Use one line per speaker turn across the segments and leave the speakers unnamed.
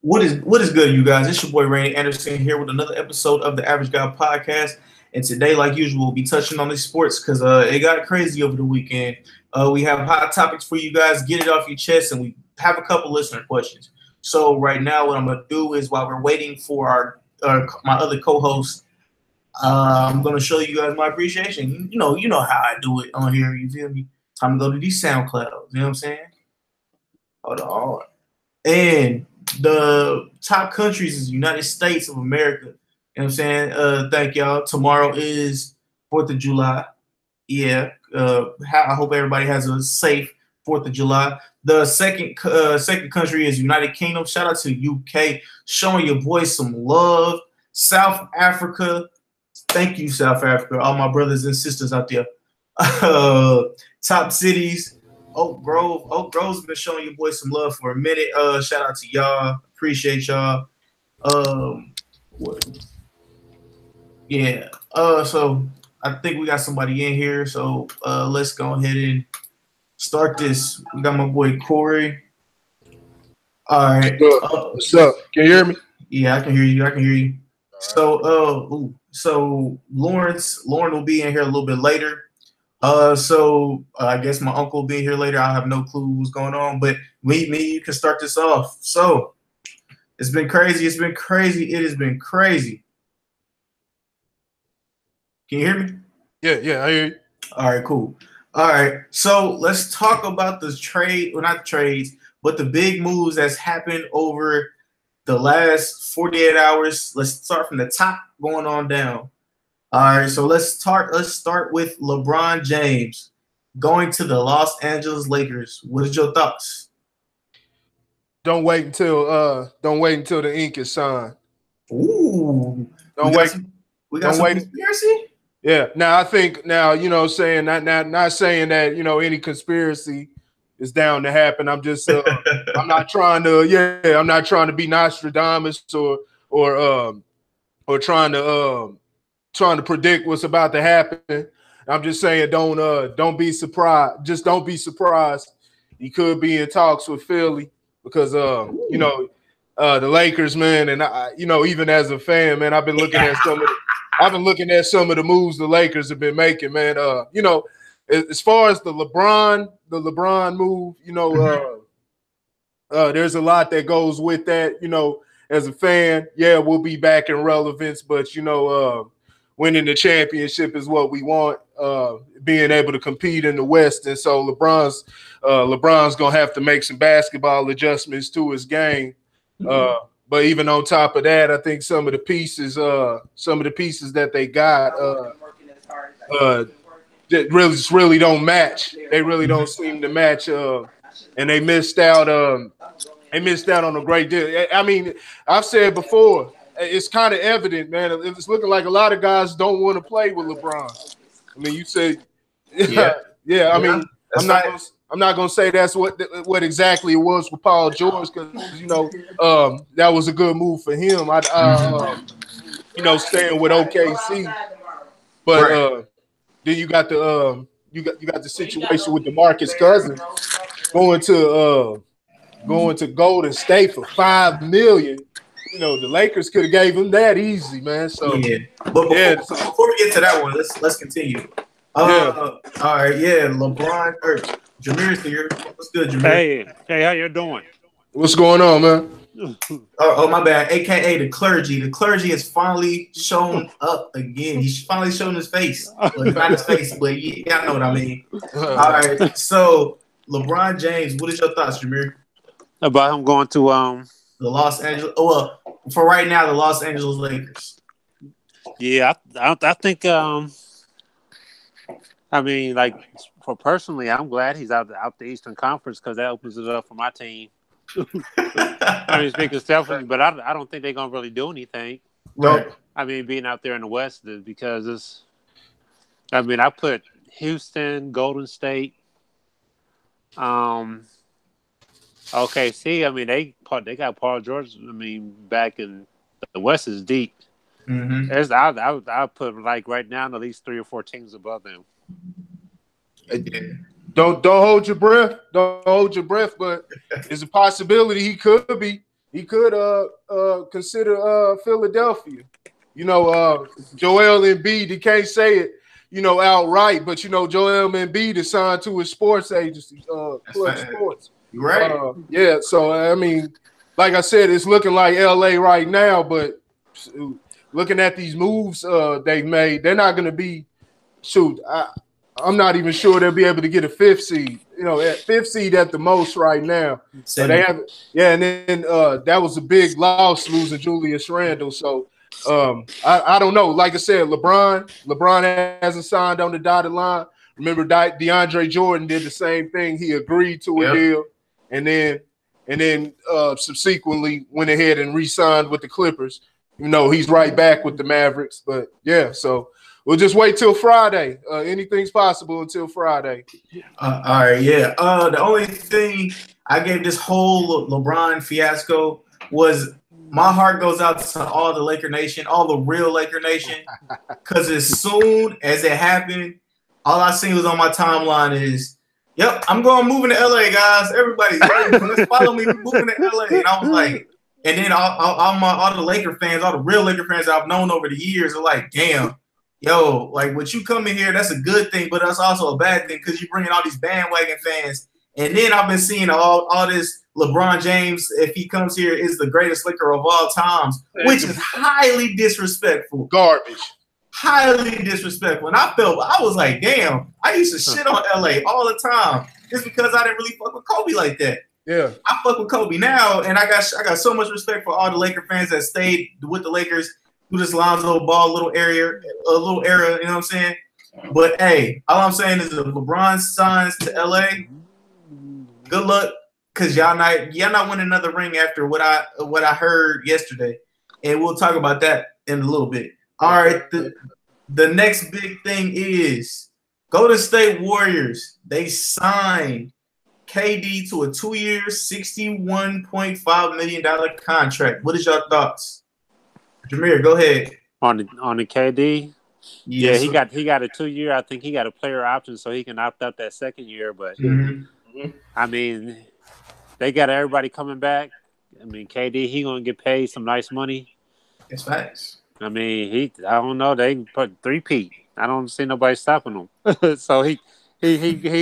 What is good, you guys? It's your boy Randy Anderson here with another episode of the Average Guy Podcast. And today, like usual, we'll be touching on these sports because it got crazy over the weekend. We have hot topics for you guys. Get it off your chest, and we have a couple listener questions. So right now, what I'm gonna do is while we're waiting for my other co-host, I'm gonna show you guys my appreciation. You know how I do it on here. You feel me? Time to go to these SoundClouds. You know what I'm saying? Hold on. And the top countries is United States of America. You know what I'm saying? Thank y'all. Tomorrow is 4th of July. Yeah. I hope everybody has a safe 4th of July. The second country is United Kingdom. Shout out to UK. Showing your boys some love. South Africa. Thank you, South Africa. All my brothers and sisters out there. Top cities. Oak Grove. Oak Grove's been showing you boys some love for a minute. Shout out to y'all. Appreciate y'all. Yeah. So I think we got somebody in here. So let's go ahead and start this. We got my boy Corey. All right.
What's up? Can you hear me?
Yeah, I can hear you. I can hear you. Right. So Lauren will be in here a little bit later. So I guess my uncle will be here later. I have no clue what's going on, but you can start this off. So it's been crazy. It's been crazy. It has been crazy. Can you hear me?
Yeah, I hear you.
All right, cool. All right, so let's talk about the trade, well, not trades, but the big moves that's happened over the last 48 hours. Let's start from the top going on down. All right, so let's start with LeBron James going to the Los Angeles Lakers. What is your thoughts?
Don't wait until the ink is signed.
Ooh. We got some conspiracy?
Yeah. Now I think saying not saying that, any conspiracy is down to happen. I'm just I'm not trying to be Nostradamus or trying to predict what's about to happen. I'm just saying don't be surprised. Just don't be surprised. He could be in talks with Philly because the Lakers, man, and even as a fan, man, I've been looking at some of the moves the Lakers have been making, man. As far as the LeBron move, there's a lot that goes with that. As a fan, yeah, we'll be back in relevance, but winning the championship is what we want. Being able to compete in the West, and so LeBron's gonna have to make some basketball adjustments to his game. But even on top of that, I think some of the pieces that they got that really don't match. They really don't seem to match. And they missed out. They missed out on a great deal. I mean, I've said before, it's kind of evident, man. It's looking like a lot of guys don't want to play with LeBron. I mean, you said, yeah. I mean, I'm not gonna say that's what exactly it was for Paul George because that was a good move for him. Staying with OKC, but then you got the situation with DeMarcus Cousins going to Golden State for $5 million. The Lakers could have gave him that easy, man. So
yeah, but before we get to that one, let's continue. All right, yeah, LeBron or Jameer's here. What's good, Jameer?
Hey, how you doing?
What's going on, man?
Oh, my bad. AKA the clergy. The clergy has finally shown up again. He's finally shown his face. Well, not his face, but y'all know what I mean. All right. So LeBron James, what is your thoughts, Jameer?
About him going to
the Los Angeles? Well, for right now, the Los Angeles Lakers.
Yeah, I think. I mean, like, for personally, I'm glad he's out the Eastern Conference because that opens it up for my team. I mean, speaking selfishly, but I don't think they're gonna really do anything.
Right.
I mean, being out there in the West because I put Houston, Golden State, OKC. I mean, they got Paul George. I mean, back in the West is deep.
Mm-hmm.
I put like right now at least 3 or 4 teams above them.
Don't hold your breath. Don't hold your breath. But there's a possibility he could be. he could consider Philadelphia. You know, Joel Embiid, he can't say it, you know, outright, but you know, Joel Embiid is signed to his sports agency, Clutch Sports.
Right.
Yeah, so I mean, like I said, it's looking like LA right now, but looking at these moves they've made, they're not going to be. I'm not even sure they'll be able to get a 5th seed. You know, at 5th seed at the most right now. So they have, and then that was a big loss losing Julius Randle. So I don't know. Like I said, LeBron hasn't signed on the dotted line. Remember, DeAndre Jordan did the same thing. He agreed to a deal, and then subsequently went ahead and re-signed with the Clippers. You know, he's right back with the Mavericks. But yeah, so we'll just wait till Friday. Anything's possible until Friday.
All right, yeah. The only thing I gave this whole LeBron fiasco was my heart goes out to all the Laker Nation, all the real Laker Nation, because as soon as it happened, all I seen was on my timeline is, "Yep, I'm moving to LA, guys. Everybody, let's follow me. We're moving to LA." And I was like, and then all the Laker fans, all the real Laker fans I've known over the years are like, "Damn. Yo, like what you coming here, that's a good thing, but that's also a bad thing because you bring in all these bandwagon fans." And then I've been seeing all this LeBron James, if he comes here, is the greatest Laker of all times, which is highly disrespectful.
Garbage.
Highly disrespectful. And I was like, damn, I used to shit on LA all the time just because I didn't really fuck with Kobe like that.
Yeah.
I fuck with Kobe now, and I got so much respect for all the Laker fans that stayed with the Lakers through this Lonzo Ball little era, you know what I'm saying? But hey, all I'm saying is if LeBron signs to LA, good luck, because y'all not winning another ring after what I heard yesterday. And we'll talk about that in a little bit. All right, the next big thing is Golden State Warriors. They signed KD to a 2-year, $61.5 million contract. What is your thoughts? Jameer, go ahead.
On the KD?
Yes,
he got a 2-year. I think he got a player option so he can opt out that second year. But I mean, they got everybody coming back. I mean, KD, he gonna get paid some nice money.
It's facts.
I mean, I don't know. They can put 3-peat. I don't see nobody stopping him. So he living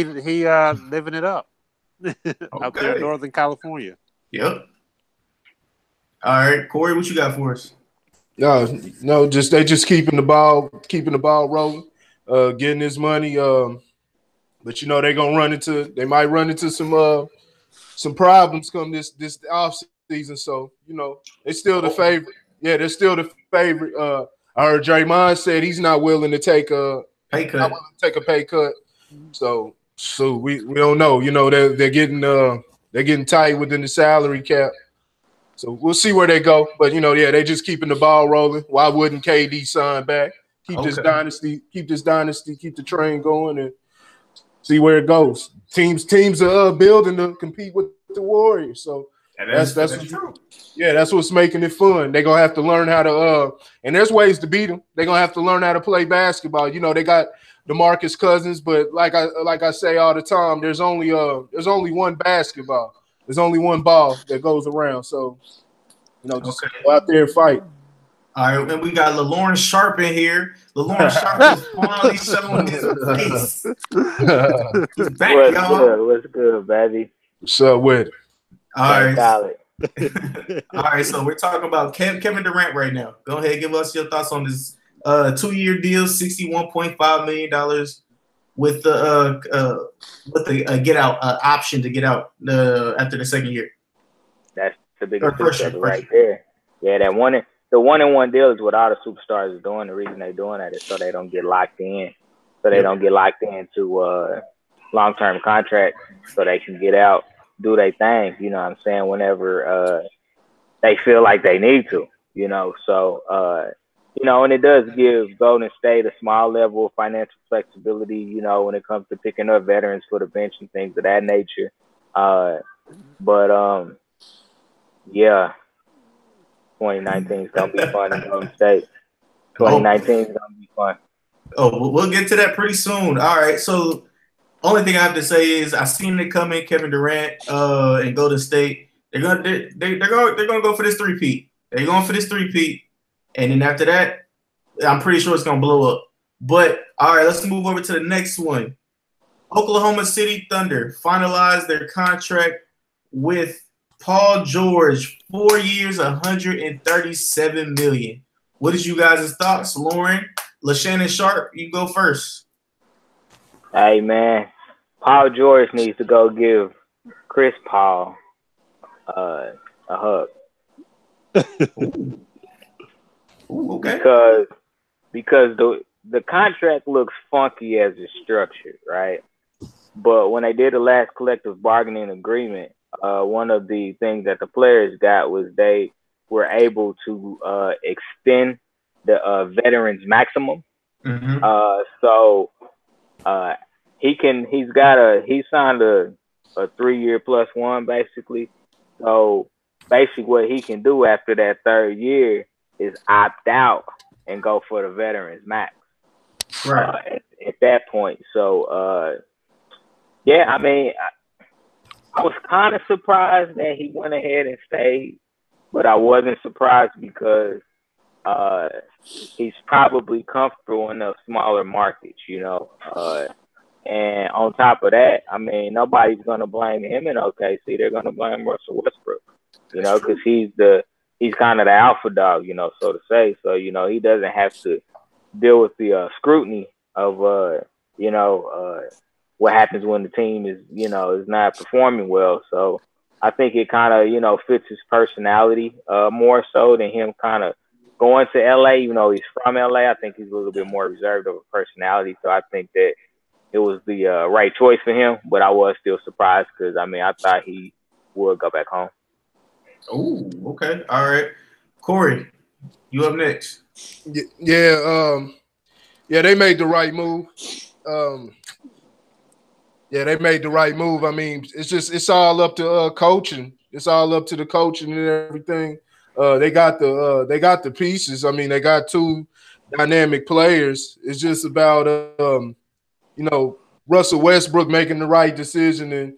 it up out there in Northern California.
Yep. All right, Corey, what you got for us?
No, they just keeping the ball rolling, getting his money. But you know they might run into some problems come this off season. So you know they're still the favorite. Yeah, they're still the favorite. I heard Draymond said he's not willing to take a pay cut. So we don't know. You know they're getting tight within the salary cap. So we'll see where they go. But you know, yeah, they just keeping the ball rolling. Why wouldn't KD sign back? Keep this dynasty, keep the train going, and see where it goes. Teams are building to compete with the Warriors. So that's true. Yeah, that's what's making it fun. They're gonna have to learn how to and there's ways to beat them. They're gonna have to learn how to play basketball. You know, they got DeMarcus Cousins, but like I say all the time, there's only one basketball. There's only one ball that goes around. So, you know, just go out there and fight.
All right, and we got LaLauren Sharp in here. LaLauren Sharp is finally showing his face. He's back, y'all.
What's good, baby?
What's up with it?
All right. All right, so we're talking about Kevin Durant right now. Go ahead, give us your thoughts on this 2-year deal, $61.5 million with the get out option to get out after the second year.
That's the biggest picture right there. Yeah, the 1-and-1 deal is what all the superstars are doing. The reason they're doing that is so they don't get locked in. So they don't get locked into long-term contracts so they can get out, do their thing, you know what I'm saying, whenever they feel like they need to, you know. So, you know, and it does give Golden State a small level of financial flexibility, you know, when it comes to picking up veterans for the bench and things of that nature. But yeah, 2019 is going to be fun in Golden State. 2019 is going to be fun.
Oh, we'll get to that pretty soon. All right, so only thing I have to say is I seen it coming, Kevin Durant and Golden State. They're gonna go for this three-peat. They're going for this three-peat, and then after that, I'm pretty sure it's gonna blow up. But all right, let's move over to the next one. Oklahoma City Thunder finalized their contract with Paul George, 4 years, $137 million. What is you guys' thoughts, Lauren? LaShannon Sharp, you go first.
Hey man, Paul George needs to go give Chris Paul a hug.
Ooh, okay.
Because the contract looks funky as it's structured, right? But when they did the last collective bargaining agreement, one of the things that the players got was they were able to extend the veterans maximum.
Mm-hmm.
So he signed a 3-year +1 basically. So basically what he can do after that third year is opt out and go for the veterans max.
Right.
At that point. So yeah, I mean, I was kind of surprised that he went ahead and stayed, but I wasn't surprised because he's probably comfortable in the smaller markets, you know. And on top of that, I mean, nobody's gonna blame him in OKC. They're gonna blame Russell Westbrook, you know, because he's kind of the alpha dog, you know, so to say. So you know, he doesn't have to deal with the scrutiny of what happens when the team is not performing well. So I think it kind of fits his personality more so than him kind of going to LA. You know, he's from LA. I think he's a little bit more reserved of a personality. So I think that it was the right choice for him. But I was still surprised because I mean I thought he would go back home.
Oh, okay, all right, Corey, you up next?
Yeah, they made the right move. Yeah, they made the right move. I mean, it's all up to coaching. It's all up to the coaching and everything. They got the pieces. I mean, they got two dynamic players. It's just about Russell Westbrook making the right decision and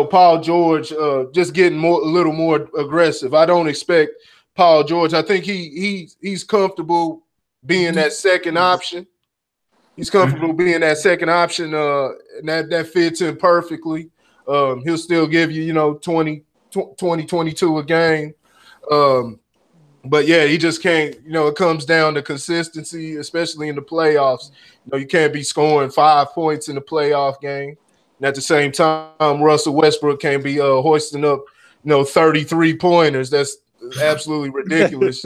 Paul George just getting a little more aggressive. I don't expect Paul George. I think he's comfortable being that second option. He's comfortable being that second option, and that fits in perfectly. He'll still give you, 20, 22 a game. But, yeah, he just can't, it comes down to consistency, especially in the playoffs. You can't be scoring 5 points in the playoff game. And at the same time, Russell Westbrook can't be hoisting up, 33-pointers. That's absolutely ridiculous.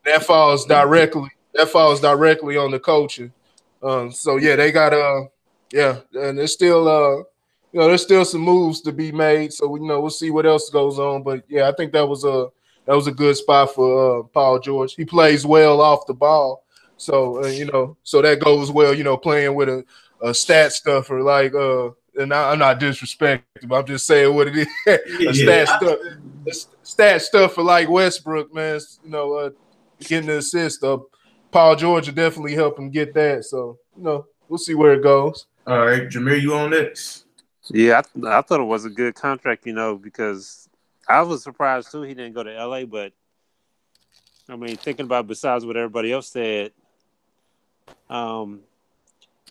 That falls directly on the coaching. So yeah, they got and there's still there's still some moves to be made. So we'll see what else goes on. But yeah, I think that was a good spot for Paul George. He plays well off the ball, so so that goes well. Playing with a stat stuffer like and I'm not disrespecting, but I'm just saying what it is. Stat stuffer like Westbrook, man. Getting the assist up. Paul George will definitely help him get that. So, we'll see where it goes.
All right. Jameer, you on next?
Yeah, I thought it was a good contract, because I was surprised, too, he didn't go to L.A., but, I mean, thinking about besides what everybody else said,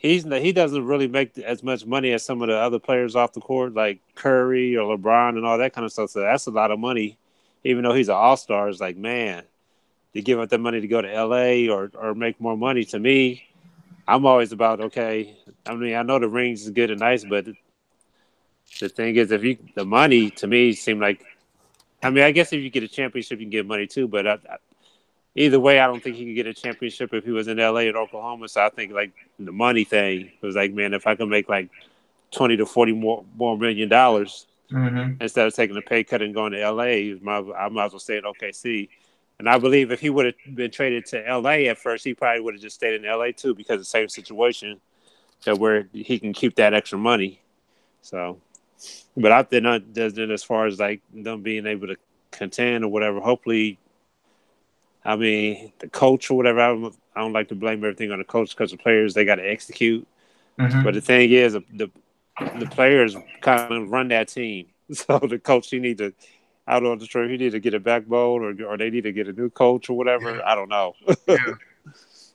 he doesn't really make as much money as some of the other players off the court, like Curry or LeBron and all that kind of stuff. So that's a lot of money, even though he's an all-star. It's like, man, to give up that money to go to LA or make more money. To me, I'm always about, okay, I mean, I know the rings is good and nice, but the thing is, the money to me seemed like, I mean, I guess if you get a championship, you can get money too, but either way, I don't think he could get a championship if he was in LA or Oklahoma. So I think like the money thing was like, man, if I can make like $20 to $40 more million instead of taking a pay cut and going to LA, I might as well stay in OKC. And I believe if he would have been traded to L.A. at first, he probably would have just stayed in L.A. too because of the same situation where he can keep that extra money. So, but I think as far as like them being able to contend or whatever, hopefully, I mean, the coach or whatever, I don't like to blame everything on the coach because the players, they got to execute. But the thing is, the players kind of run that team. So the coach, he need to, I don't know, Detroit. He need to get a backbone, or they need to get a new coach or whatever. I don't know.
Yeah.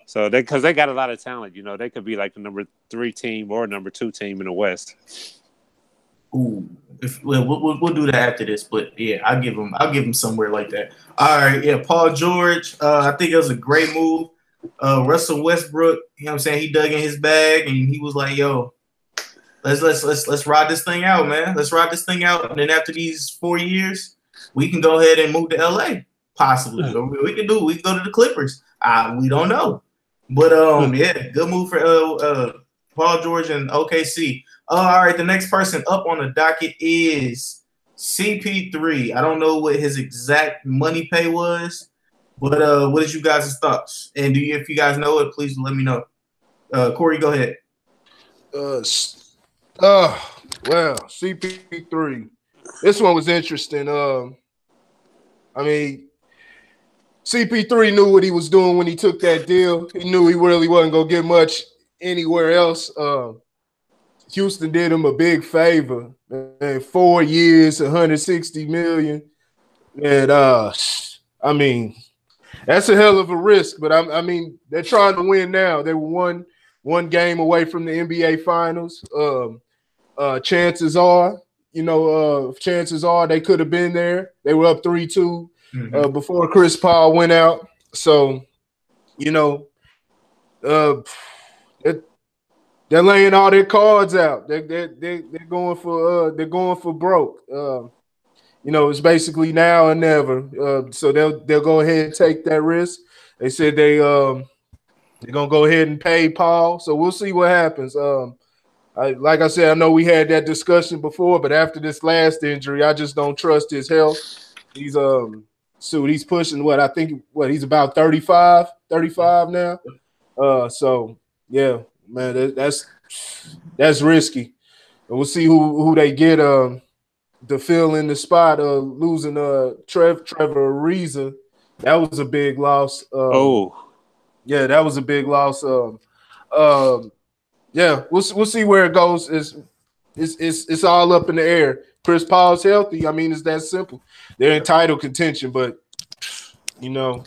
So because they got a lot of talent, they could be like the number 3 team or number 2 team in the West.
Ooh, we'll do that after this, but yeah, I'll give him somewhere like that. All right, yeah, Paul George. I think it was a great move. Russell Westbrook, you know what I'm saying? He dug in his bag and he was like, "Yo, let's ride this thing out, man. Let's ride this thing out." And then after these 4 years, we can go ahead and move to LA, possibly. Or we can go to the Clippers. We don't know, but yeah, good move for Paul George and OKC. All right, the next person up on the docket is CP3. I don't know what his exact money pay was, but what is you guys' thoughts? And if you guys know it, please let me know. Corey, go ahead.
Well, CP3. This one was interesting. I mean, CP3 knew what he was doing when he took that deal. He knew he really wasn't gonna get much anywhere else. Houston did him a big favor. Man, 4 years, $160 million. And I mean, that's a hell of a risk. But I mean, they're trying to win now. They were one game away from the NBA Finals. Chances are they could have been there. They were up 3-2 before Chris Paul went out. So, they're laying all their cards out. They're going for broke. It's basically now or never. So they'll go ahead and take that risk. They said they're gonna go ahead and pay Paul. So we'll see what happens. Like I said, I know we had that discussion before, but after this last injury, I just don't trust his health. He's pushing he's about 35 now. So yeah, man, that's risky. And we'll see who they get to fill in the spot losing Trevor Ariza. That was a big loss. Yeah, that was a big loss. Yeah, we'll see where it goes. It's all up in the air. Chris Paul's healthy. I mean, it's that simple. They're in title contention, but you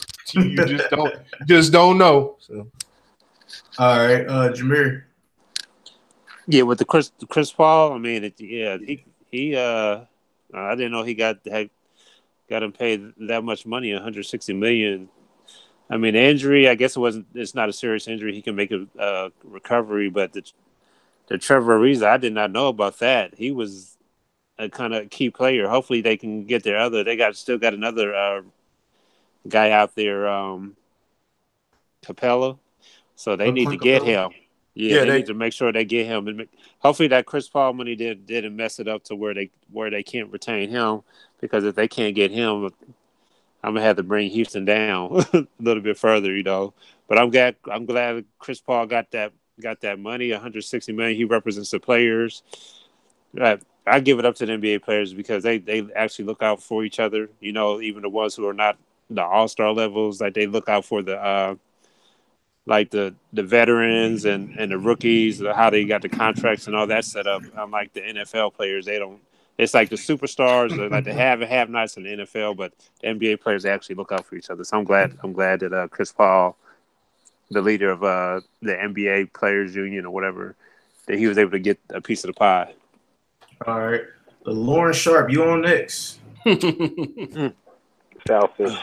just don't know. So.
All right, Jameer. Yeah, with the Chris Paul, I mean, he I didn't know he got him paid that much money, $160 million. I mean, the injury, I guess it's not a serious injury. He can make a recovery, but the Trevor Ariza, I did not know about that. He was a kind of key player. Hopefully they can get still got another guy out there, Capella. So they need to get him. Yeah, they need to make sure they get him. And hopefully that Chris Paul money didn't mess it up to where they can't retain him, because if they can't get him, I'm gonna have to bring Houston down a little bit further, But I'm glad Chris Paul got that money, $160 million. He represents the players. I give it up to the NBA players because they actually look out for each other. Even the ones who are not the all-star levels, like they look out for the veterans and the rookies, how they got the contracts and all that set up. Unlike the NFL players, they don't. It's like the superstars, like the have-nots in the NFL, but the NBA players, they actually look out for each other. So I'm glad that Chris Paul, the leader of the NBA Players Union or whatever, that he was able to get a piece of the pie.
All right. Lauren Sharp, you on next.
Selfish.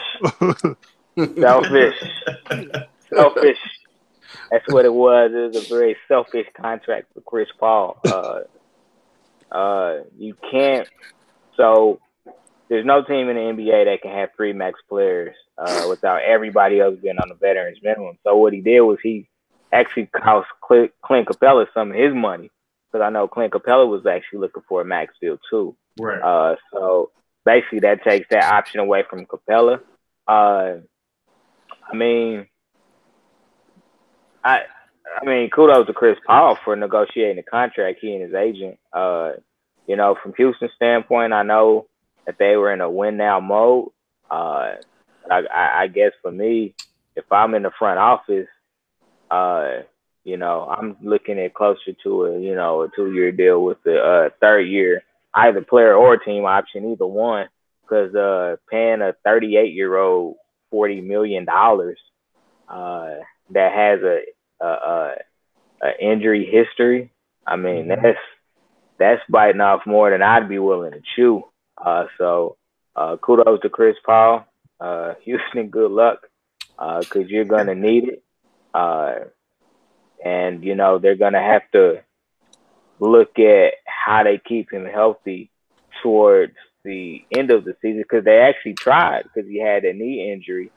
Selfish. That's what it was. It was a very selfish contract for Chris Paul. You can't. So there's no team in the NBA that can have 3 max players without everybody else being on the veterans minimum. So what he did was he actually cost Clint Capella some of his money, because I know Clint Capella was actually looking for a max deal too.
Right.
So basically that takes that option away from Capella. I mean, kudos to Chris Paul for negotiating the contract, he and his agent. From Houston's standpoint, I know that they were in a win now mode. I guess for me, if I'm in the front office, I'm looking at closer to a 2-year deal with the third year, either player or team option, either one. because paying a 38-year-old $40 million that has a injury history, I mean, that's biting off more than I'd be willing to chew. So kudos to Chris Paul. Houston, good luck, because you're going to need it. And, you know, they're going to have to look at how they keep him healthy towards the end of the season, because they actually tried, because he had a knee injury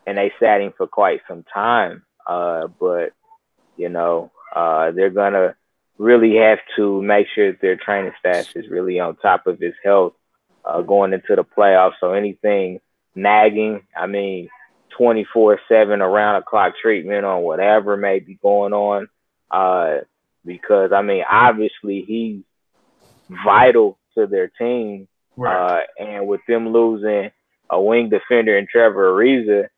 and they sat him for quite some time. But, you know, they're going to really have to make sure that their training staff is really on top of his health going into the playoffs. So anything nagging, I mean, 24/7 around-the-clock treatment on whatever may be going on, because, I mean, obviously he's vital to their team, right. And with them losing a wing defender in Trevor Ariza,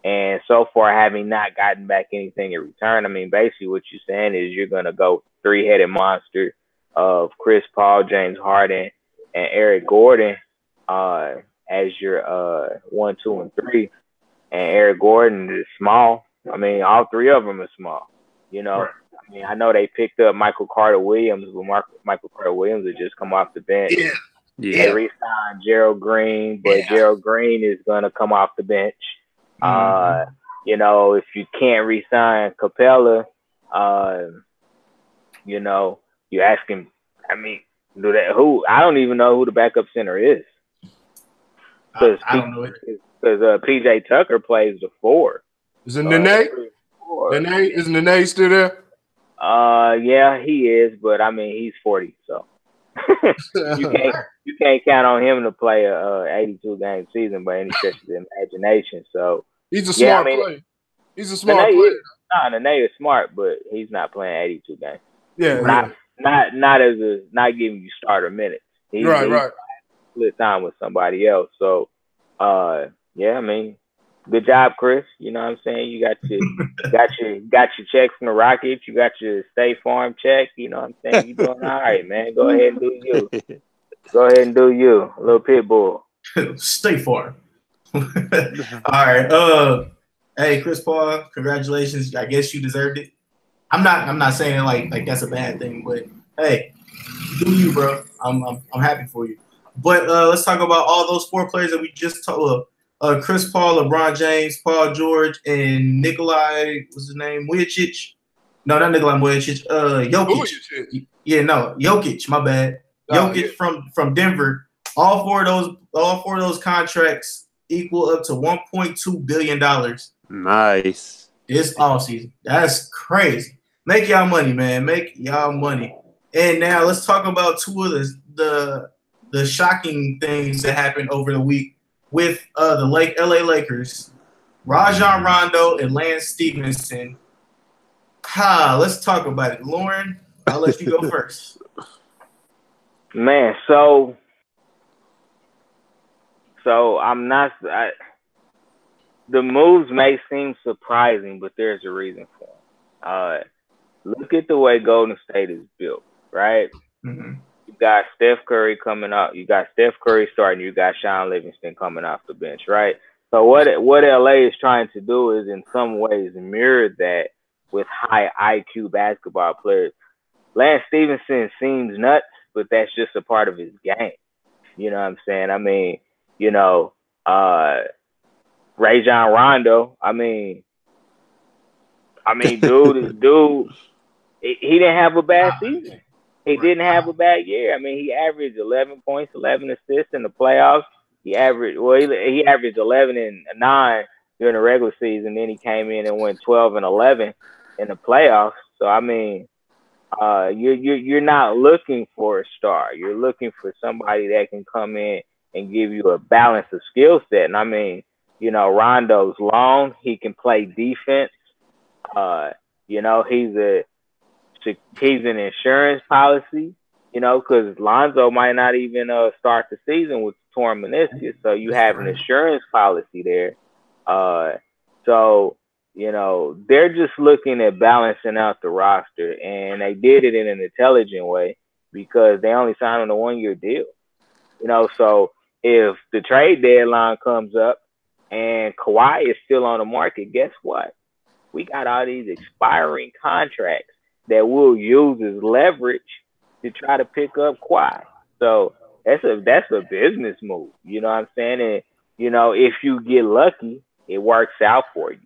and so far having not gotten back anything in return, I mean, basically what you're saying is you're going to go three-headed monster of Chris Paul, James Harden, and Eric Gordon as your 1, 2, and 3. And Eric Gordon is small. I mean, all three of them are small. You know, right. I mean, I know they picked up Michael Carter-Williams, but Michael Carter-Williams had just come off the bench.
Yeah.
They re-signed Gerald Green, but Gerald Green is going to come off the bench. You know, if you can't re-sign Capella, you know, you ask him, I mean, I don't even know who the backup center is.
I don't know it.
Because PJ Tucker plays the 4.
Is it Nene? Is Nene still there?
Yeah, he is, but I mean he's 40, so you can't count on him to play a 82 game season by any stretch of the imagination. So
he's a smart player. He's a smart player.
Nene is smart, but he's not playing 82 games.
Yeah,
not giving you starter minutes. He's split time with somebody else. So yeah, I mean, good job, Chris. You know what I'm saying? You got your check from the Rockets. You got your State Farm check. You know what I'm saying? You doing all right, man. Go ahead and do you. Go ahead and do you. A little pit bull.
State Farm. All right. Hey, Chris Paul, congratulations. I guess you deserved it. I'm not saying it like that's a bad thing, but hey, do you, bro? I'm happy for you. But let's talk about all those 4 players that we just talked about. Chris Paul, LeBron James, Paul George, and Nikolai, what's his name? Vujicic. No, not Nikolai Vujicic. Jokic. Yeah, no, Jokic, my bad. Jokic from Denver. All four of those contracts equal up to $1.2 billion.
Nice.
This offseason. That's crazy. Make y'all money, man. Make y'all money. And now let's talk about 2 of the shocking things that happened over the week with the LA Lakers, Rajon Rondo and Lance Stevenson. Let's talk about it. Lauren, I'll let you go first.
Man, so the moves may seem surprising, but there's a reason for them. Look at the way Golden State is built, right?
Mm-hmm.
You got Steph Curry coming up. You got Steph Curry starting. You got Sean Livingston coming off the bench, right? So what LA is trying to do is in some ways mirror that with high IQ basketball players. Lance Stevenson seems nuts, but that's just a part of his game. You know what I'm saying? I mean, you know, Rajon Rondo. I mean, dude, he didn't have a bad season. He didn't have a bad year. I mean, he averaged 11 points, 11 assists in the playoffs. He averaged 11 and 9 during the regular season. Then he came in and went 12 and 11 in the playoffs. So I mean, you're not looking for a star. You're looking for somebody that can come in and give you a balance of skill set. And I mean, you know, Rondo's long. He can play defense. You know, he's an insurance policy, you know, because Lonzo might not even start the season with torn meniscus. So you have an insurance policy there. So, you know, they're just looking at balancing out the roster, and they did it in an intelligent way because they only signed on a 1-year deal. You know, so if the trade deadline comes up and Kawhi is still on the market, guess what? We got all these expiring contracts that we'll use as leverage to try to pick up Kawhi. So that's a business move. You know what I'm saying? And if you get lucky, it works out for you.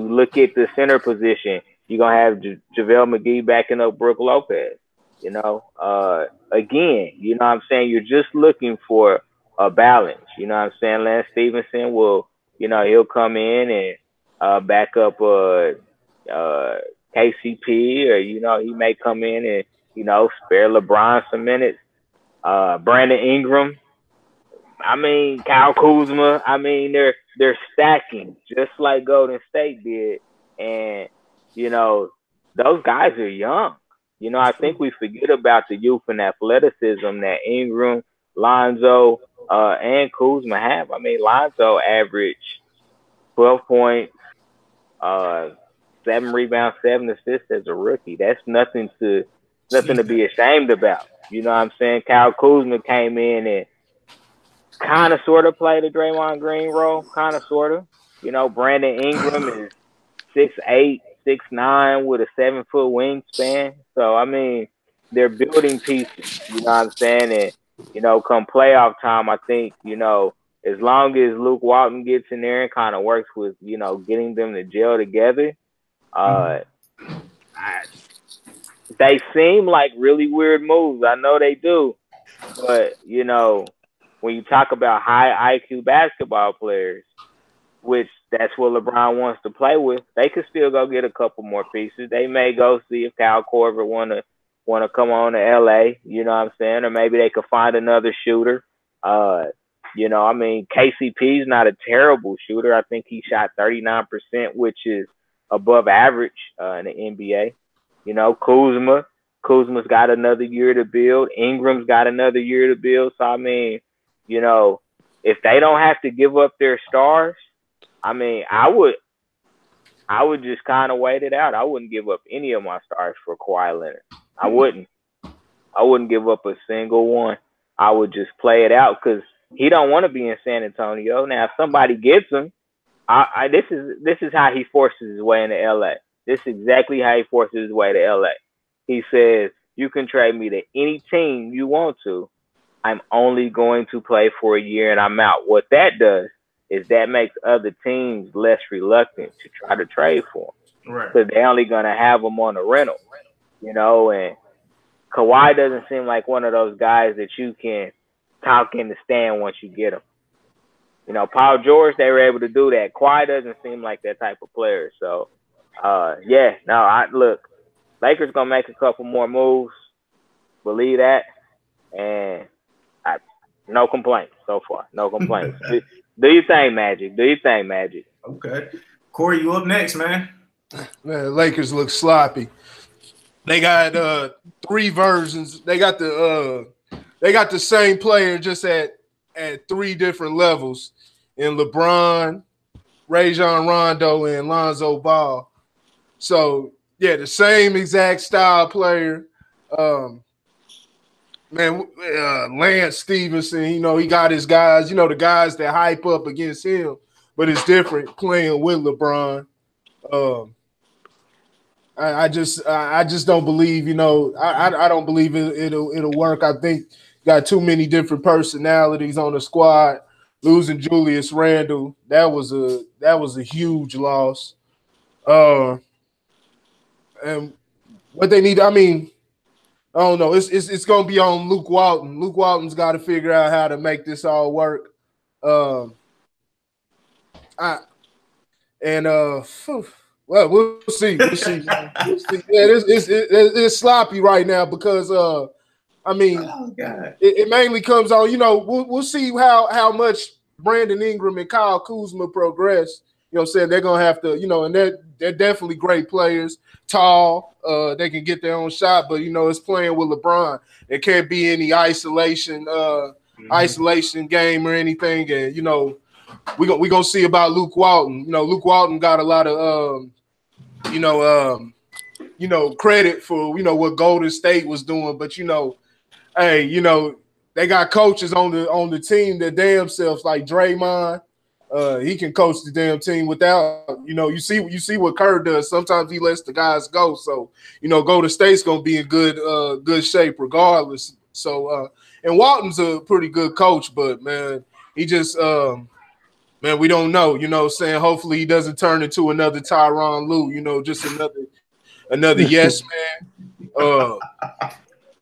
Look at the center position. You're gonna have JaVale McGee backing up Brook Lopez. Again, you know what I'm saying? You're just looking for a balance. You know what I'm saying? Lance Stevenson will, he'll come in and back up KCP, or he may come in and spare LeBron some minutes. Brandon Ingram, Kyle Kuzma. They're stacking just like Golden State did, and those guys are young. I think we forget about the youth and athleticism that Ingram, Lonzo, and Kuzma have. Lonzo averaged 12 points, 7 rebounds, 7 assists as a rookie. That's nothing to be ashamed about. You know what I'm saying? Kyle Kuzma came in and kind of sort of played a Draymond Green role, kind of sort of. Brandon Ingram is 6'8", 6'9" with a 7-foot wingspan. So they're building pieces. You know what I'm saying? And come playoff time, I think as long as Luke Walton gets in there and kind of works with getting them to gel together, they seem like really weird moves. I know they do, but when you talk about high IQ basketball players, which that's what LeBron wants to play with, they could still go get a couple more pieces. They may go see if Kyle Korver want to come on to LA, you know what I'm saying? Or maybe they could find another shooter. KCP's not a terrible shooter. I think he shot 39%, which is above average in the NBA. Kuzma's got another year to build. Ingram's got another year to build. So, if they don't have to give up their stars, I would just kind of wait it out. I wouldn't give up any of my stars for Kawhi Leonard. I wouldn't give up a single one. I would just play it out because he don't want to be in San Antonio. Now, if somebody gets him, this is how he forces his way into LA. This is exactly how he forces his way to LA. He says, you can trade me to any team you want to. I'm only going to play for a year and I'm out. What that does is that makes other teams less reluctant to try to trade for him.
Right.
Because they're only going to have him on a rental, and Kawhi doesn't seem like one of those guys that you can talk in the stand once you get him. Paul George, they were able to do that. Kawhi doesn't seem like that type of player. So, look, Lakers going to make a couple more moves. Believe that. And no complaints so far. No complaints. Do your thing, Magic. Do your thing, Magic.
Okay. Corey, you up next, man.
Man, Lakers look sloppy. They got 3 versions. They got the same player just at 3 different levels in LeBron, Rajon Rondo, and Lonzo Ball. So yeah, the same exact style player. Lance Stevenson, he got his guys, the guys that hype up against him, but it's different playing with LeBron. I just don't believe, I don't believe it'll work. I think got too many different personalities on the squad. Losing Julius Randle, that was a huge loss. And what they need, I don't know. It's gonna be on Luke Walton. Luke Walton's got to figure out how to make this all work. Well, we'll see. We'll see. Yeah, it's sloppy right now because it mainly comes on. We'll see how much Brandon Ingram and Kyle Kuzma progress. Saying they're gonna have to, and they're definitely great players, tall. They can get their own shot, but it's playing with LeBron. There can't be any isolation game or anything. And we gonna see about Luke Walton. Luke Walton got a lot of credit for what Golden State was doing, but hey, they got coaches on the team that damn selves like Draymond. He can coach the damn team without, you see what Kerr does. Sometimes he lets the guys go. So, Golden State's gonna be in good shape regardless. So and Walton's a pretty good coach, but man, he just man, we don't know, saying hopefully he doesn't turn into another Tyronn Lue, just another yes man.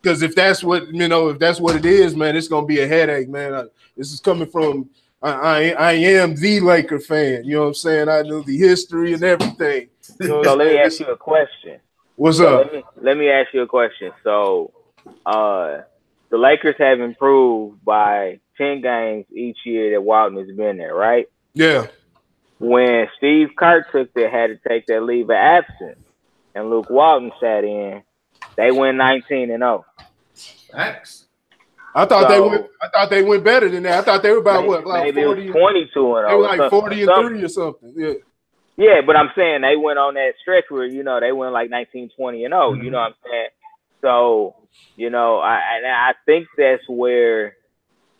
Because if that's what it is, man, it's gonna be a headache, man. This is coming from I am the Laker fan. You know what I'm saying? I know the history and everything.
So let me ask you a question.
What's up?
Let me ask you a question. So the Lakers have improved by 10 games each year that Walton has been there, right?
Yeah.
When Steve Kerr had to take that leave of absence and Luke Walton sat in, they went 19-0.
Thanks.
I thought they went better than that. I thought they were about
maybe
40,
22-0.
They were like 40-3 or something. Yeah.
Yeah, but I'm saying they went on that stretch where they went like 19-20-0.
Mm-hmm.
You know what I'm saying? So I think that's where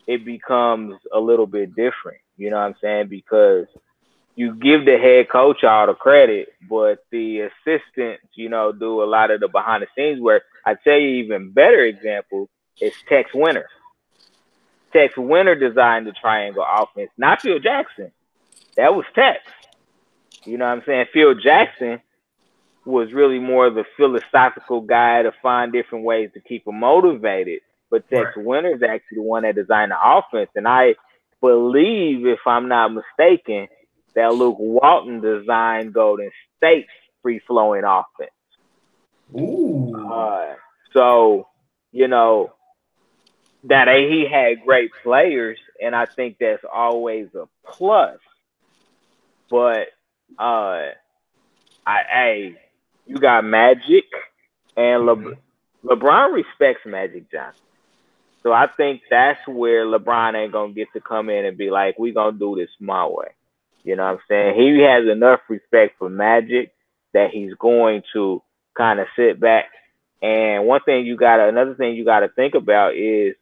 it becomes a little bit different. You know what I'm saying? Because you give the head coach all the credit, but the assistants, do a lot of the behind the scenes work. I tell you, even better example is Tex Winter. Tex Winter designed the triangle offense, not Phil Jackson. That was Tex. You know what I'm saying? Phil Jackson was really more of the philosophical guy to find different ways to keep him motivated. But Tex Winter is actually the one that designed the offense. And I believe, if I'm not mistaken, that Luke Walton designed Golden State's free-flowing offense.
Ooh.
So, that he had great players, and I think that's always a plus. But you got Magic, and LeBron respects Magic Johnson. So I think that's where LeBron ain't gonna get to come in and be like, "We gonna do this my way." You know what I'm saying? He has enough respect for Magic that he's going to kind of sit back. And another thing you gotta think about is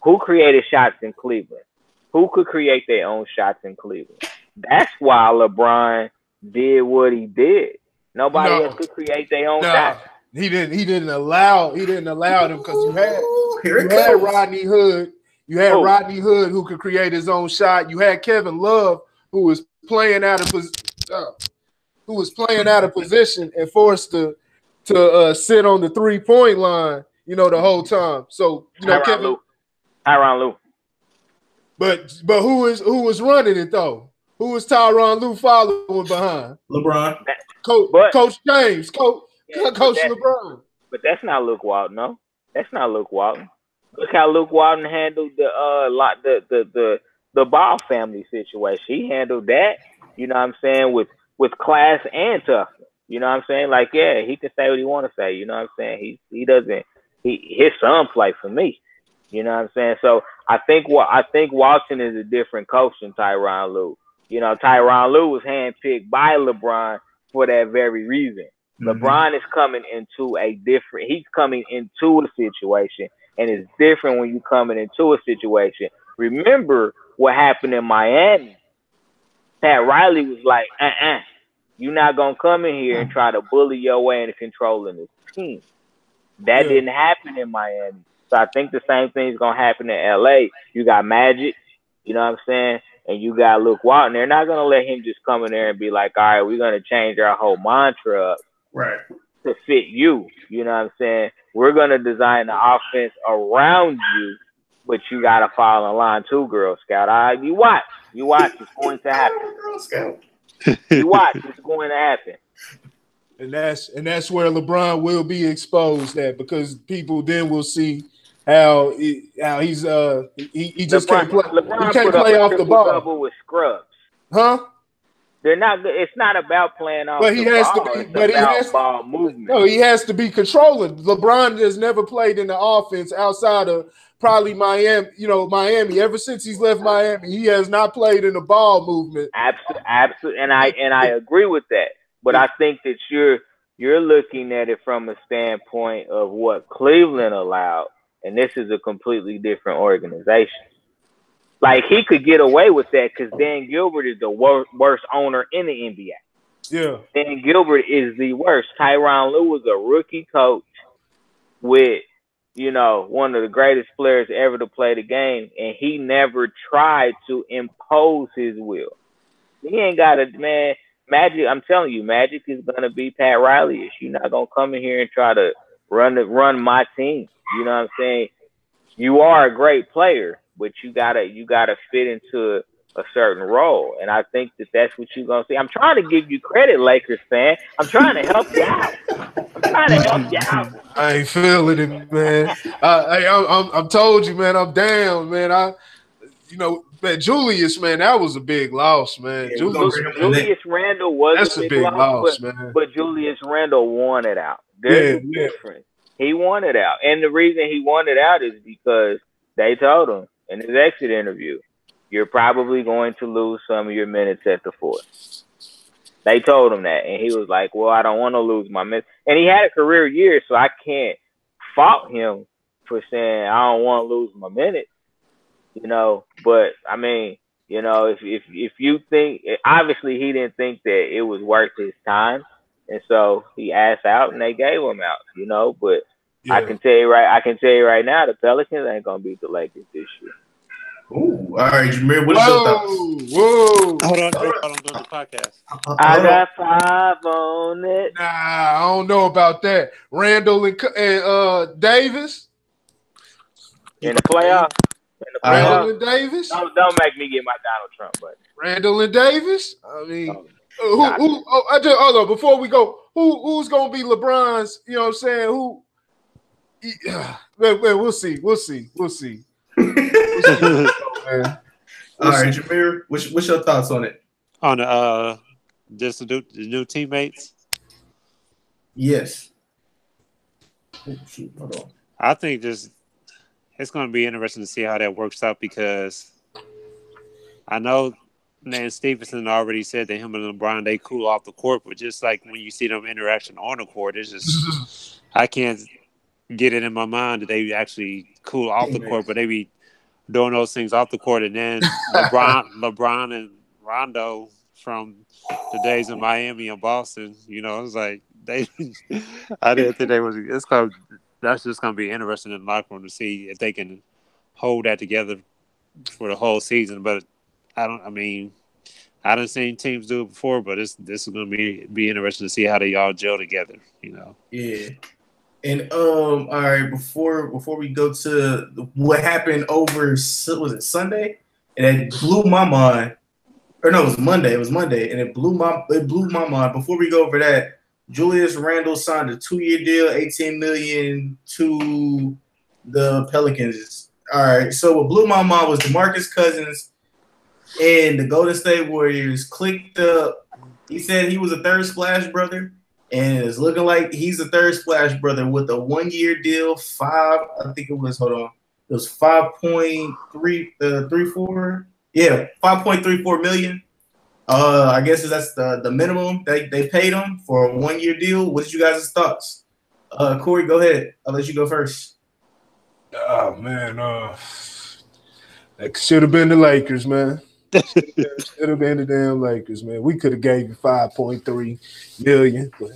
who created shots in Cleveland? Who could create their own shots in Cleveland? That's why LeBron did what he did. Nobody else could create their own shots.
He didn't allow them because you had Rodney Hood. You had Rodney Hood who could create his own shot. You had Kevin Love who was playing out of position and forced to sit on the 3-point line, the whole time. So
Tyronn Lue.
But who was running it though? Who was Tyronn Lue following behind?
LeBron.
Coach James. Coach LeBron.
But that's not Luke Walton, no. That's not Luke Walton. Look how Luke Walton handled the Ball family situation. He handled that, you know what I'm saying, with class and toughness. You know what I'm saying? Like, yeah, he can say what he want to say. You know what I'm saying? His son play for me. You know what I'm saying? So I think Walton is a different coach than Tyronn Lue. Tyronn Lue was handpicked by LeBron for that very reason. Mm-hmm. LeBron is coming into a situation, and it's different when you're coming into a situation. Remember what happened in Miami. Pat Riley was like, you're not going to come in here and try to bully your way into controlling this team. That didn't happen in Miami. So I think the same thing is going to happen in L.A. You got Magic, you know what I'm saying, and you got Luke Walton. They're not going to let him just come in there and be like, all right, we're going to change our whole mantra up to fit you. You know what I'm saying? We're going to design the offense around you, but you got to fall in line too, Girl Scout. All right, you watch. It's going to happen.
Girl Scout.
You watch. It's going to happen.
And that's where LeBron will be exposed at, because people then will see how he just can't play.
LeBron
he can't play off the ball.
Double with scrubs,
huh?
They're not. It's not about playing off.
But he has
ball.
to be.
It's
But
about
he has
ball movement.
No, he has to be controlling. LeBron has never played in the offense outside of probably Miami. Miami. Ever since he's left Miami, he has not played in the ball movement.
Absolutely, and I agree with that. But I think that you're looking at it from a standpoint of what Cleveland allowed and this is a completely different organization. Like, he could get away with that because Dan Gilbert is the worst owner in the NBA.
Yeah.
Dan Gilbert is the worst. Tyronn Lue was a rookie coach with, you know, one of the greatest players ever to play the game, and he never tried to impose his will. He ain't got a, man, Magic, I'm telling you, Magic is going to be Pat Riley-ish. You're not going to come in here and try to run my team. You know what I'm saying? You are a great player, but you gotta fit into a certain role. And I think that that's what you're going to see. I'm trying to give you credit, Lakers fan. I'm trying to help you out.
I ain't feeling it, man. I'm told you, man. I'm down, man. Man, Julius, man, that was a big loss, man.
Yeah,
Julius Randle was a big loss,
man.
But Julius Randle won it out. There's a difference. He won it out. And the reason he won it out is because they told him in his exit interview, you're probably going to lose some of your minutes at the fourth. They told him that. And he was like, well, I don't want to lose my minutes. And he had a career year, so I can't fault him for saying I don't want to lose my minutes. You know, but I mean, you know, if you think, obviously he didn't think that it was worth his time, and so he asked out, and they gave him out. You know, but I can tell you right now, the Pelicans ain't gonna beat the Lakers this year.
Ooh, all right, Jameer, what is your thoughts?
Hold on, I'm doing the podcast.
I got 5 on it.
Nah, I don't know about that. Randall and Davis
in the playoffs.
Randall and Davis.
Don't make me get my Donald Trump button.
Randall and Davis. I mean, hold on. Before we go, who's gonna be LeBron's? You know what I'm saying? Who? Man, we'll see. We'll see.
All right, Jameer, what's your thoughts on it?
On just the new teammates?
Yes. Oh, shoot, hold on.
I think it's going to be interesting to see how that works out because I know Lance Stephenson already said that him and LeBron, they cool off the court, but just like when you see them interaction on the court, it's just I can't get it in my mind that they actually cool off the court, but they be doing those things off the court. And then LeBron and Rondo from the days in Miami and Boston, you know, it's like I didn't think that's just going to be interesting in the locker room to see if they can hold that together for the whole season. But I done seen teams do it before, but this is going to be interesting to see how they all gel together, you know.
Yeah. And all right, before we go to what happened over, was it Sunday? And it blew my mind. Or no, it was Monday. It was Monday, and it blew my mind. Before we go over that, Julius Randle signed a 2-year deal, $18 million to the Pelicans. All right. So what blew my mind was DeMarcus Cousins and the Golden State Warriors clicked up. He said he was a third splash brother, and it's looking like he's a third splash brother with a 1-year deal. It was 5.34. Yeah, $5.34 million. I guess that's the minimum they paid him for a 1-year deal. What's you guys' thoughts? Corey, go ahead. I'll let you go first.
Oh man, that should have been the Lakers, man. Should have been the damn Lakers, man. We could have gave you $5.3 million, but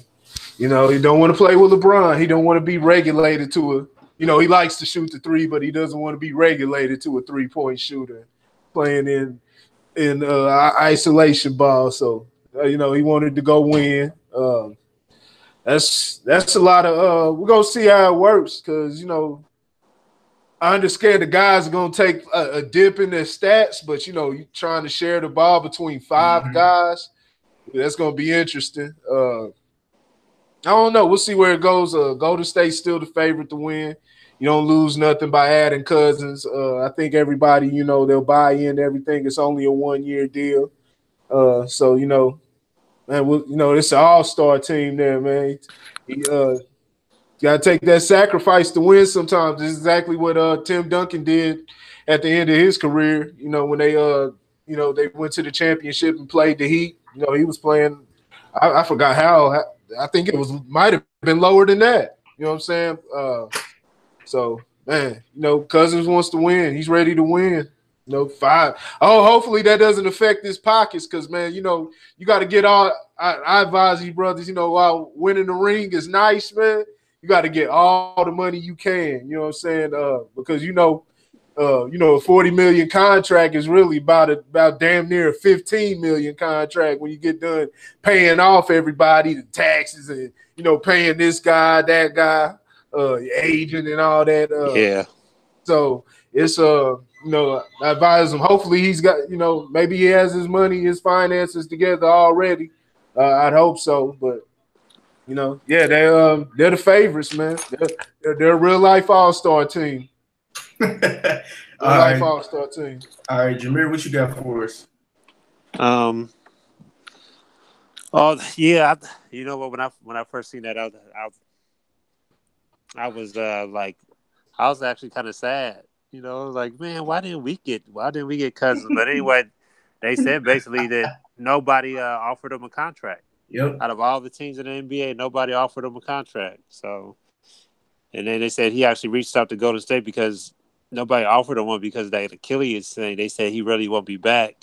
you know he don't want to play with LeBron. He don't want to be regulated to he likes to shoot the three, but he doesn't want to be regulated to a 3-point shooter playing in isolation ball. So he wanted to go win. That's a lot of we're gonna see how it works because I understand the guys are gonna take a dip in their stats, but you trying to share the ball between 5 guys. That's gonna be interesting. I don't know. We'll see where it goes. Golden State's still the favorite to win. You don't lose nothing by adding Cousins. I think everybody, they'll buy into everything. It's only a 1-year deal. So, man, it's an all-star team there, man. You got to take that sacrifice to win sometimes. This is exactly what Tim Duncan did at the end of his career, when they went to the championship and played the Heat. He was playing I forgot how. I think it might have been lower than that. You know what I'm saying? So man, Cousins wants to win. He's ready to win. Five. Oh, hopefully that doesn't affect his pockets because, man, you got to get all – I advise you brothers, while winning the ring is nice, man, you got to get all the money you can, you know what I'm saying? Because, a $40 million contract is really about damn near a $15 million contract when you get done paying off everybody, the taxes and, paying this guy, that guy, agent and all that.
Yeah.
So it's I advise him. Hopefully he's got maybe he has his money, his finances together already. I'd hope so, but yeah, they're the favorites, man. They're a real life all-star team. All-star team.
All right, Jameer, what you got for us?
Oh yeah, you know what? When I first seen that, I was I was actually kind of sad. Like, man, why didn't we get Cousins? But anyway, they said basically that nobody offered him a contract.
Yep.
Out of all the teams in the NBA, nobody offered him a contract. So, and then they said he actually reached out to Golden State because nobody offered him one because that Achilles thing. They said he really won't be back.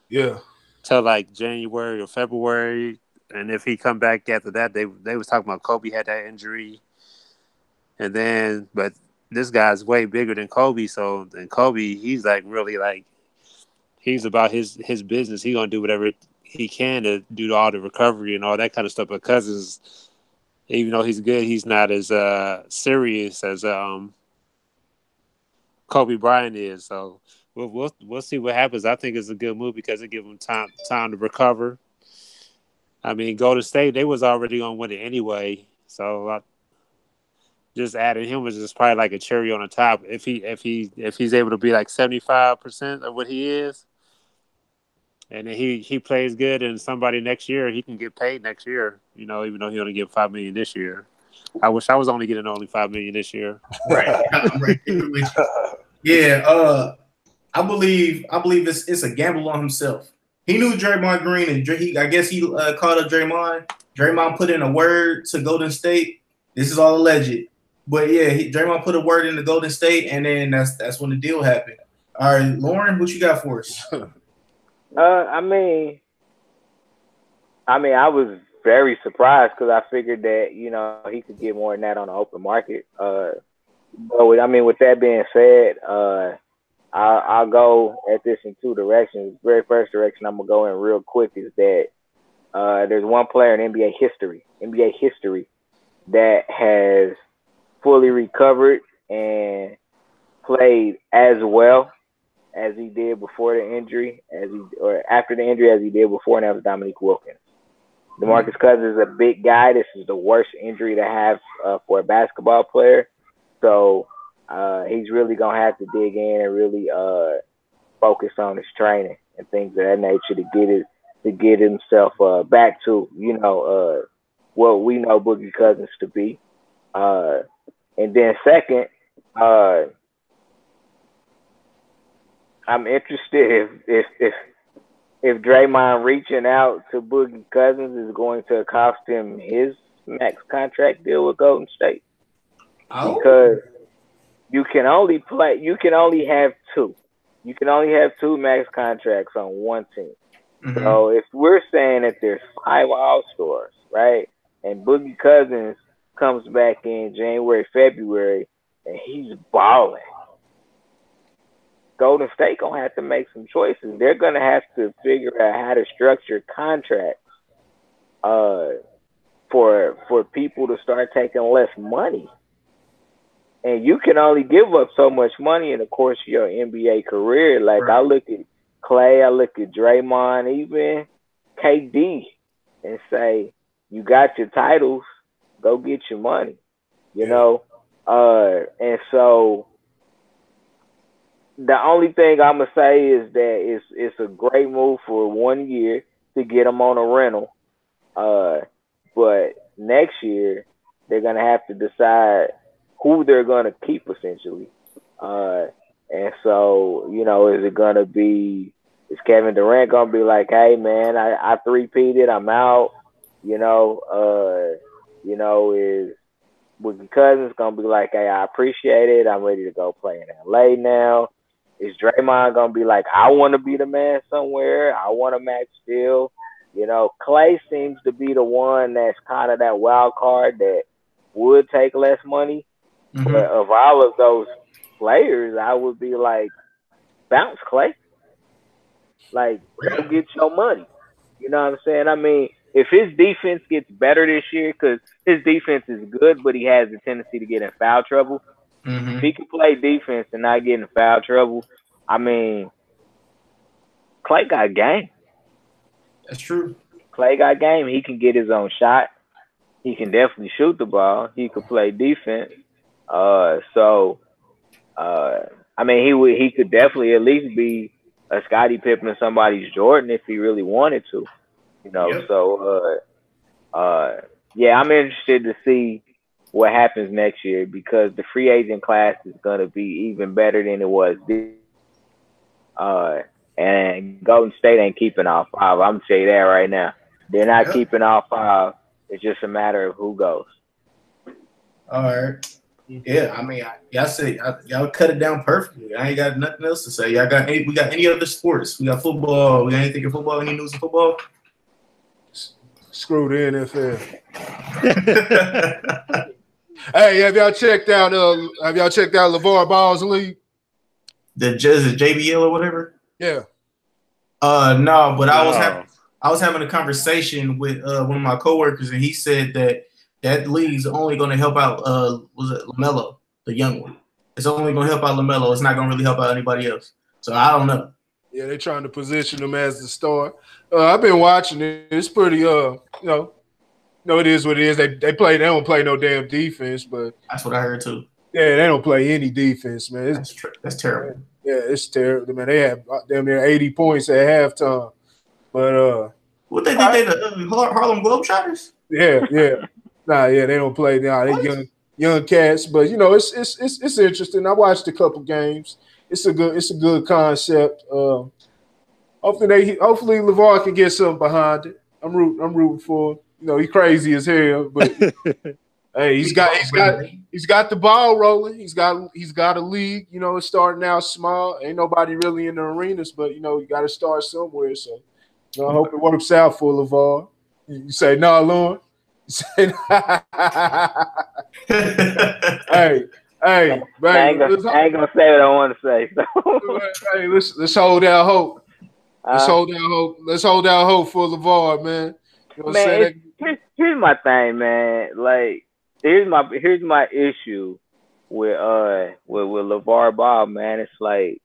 Yeah.
Till like January or February, and if he come back after that, they was talking about Kobe had that injury, and then but this guy's way bigger than Kobe. So and Kobe, he's like really like he's about his business. He gonna do whatever he can to do all the recovery and all that kind of stuff. But Cousins, even though he's good, he's not as serious as Kobe Bryant is. So we'll see what happens. I think it's a good move because it gives him time to recover. I mean, Golden State, they was already gonna win it anyway. So just adding him was just probably like a cherry on the top. If he's able to be like 75% of what he is, and then he plays good, and somebody next year he can get paid next year. Even though he only get $5 million this year. I wish I was only getting only $5 million this year.
Right. Yeah. I believe it's a gamble on himself. He knew Draymond Green, and I guess he called up Draymond. Draymond put in a word to Golden State. This is all alleged, but yeah, Draymond put a word into Golden State, and then that's when the deal happened. All right, Lauren, what you got for us?
I mean, I was very surprised because I figured that he could get more than that on the open market. But with that being said, I'll go at this in two directions. The very first direction I'm gonna go in real quick is that there's one player in NBA history that has fully recovered and played as well as he did before the injury, or after the injury as he did before, and that was Dominique Wilkins. DeMarcus Cousins is a big guy. This is the worst injury to have for a basketball player. So he's really going to have to dig in and really focus on his training and things of that nature to get himself back to, what we know Boogie Cousins to be. And then second, I'm interested if Draymond reaching out to Boogie Cousins is going to cost him his max contract deal with Golden State.
Oh.
Because you can only have two. You can only have two max contracts on one team. Mm-hmm. So if we're saying that there's 5 All-Stars, right, and Boogie Cousins comes back in January, February, and he's balling, Golden State gonna have to make some choices. They're gonna have to figure out how to structure contracts for people to start taking less money. And you can only give up so much money in the course of your NBA career. Like, right. I look at Clay, I look at Draymond, even KD, and say, you got your titles, go get your money, you know? And so the only thing I'm going to say is that it's a great move for 1 year to get them on a rental. But next year, they're going to have to decide who they're going to keep, essentially. And so, is Kevin Durant going to be like, hey, man, I three-peated, I'm out, Boogie Cousins gonna be like, hey, I appreciate it. I'm ready to go play in LA now. Is Draymond gonna be like, I want to be the man somewhere? I want to max deal. You know, Clay seems to be the one that's kind of that wild card that would take less money.
Mm-hmm.
But of all of those players, I would be like, bounce Clay. Like, go get your money. You know what I'm saying? I mean, if his defense gets better this year, because his defense is good, but he has a tendency to get in foul trouble.
Mm-hmm.
If he can play defense and not get in foul trouble, I mean, Clay got game.
That's true.
Clay got game. He can get his own shot. He can definitely shoot the ball. He could play defense. I mean, he could definitely at least be a Scottie Pippen or somebody's Jordan if he really wanted to. You know,
Yep.
So yeah, I'm interested to see what happens next year because the free agent class is gonna be even better than it was this. And Golden State ain't keeping all five. I'm gonna tell you that right now. They're not keeping all five. It's just a matter of who goes.
All right. Yeah, I mean, y'all cut it down perfectly. I ain't got nothing else to say. We got any other sports? We got football. We got anything in football? Any news in football?
Screw the NFL. Hey, have y'all checked out LeVar Ball's league?
Is it JBL or whatever?
Yeah.
No, but
No.
I was having a conversation with one of my coworkers, and he said that league's only going to help out was it LaMelo, the young one? It's only going to help out LaMelo. It's not going to really help out anybody else. So I don't know.
Yeah, they're trying to position him as the star. I've been watching it. It's pretty it is what it is. They don't play no damn defense, but
that's what I heard too.
Yeah, they don't play any defense, man.
That's terrible.
Yeah, it's terrible, man. They have damn near 80 points at halftime. But
what they think they the Harlem Globetrotters?
Yeah. Nah, yeah, they don't play now. They young cats, but it's interesting. I watched a couple games. It's a good concept. Hopefully LeVar can get something behind it. I'm rooting for him. He's crazy as hell, but hey, he's got the ball rolling. He's got a league. It's starting out small. Ain't nobody really in the arenas, but you got to start somewhere. So I hope it works out for LeVar. You say no, Lauren. You say hey, man.
I ain't gonna say what I want to say. So.
Hey, let's hold out hope. Let's hold out hope for LeVar, man.
Man, here's my thing, man. Like, here's my issue with LeVar Ball, man. It's like,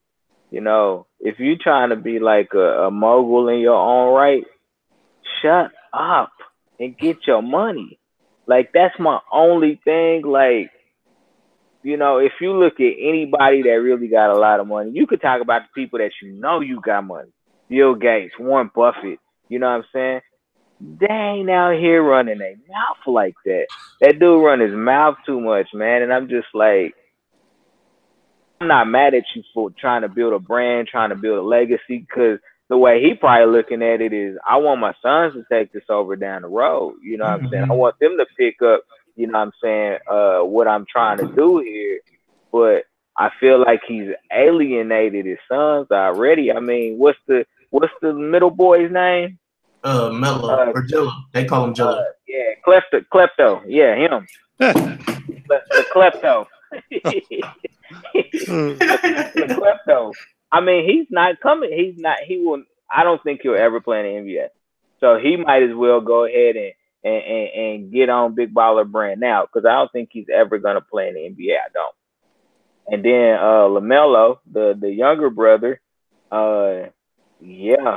if you're trying to be like a mogul in your own right, shut up and get your money. Like, that's my only thing. Like, if you look at anybody that really got a lot of money, you could talk about the people that you got money. Bill Gates, Warren Buffett, you know what I'm saying? They ain't out here running their mouth like that. That dude run his mouth too much, man. And I'm just like, I'm not mad at you for trying to build a brand, trying to build a legacy, because the way he probably looking at it is, I want my sons to take this over down the road. You know what I'm saying? I want them to pick up, you know what I'm saying, what I'm trying to do here. But I feel like he's alienated his sons already. I mean, what's the middle boy's name?
Mello or Jello. They call him Jello.
Yeah, Klepto. Yeah, him. the Klepto. the Klepto. I mean, he's not coming. He will. I don't think he'll ever play in the NBA. So he might as well go ahead and get on Big Baller Brand now, because I don't think he's ever gonna play in the NBA. I don't. And then LaMelo, the younger brother, yeah.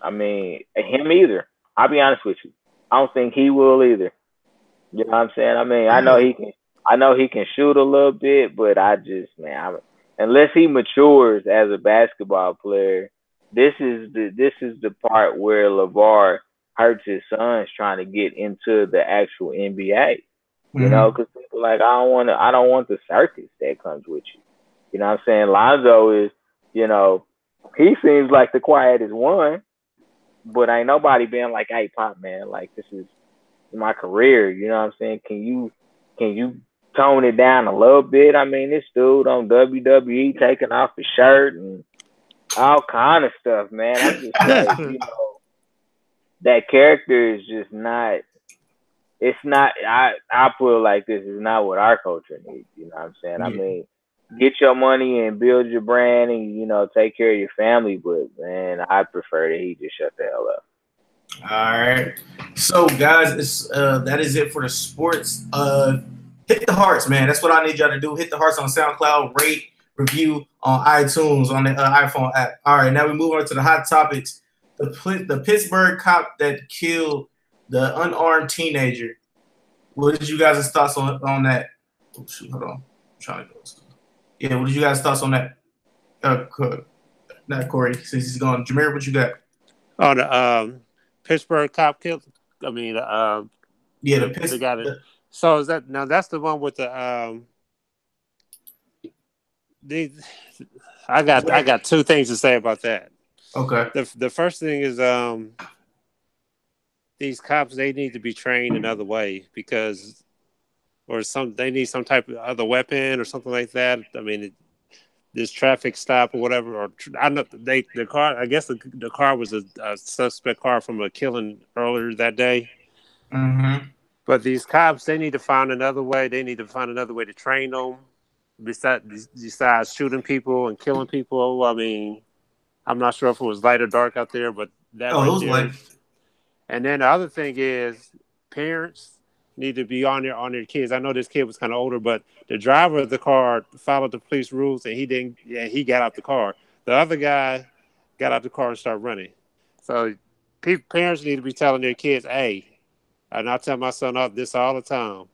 I mean, him either. I'll be honest with you. I don't think he will either. You know what I'm saying? I mean, I know he can shoot a little bit, but unless he matures as a basketball player, this is the part where LeVar hurts his sons trying to get into the actual NBA. You know, because people like, I don't want the circus that comes with you. You know what I'm saying? Lonzo is, he seems like the quietest one. But ain't nobody been like, hey, Pop, man, like, this is my career. You know what I'm saying? Can can you tone it down a little bit? I mean, this dude on WWE taking off his shirt and all kind of stuff, man. I'm just like, that character is just not. It's not. I put it like this: is not what our culture needs. You know what I'm saying? I mean, get your money and build your brand, and take care of your family. But man, I prefer that he just shut the hell up.
All right. So guys, it's that is it for the sports. Hit the hearts, man. That's what I need y'all to do. Hit the hearts on SoundCloud, rate, review on iTunes on the iPhone app. All right, now we move on to the hot topics. The Pittsburgh cop that killed the unarmed teenager. What did you guys' thoughts on that? Oh, shoot, hold on. I'm trying to go. Yeah, what did you guys' thoughts on that? Not Corey, since he's gone. Jameer, what you got?
Oh, the Pittsburgh cop killed. I mean,
the
Pittsburgh. So is that now? That's the one with the I got two things to say about that.
Okay.
The first thing is these cops, they need to be trained another way because they need some type of other weapon or something like that. I mean, this traffic stop or whatever, or I know the car. I guess the car was a suspect car from a killing earlier that day.
Mm-hmm.
But these cops, they need to find another way. They need to find another way to train them besides shooting people and killing people. I mean, I'm not sure if it was light or dark out there, but that right there.
Light.
And then the other thing is parents need to be on their kids. I know this kid was kind of older, but the driver of the car followed the police rules and he didn't. Yeah, he got out the car. The other guy got out the car and started running. So parents need to be telling their kids, "Hey," and I tell my son this all the time.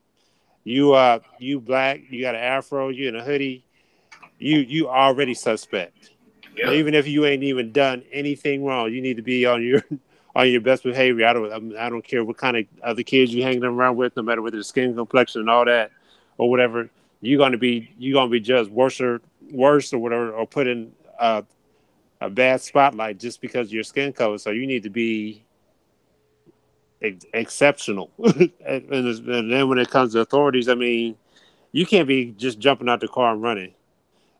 You black, you got an afro, you in a hoodie, you already suspect. Yep. Even if you ain't even done anything wrong, you need to be on your best behavior. I don't care what kind of other kids you hanging around with, no matter whether the skin complexion and all that or whatever. You're gonna be judged worse or whatever, or put in a bad spotlight just because of your skin color. So you need to be exceptional. And then when it comes to authorities, I mean, you can't be just jumping out the car and running.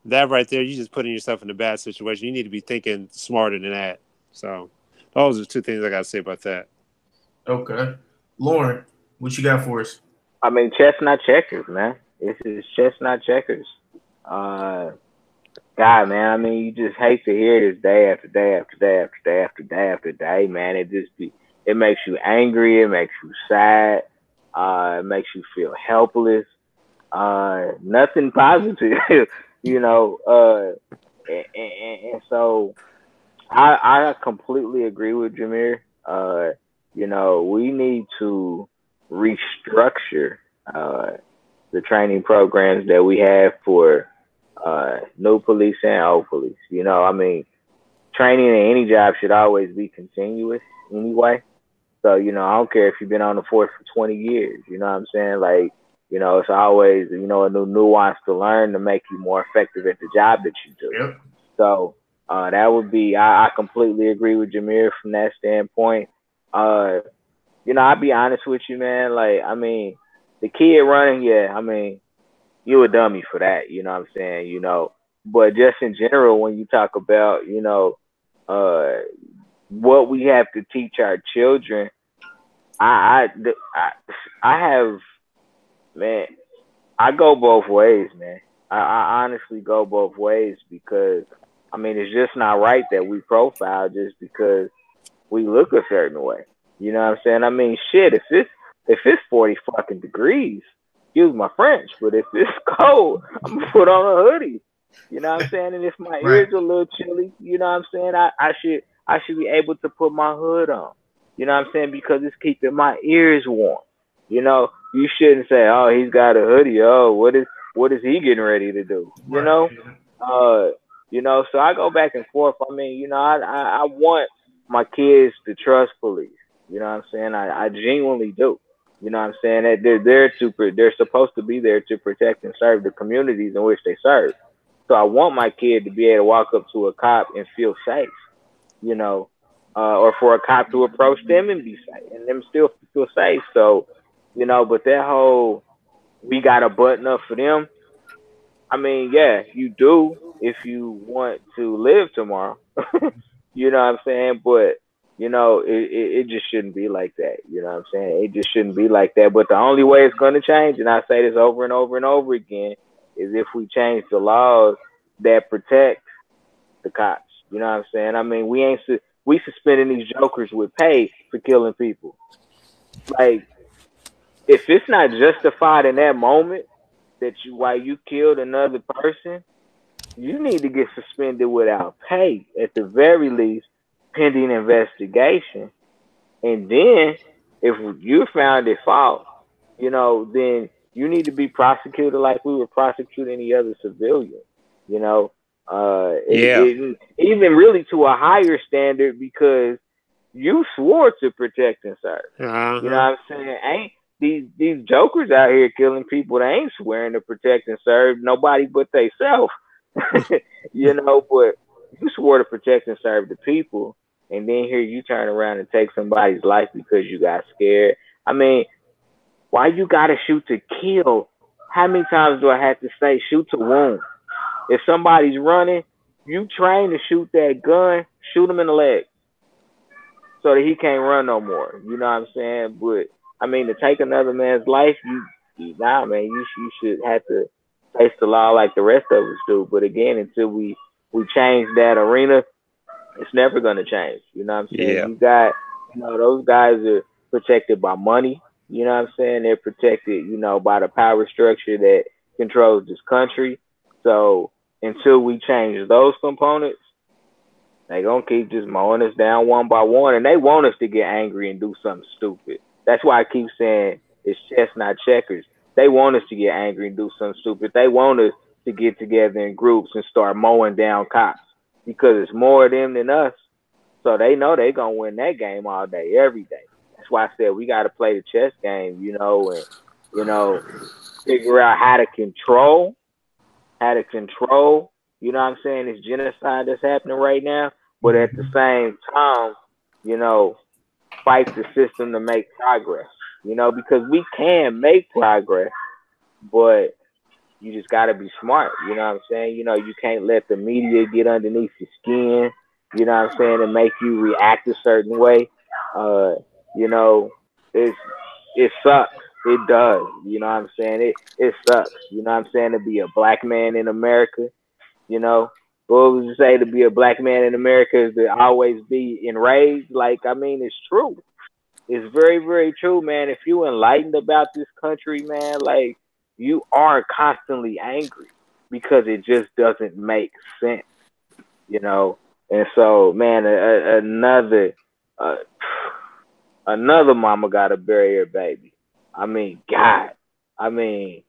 That right there, you just putting yourself in a bad situation. You need to be thinking smarter than that. So those are two things I got to say about that.
Okay. Lauren, what you got for us?
I mean, chestnut checkers, man. This is chestnut checkers. God, man, I mean, you just hate to hear this day after day after day after day after day after day, man. It makes you angry. It makes you sad. It makes you feel helpless. Nothing positive, and so I completely agree with Jameer. We need to restructure the training programs that we have for new police and old police. I mean, training in any job should always be continuous anyway. So, I don't care if you've been on the force for 20 years, you know what I'm saying? Like, it's always, a new nuance to learn to make you more effective at the job that you do.
Yep.
So that would be, I completely agree with Jameer from that standpoint. I'll be honest with you, man. Like, I mean, the kid running, yeah, I mean, you a dummy for that, you know what I'm saying? But just in general, when you talk about, what we have to teach our children, I have, man, I go both ways, man. I honestly go both ways because, I mean, it's just not right that we profile just because we look a certain way. You know what I'm saying? I mean, shit, if it's 40 fucking degrees, excuse my French, but if it's cold, I'm gonna put on a hoodie. You know what I'm saying? And if my ears are a little chilly, you know what I'm saying? I should be able to put my hood on. You know what I'm saying? Because it's keeping my ears warm. You shouldn't say, "Oh, he's got a hoodie. Oh, what is he getting ready to do?" So I go back and forth. I mean, I want my kids to trust police. You know what I'm saying? I genuinely do. You know what I'm saying? That they're supposed to be there to protect and serve the communities in which they serve. So I want my kid to be able to walk up to a cop and feel safe, or for a cop to approach them and be safe and them still feel safe. So, but that whole we got a button up for them. I mean, yeah, you do if you want to live tomorrow. You know what I'm saying? But, it just shouldn't be like that. You know what I'm saying? It just shouldn't be like that. But the only way it's going to change, and I say this over and over and over again, is if we change the laws that protect the cops. You know what I'm saying? I mean, we suspending these jokers with pay for killing people. Like, if it's not justified in that moment that why you killed another person, you need to get suspended without pay at the very least, pending investigation. And then, if you found at fault, then you need to be prosecuted like we would prosecute any other civilian. Even really to a higher standard because you swore to protect and serve.
Uh-huh.
You know what I'm saying? Ain't these jokers out here killing people? They ain't swearing to protect and serve nobody but they self. But you swore to protect and serve the people, and then here you turn around and take somebody's life because you got scared. I mean, why you gotta shoot to kill? How many times do I have to say shoot to wound? If somebody's running, you train to shoot that gun, shoot him in the leg so that he can't run no more. You know what I'm saying? But I mean, to take another man's life, you should have to face the law like the rest of us do. But again, until we change that arena, it's never gonna change. You know what I'm saying?
Yeah.
You got, those guys are protected by money. You know what I'm saying? They're protected, by the power structure that controls this country. So until we change those components, they gonna keep just mowing us down one by one, and they want us to get angry and do something stupid. That's why I keep saying it's chess, not checkers. They want us to get angry and do something stupid. They want us to get together in groups and start mowing down cops because it's more of them than us. So they know they gonna win that game all day, every day. That's why I said we gotta play the chess game, and figure out how to control. You know what I'm saying? This genocide that's happening right now, but at the same time, fight the system to make progress. Because we can make progress, but you just got to be smart. You know what I'm saying? You can't let the media get underneath your skin, you know what I'm saying, and make you react a certain way. It sucks. It does. You know what I'm saying? It sucks. You know what I'm saying? To be a black man in America, what would you say to be a black man in America is to always be enraged? Like, I mean, it's true. It's very, very true, man. If you enlightened about this country, man, like, you are constantly angry because it just doesn't make sense, And so, man, another mama got to bury her baby. I mean, God. I mean,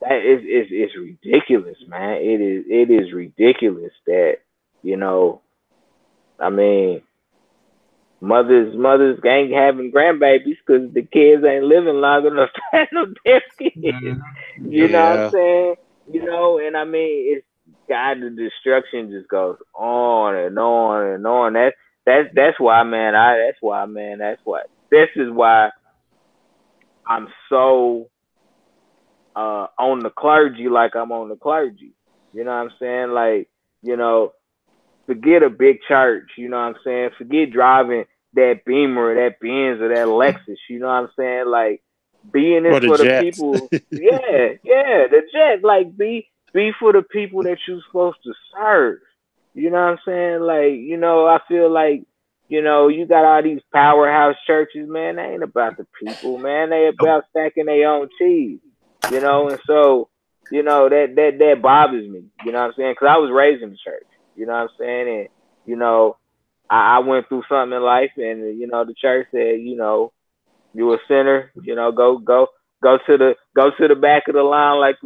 that is ridiculous, man. It is ridiculous that, I mean, mothers ain't having grandbabies because the kids ain't living long enough to have no damn kids. You know what I'm saying? And I mean, it's God, the destruction just goes on and on and on. That's why, man. This is why I'm so on the clergy, like I'm on the clergy. You know what I'm saying? Like, forget a big church, you know what I'm saying? Forget driving that Beamer, that Benz, or that Lexus, you know what I'm saying? Like, being this for the people. Yeah, the Jets. Like, be for the people that you're supposed to serve. You know what I'm saying? Like, I feel like, you got all these powerhouse churches, man. They ain't about the people, man. They about stacking their own cheese, and so, that bothers me, you know what I'm saying? Because I was raised in the church, you know what I'm saying? And, I went through something in life, and, the church said, you a sinner, go to the back of the line like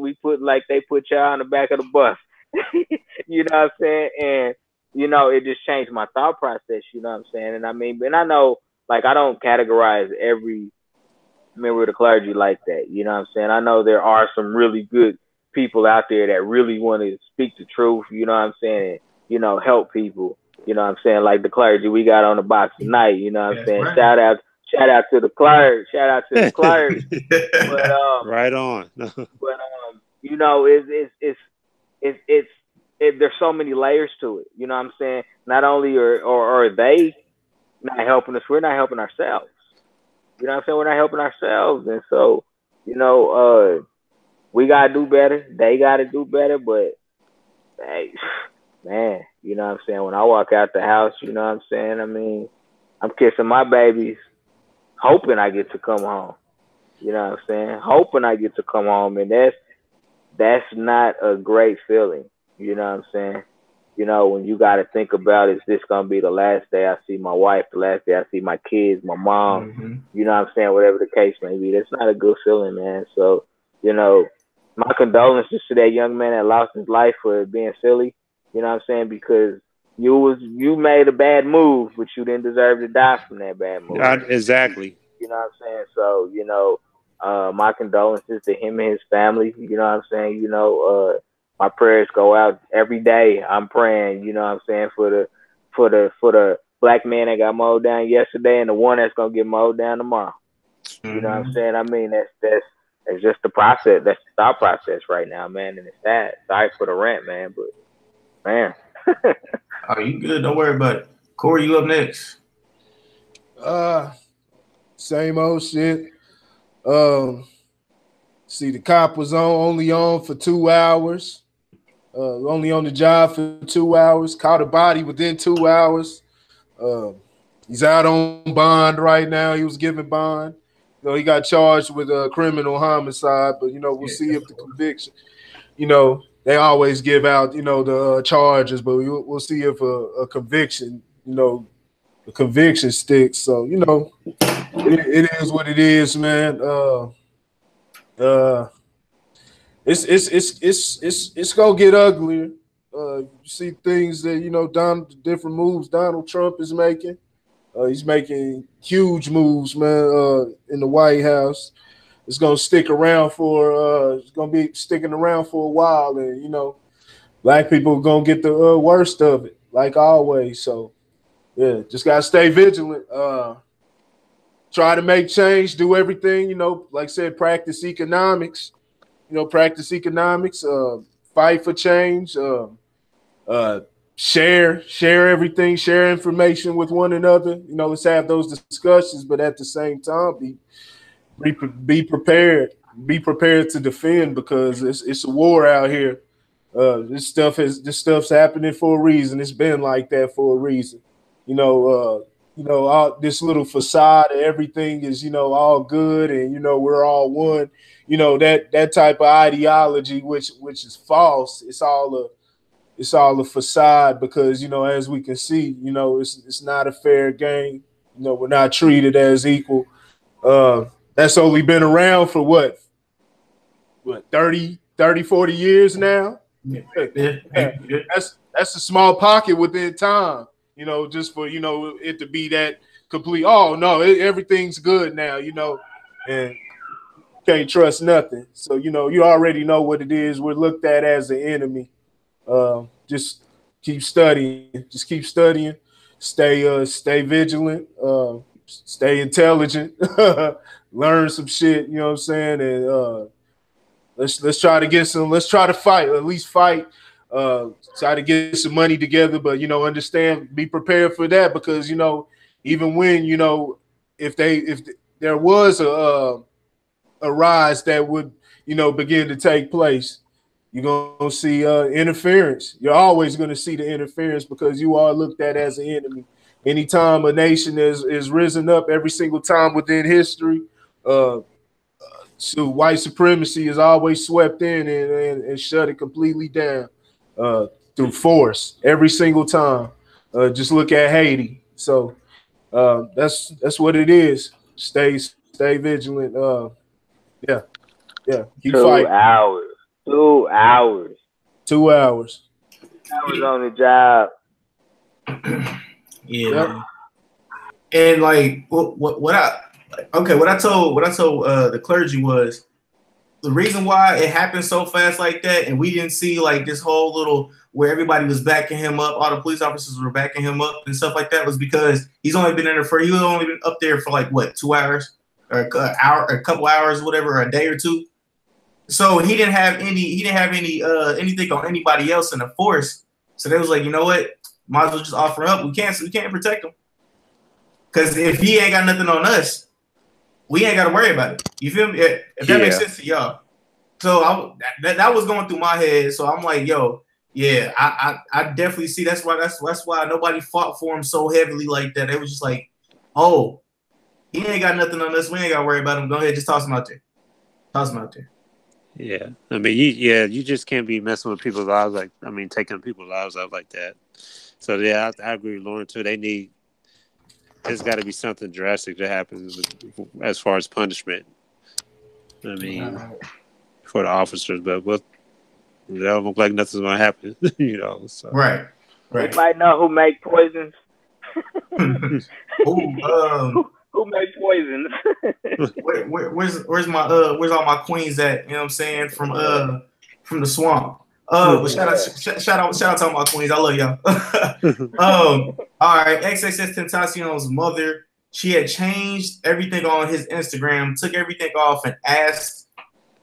they put y'all on the back of the bus. You know what I'm saying? And, it just changed my thought process, you know what I'm saying? And I mean, and I know, like, I don't categorize every member of the clergy like that, you know what I'm saying? I know there are some really good people out there that really want to speak the truth, you know what I'm saying? And, help people, you know what I'm saying? Like the clergy we got on the box tonight, you know what I'm saying? Right. Shout out to the clerk. Shout out to the clerk. But
right on.
But you know, there's so many layers to it. You know what I'm saying? Not only are they not helping us, we're not helping ourselves. You know what I'm saying? We're not helping ourselves, and so you know, we gotta do better. They gotta do better. But hey, man, you know what I'm saying? When I walk out the house, you know what I'm saying? I mean, I'm kissing my babies, hoping I get to come home. You know what I'm saying? Hoping I get to come home, and that's not a great feeling. You know what I'm saying? You know, when you got to think about, is this going to be the last day I see my wife, the last day I see my kids, my mom, you know what I'm saying? Whatever the case may be, that's not a good feeling, man. So, you know, my condolences to that young man that lost his life for being silly, you know what I'm saying? Because you made a bad move, but you didn't deserve to die from that bad move.
Exactly.
You know what I'm saying? So, you know, my condolences to him and his family. You know what I'm saying? You know, my prayers go out every day. I'm praying, you know what I'm saying, for the black man that got mowed down yesterday and the one that's gonna get mowed down tomorrow. You know what I'm saying? I mean, that's just the process. That's the thought process right now, man, and it's sad. Sorry for the rant, man, but man.
Oh, you good? Don't worry about it. Corey, you up next?
Same old shit. See, the cop was only on for 2 hours. Only on the job for 2 hours. Caught a body within 2 hours. He's out on bond right now. He was given bond. You know, he got charged with a criminal homicide, but you know, we'll see if the conviction. You know, they always give out, you know, the charges, but we'll see if a conviction, you know, the conviction sticks. So you know, it is what it is, man. It's gonna get uglier. You see things that, you know, different moves Donald Trump is making. He's making huge moves, man. In the White House, it's gonna stick around for. It's gonna be sticking around for a while, and you know, black people are gonna get the worst of it, like always. So, yeah, just gotta stay vigilant. Try to make change. Do everything. You know, like I said, practice economics. You know, practice economics, fight for change, share everything, share information with one another. You know, let's have those discussions, but at the same time, be prepared. Be prepared to defend, because it's a war out here. This stuff's happening for a reason. It's been like that for a reason. You know, all this little facade of everything is, you know, all good, and you know, we're all one. You know, that type of ideology, which is false. It's all a facade, because you know, as we can see, you know, it's not a fair game. You know, we're not treated as equal. That's only been around for what 30, 40 years now. That's a small pocket within time. You know, just for, you know, it to be that complete. Oh no, everything's good now. You know, and can't trust nothing. So, you know, you already know what it is. We're looked at as an enemy. Just keep studying. Just keep studying. Stay vigilant. Stay intelligent. Learn some shit. You know what I'm saying? And let's try to get some. Let's try to fight. At least fight. Try to get some money together. But you know, understand. Be prepared for that, because you know, even when, you know, if there was a rise that would, you know, begin to take place, you're going to see interference. You're always going to see the interference, because you are looked at as an enemy. Anytime a nation is risen up, every single time within history, so white supremacy is always swept in and shut it completely down through force every single time. Just look at Haiti. So that's what it is. Stay vigilant. Yeah. Keep
2
fighting.
hours. 2 hours.
2 hours.
I was on the job.
Yeah. Yep. And like what I told the clergy was, the reason why it happened so fast like that, and we didn't see like this whole little where everybody was backing him up, all the police officers were backing him up and stuff like that, was because he was only been up there for like what, 2 hours or an hour, a couple hours, whatever, or a day or two. So he didn't have any anything on anybody else in the force. So they was like, you know what, might as well just offer up. We can't protect him, because if he ain't got nothing on us, we ain't got to worry about it. You feel me? If that makes sense to y'all. So that was going through my head. So I'm like, yo, yeah, I definitely see. That's why nobody fought for him so heavily like that. It was just like, oh, he ain't got nothing on us. We ain't got to worry about him. Go ahead, just toss him out there. Toss him out there.
Yeah, I mean, you just can't be messing with people's lives taking people's lives out like that. So yeah, I agree with Lauren too. There's got to be something drastic that happens as far as punishment. I mean, for the officers, but they don't look like nothing's going to happen, you know. So.
Right.
Anybody know who make poisons? Who make poisons?
where's all my queens at? You know what I'm saying? From the swamp. Shout out to all my queens. I love y'all. All right. XXX Tentacion's mother, she had changed everything on his Instagram, took everything off, and asked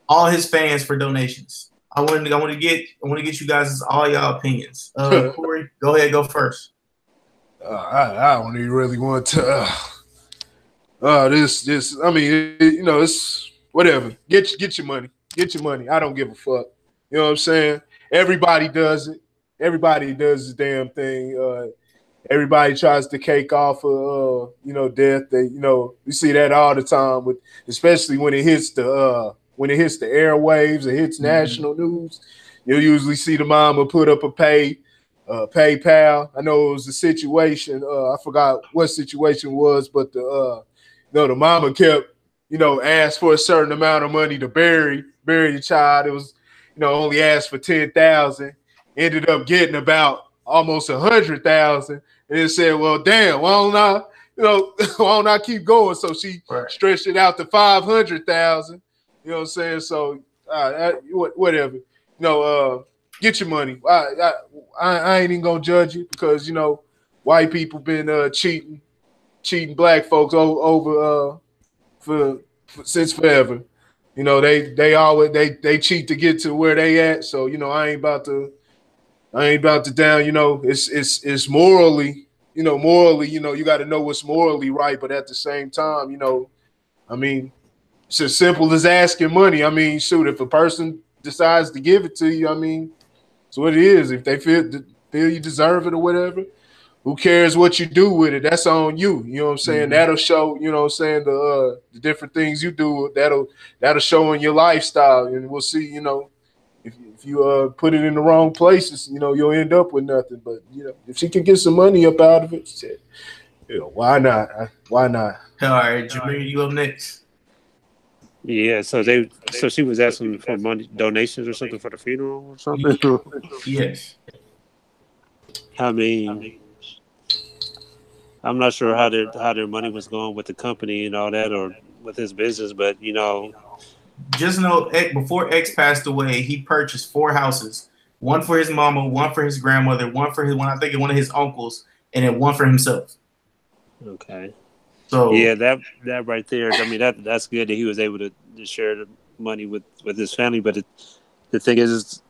all his fans for donations. I want to get you guys all y'all opinions. Corey, go ahead, go first.
I don't even really want to. This. I mean, you know, it's whatever. Get your money. Get your money. I don't give a fuck. You know what I'm saying? Everybody does it. Everybody does the damn thing. Everybody tries to cake off of death. You see that all the time, especially when it hits the airwaves, it hits national news. You'll usually see the mama put up a PayPal. I know it was a situation. I forgot what situation it was, but the mama kept asked for a certain amount of money to bury the child. It was only asked for 10,000. Ended up getting about almost 100,000, and it said, "Well, damn, why don't I keep going?" So she stretched it out to 500,000. You know what I'm saying? So whatever. Get your money. I ain't even gonna judge you because white people been cheating black folks over since forever. They always cheat to get to where they at. So I ain't about to down. It's morally you got to know what's morally right, but at the same time, I mean, it's as simple as asking money. I mean, shoot, if a person decides to give it to you, I mean, it's what it is. If they feel you deserve it or whatever, who cares what you do with it? That's on you. You know what I'm saying? Mm-hmm. That'll show, the different things you do. That'll show in your lifestyle. And we'll see, if you put it in the wrong places, you'll end up with nothing. But, if she can get some money up out of it, shit, why not? Why not?
All right, Jameer, you up next.
Yeah, so she was asking for money, donations or something for the funeral or something?
Yes.
I mean, I'm not sure how their money was going with the company and all that, or with his business, but
just know before X passed away, he purchased 4 houses: one for his mama, one for his grandmother, one for one of his uncles, and then one for himself.
Okay.
So
yeah, that right there. I mean, that's good that he was able to share the money with his family. But the thing is,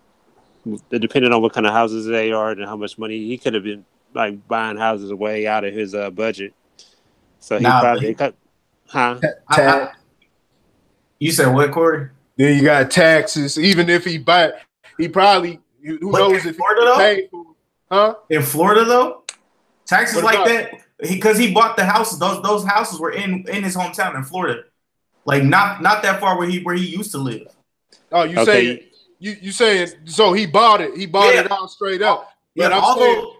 depending on what kind of houses they are and how much money he could have been like buying houses way out of his budget. So he probably cut. Huh?
You said what, Corey?
Then you got taxes. Even if he probably who knows if
Florida,
he paid for, huh?
In Florida though, taxes like that. Because he bought the houses, those houses were in his hometown in Florida, like not that far where he used to live.
Oh, you saying you saying so he bought it? He bought it out straight up. But I'm saying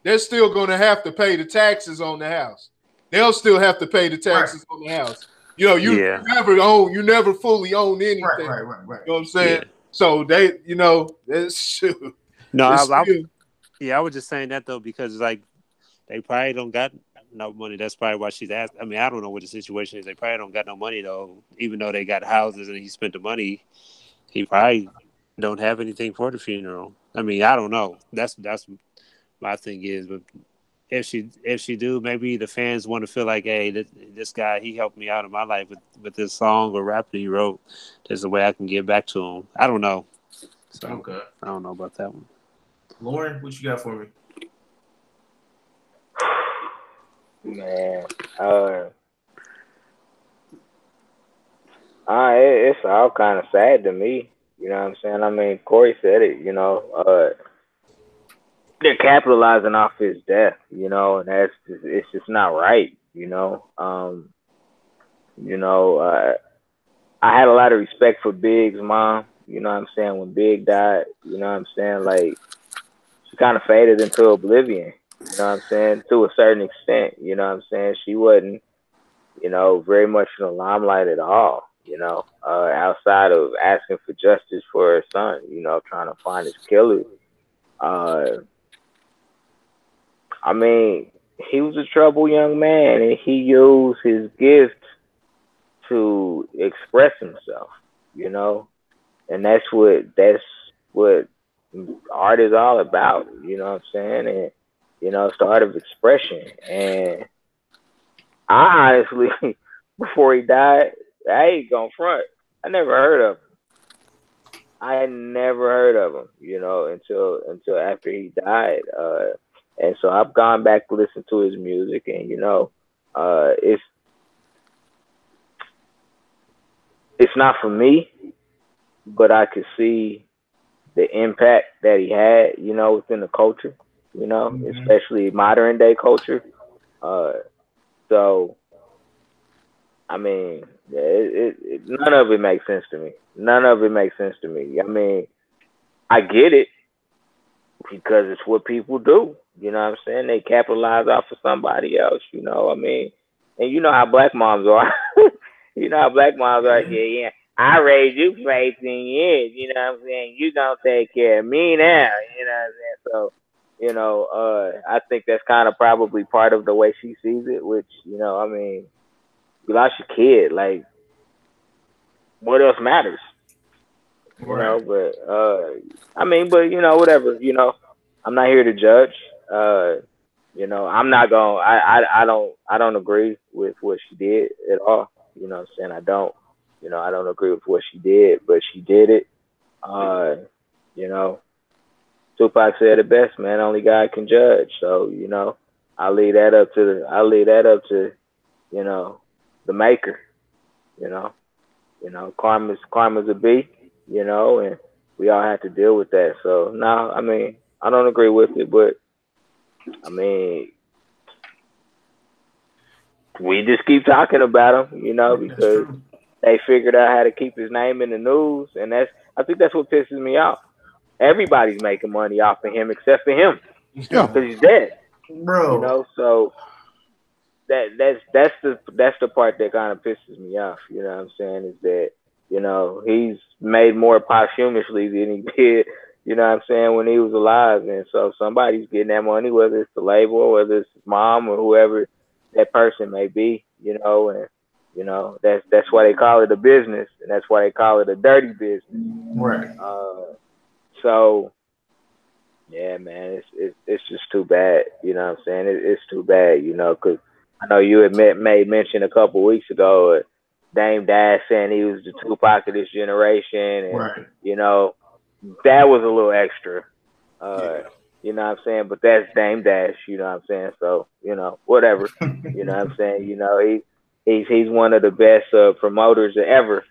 they're still going to have to pay the taxes on the house. They'll still have to pay the taxes on the house. You never fully own anything. Right. You know what I'm saying? Yeah. So they, that's
no. I was just saying that though because like. They probably don't got no money. That's probably why she's asked. I mean, I don't know what the situation is. They probably don't got no money though. Even though they got houses and he spent the money, he probably don't have anything for the funeral. I mean, I don't know. That's my thing is, but if she do, maybe the fans want to feel like, hey, this guy, he helped me out in my life with this song or rap that he wrote. There's a way I can give back to him. I don't know. So, okay. I don't know about that one.
Lauren, what you got for me?
Man, it's all kind of sad to me. You know what I'm saying? I mean, Corey said it. You know, they're capitalizing off his death. You know, and it's just not right. You know, I had a lot of respect for Big's mom. You know what I'm saying? When Big died, you know what I'm saying? Like, she kind of faded into oblivion. You know what I'm saying? To a certain extent, you know what I'm saying? She wasn't, you know, very much in the limelight at all, you know, outside of asking for justice for her son, you know, trying to find his killers. I mean, he was a troubled young man, and he used his gift to express himself, you know, and that's what art is all about, you know what I'm saying? And you know, it's the art of expression. And I honestly, before he died, I ain't gonna front. I never heard of him. I never heard of him, you know, until after he died. And so I've gone back to listen to his music, and you know, it's not for me, but I could see the impact that he had, you know, within the culture. You know, especially modern day culture. So, I mean, none of it makes sense to me. None of it makes sense to me. I mean, I get it because it's what people do. You know what I'm saying? They capitalize off of somebody else. You know, I mean, and you know how black moms are. You know how black moms are. Yeah. I raised you for 18 years. You know what I'm saying? You gonna take care of me now. You know what I'm saying? So. You know, I think that's kind of probably part of the way she sees it, which, you know, I mean, you lost your kid, like, what else matters? You know, but, I mean, but, you know, whatever, you know, I'm not here to judge. You know, I'm not going, I don't agree with what she did at all. You know what I'm saying? I don't agree with what she did, but she did it. You know, Tupac said it best, man. Only God can judge. So, you know, I'll leave that up to, you know, the maker. You know, karma's a beast, you know, and we all have to deal with that. So no, I mean, I don't agree with it, but I mean, we just keep talking about him, you know, because they figured out how to keep his name in the news, and I think that's what pisses me off. Everybody's making money off of him except for him, because he's dead, bro. You know, so that's the part that kind of pisses me off. You know what I'm saying? Is that, you know, he's made more posthumously than he did. You know what I'm saying, when he was alive, and so somebody's getting that money, whether it's the label, or whether it's his mom, or whoever that person may be. You know, and you know that's why they call it a business, and that's why they call it a dirty business.
Right.
So, yeah, man, it's just too bad. You know what I'm saying? It's too bad, you know, because I know you had made mention a couple weeks ago, Dame Dash saying he was the Tupac of this generation, and you know, that was a little extra. You know what I'm saying? But that's Dame Dash, you know what I'm saying? So, you know, whatever. You know what I'm saying? You know, he's one of the best promoters ever.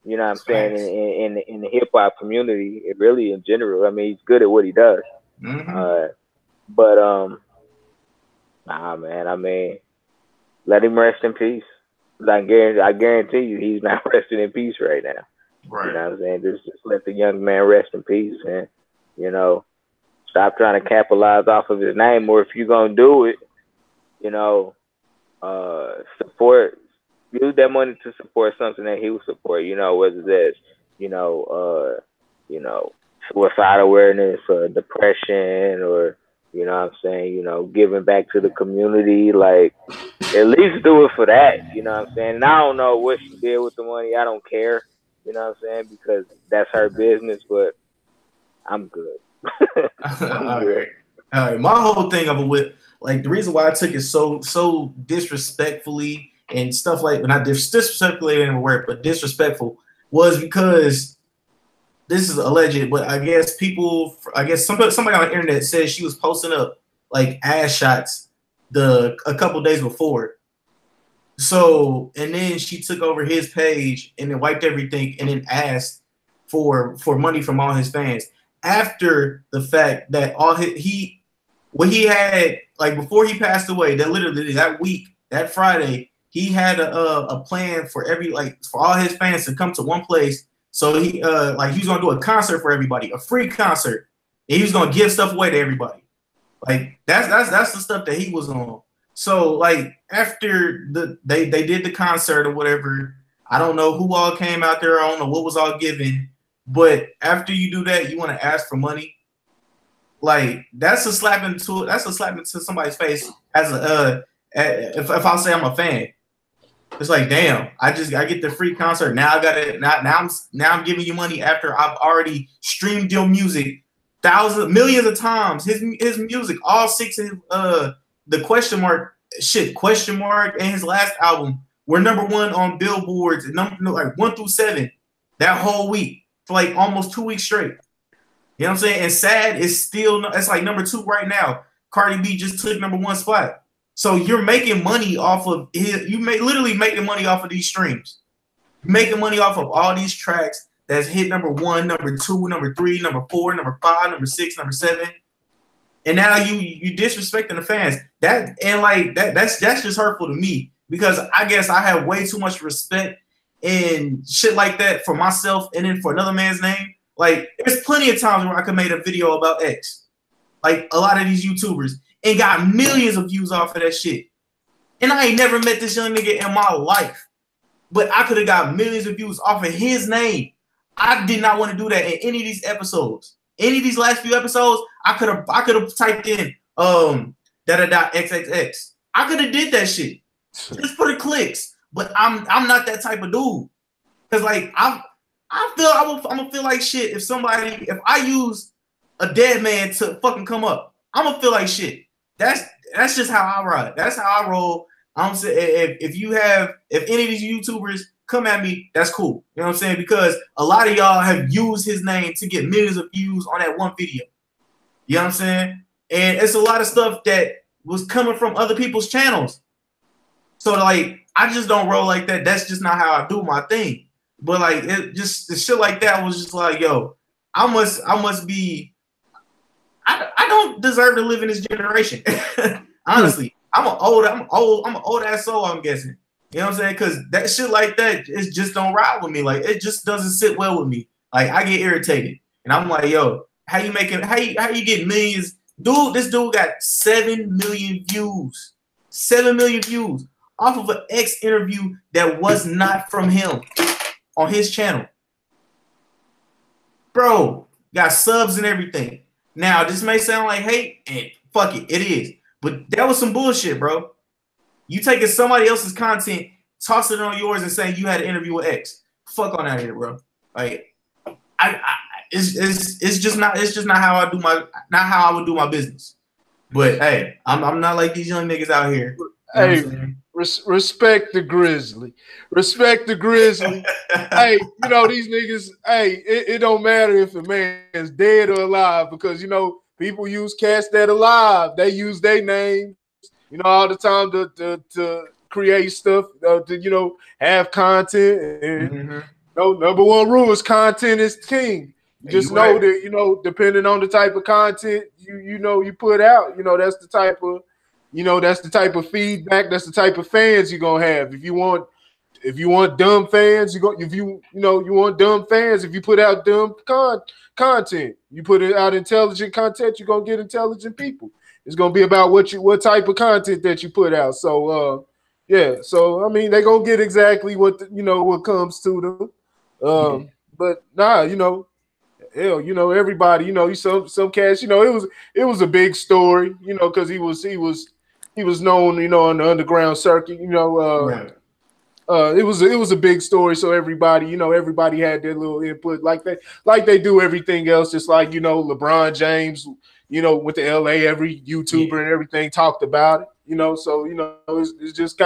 You know what I'm saying, in the hip hop community, really in general. I mean, he's good at what he does. But nah, man. I mean, let him rest in peace. I guarantee you, he's not resting in peace right now. Right. You know what I'm saying? Just let the young man rest in peace, and you know, stop trying to capitalize off of his name. Or if you're gonna do it, you know, use that money to support something that he will support, you know, whether that's, you know, suicide awareness or depression, or, You know what I'm saying? You know, giving back to the community, like at least do it for that. You know what I'm saying? And I don't know what she did with the money. I don't care. You know what I'm saying? Because that's her business. But I'm good. I'm good.
All right. My whole thing of it with like the reason why I took it so disrespectfully and stuff like, but not disrespectfully in a word, but disrespectful was because this is alleged, but I guess somebody on the internet said she was posting up like ass shots a couple days before. So, and then she took over his page and then wiped everything and then asked for money from all his fans after the fact that what he had, like before he passed away, that literally that week, that Friday, he had a plan for for all his fans to come to one place. So he was gonna do a concert for everybody, a free concert, and he was gonna give stuff away to everybody. Like that's the stuff that he was on. So like after they did the concert or whatever, I don't know who all came out there. I don't know what was all given, but after you do that, you want to ask for money. Like that's a slap into somebody's face as if I'll say I'm a fan. It's like, damn, I get the free concert. Now I got it. Now I'm giving you money after I've already streamed your music millions of times. His music, all 6 of the question mark and his last album were #1 on billboards, like 1 through 7 that whole week for like almost 2 weeks straight. You know what I'm saying? And Sad is still, it's like #2 right now. Cardi B just took #1 spot. So you're making money off of literally making money off of these streams. You're making money off of all these tracks that's hit #1, #2, #3, #4, #5, #6, #7. And now you disrespecting the fans. That's just hurtful to me because I guess I have way too much respect and shit like that for myself and then for another man's name. Like there's plenty of times where I could make a video about X. Like a lot of these YouTubers. And got millions of views off of that shit. And I ain't never met this young nigga in my life. But I could have got millions of views off of his name. I did not want to do that in any of these episodes. Any of these last few episodes, I could have typed in XXX. I could have did that shit. Just for the clicks. But I'm not that type of dude. Cause like I'm gonna feel like shit if I use a dead man to fucking come up. I'm gonna feel like shit. That's just how I ride. That's how I roll. I'm saying if any of these YouTubers come at me, that's cool. You know what I'm saying? Because a lot of y'all have used his name to get millions of views on that one video. You know what I'm saying? And it's a lot of stuff that was coming from other people's channels. So like I just don't roll like that. That's just not how I do my thing. But like the shit like that was just like, yo, I must be. I don't deserve to live in this generation. Honestly, I'm an old ass soul, I'm guessing. You know what I'm saying? Because that shit like that, it just don't ride with me. Like it just doesn't sit well with me. Like I get irritated. And I'm like, yo, how you get millions? Dude, this dude got 7 million views. 7 million views off of an X interview that was not from him on his channel. Bro, got subs and everything. Now, this may sound like hate, and fuck it, it is. But that was some bullshit, bro. You taking somebody else's content, tossing it on yours, and saying you had an interview with X. Fuck on out of here, bro. Like, it's just not how I would do my business. But hey, I'm not like these young niggas out here.
Hey, respect the Grizzly. Respect the Grizzly. Hey, you know, these niggas, hey, it don't matter if a man is dead or alive because, you know, people use cats that alive. They use their names, you know, all the time to create stuff, to, you know, have content. And, you know, #1 rule is content is king. You just know that, you know, depending on the type of content you put out, you know, that's the type of, you know, that's the type of feedback, that's the type of fans you're gonna have. If you want dumb fans, you want dumb fans. If you put out dumb content, you put it out intelligent content, you're gonna get intelligent people. It's gonna be about what type of content that you put out. So yeah, so I mean, they're gonna get exactly what what comes to them. But nah, you know, hell, everybody, some cats, it was a big story, because he was known, on the underground circuit,
Right.
it was a big story. So everybody, everybody had their little input, like they do everything else. Just like LeBron James, went to LA. Every YouTuber and everything talked about it. So it's just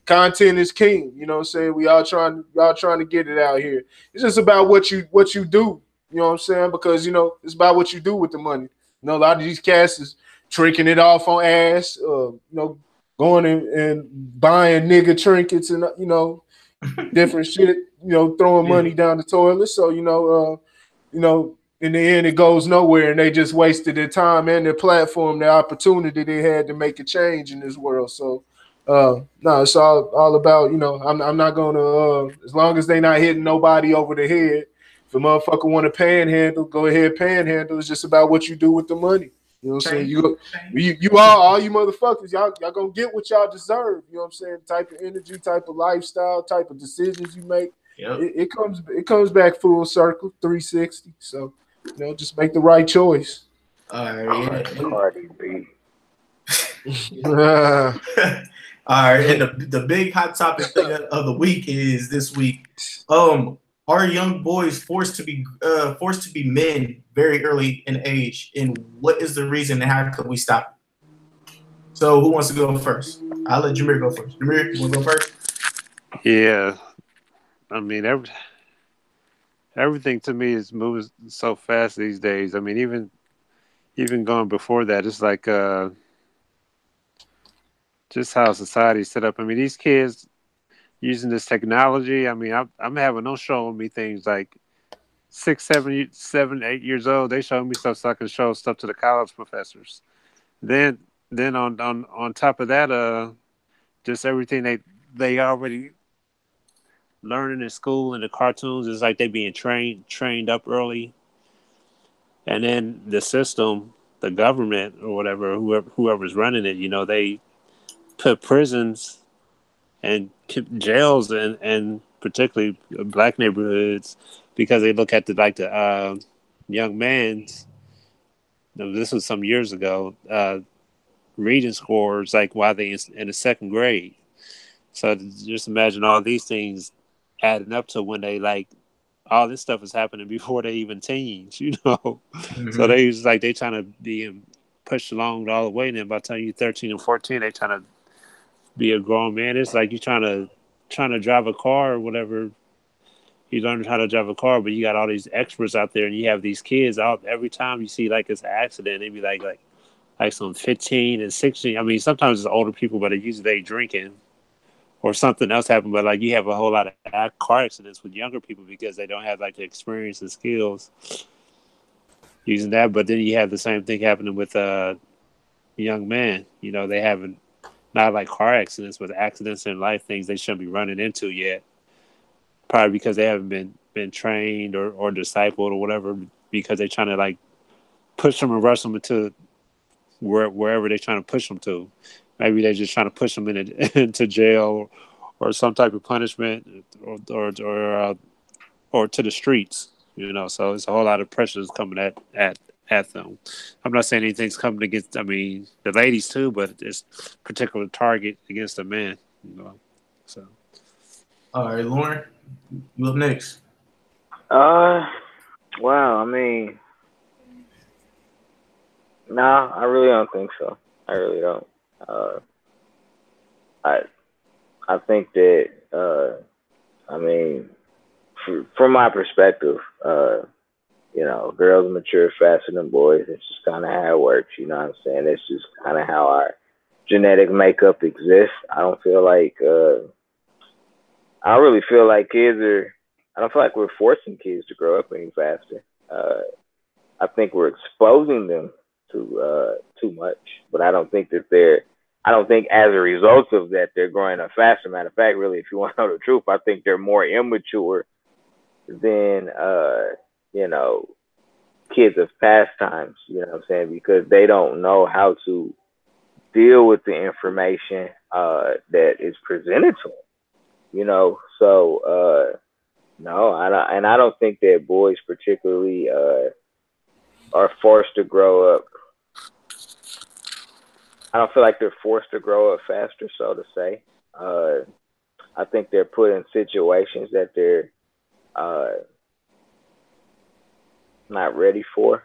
content is king. You know what I'm saying? We all trying to get it out here. It's just about what you do. You know what I'm saying? Because it's about what you do with the money. A lot of these cats is tricking it off on ass. Going and buying nigga trinkets and different shit, throwing money down the toilet. So in the end it goes nowhere, and they just wasted their time and their platform, the opportunity they had to make a change in this world. So no, it's all about, I'm not gonna as long as they not hitting nobody over the head. If a motherfucker want to panhandle, go ahead panhandle. It's just about what you do with the money. You know what I'm saying? You all you motherfuckers, y'all gonna get what y'all deserve. You know what I'm saying? Type of energy, type of lifestyle, type of decisions you make. Yep. It comes back full circle, 360. So, just make the right choice.
All right.
Cardi B.
All right, and the big hot topic thing of the week is this week. Are young boys forced to be men very early in age, and what is the reason, and how can we stop it? So, who wants to go first? I'll let Jameer go first. Jameer, you want to go first?
Yeah, I mean everything to me is moving so fast these days. I mean, even going before that, it's like just how society's set up. I mean, these kids using this technology. I mean, I'm having them showing me things like 6, 7, 8 years old. They showing me stuff so I can show stuff to the college professors. Then on top of that, just everything they already learning in school and the cartoons is like they being trained up early, and then the system, the government or whatever, whoever's running it, they put prisons and jails and particularly black neighborhoods because they look at the young man's. This was some years ago. Reading scores like while they in the second grade. So just imagine all these things adding up to when they all this stuff is happening before they even teens, Mm-hmm. So they trying to be pushed along all the way. And then by the time you're 13 and 14, they trying to be a grown man. It's like you trying to drive a car or whatever. You learn how to drive a car, but you got all these experts out there, and you have these kids out. Every time you see it's an accident, they be like some 15 and 16. I mean, sometimes it's older people, but usually they drinking or something else happened. But you have a whole lot of car accidents with younger people because they don't have the experience and skills using that. But then you have the same thing happening with young men. They haven't not car accidents, but accidents in life, things they shouldn't be running into yet. Probably because they haven't been trained or discipled or whatever, because they're trying to push them and rush them into wherever they're trying to push them to. Maybe they're just trying to push them into jail or some type of punishment or to the streets. So it's a whole lot of pressures coming at them. I'm not saying anything's coming against. I mean, the ladies too, but it's a particular target against the men. So.
All right, Lauren, you up next.
Wow. I mean, no, I really don't think so. I really don't. I think that I mean, from my perspective, girls mature faster than boys. It's just kind of how it works. You know what I'm saying? It's just kind of how our genetic makeup exists. I don't feel like I don't really feel like I don't feel like we're forcing kids to grow up any faster. I think we're exposing them to too much, but I don't think I don't think as a result of that they're growing up faster. Matter of fact, really, if you want to know the truth, I think they're more immature than kids of past times. You know what I'm saying? Because they don't know how to deal with the information that is presented to them. So no, I don't think that boys particularly are forced to grow up. I don't feel like they're forced to grow up faster, so to say. I think they're put in situations that they're not ready for,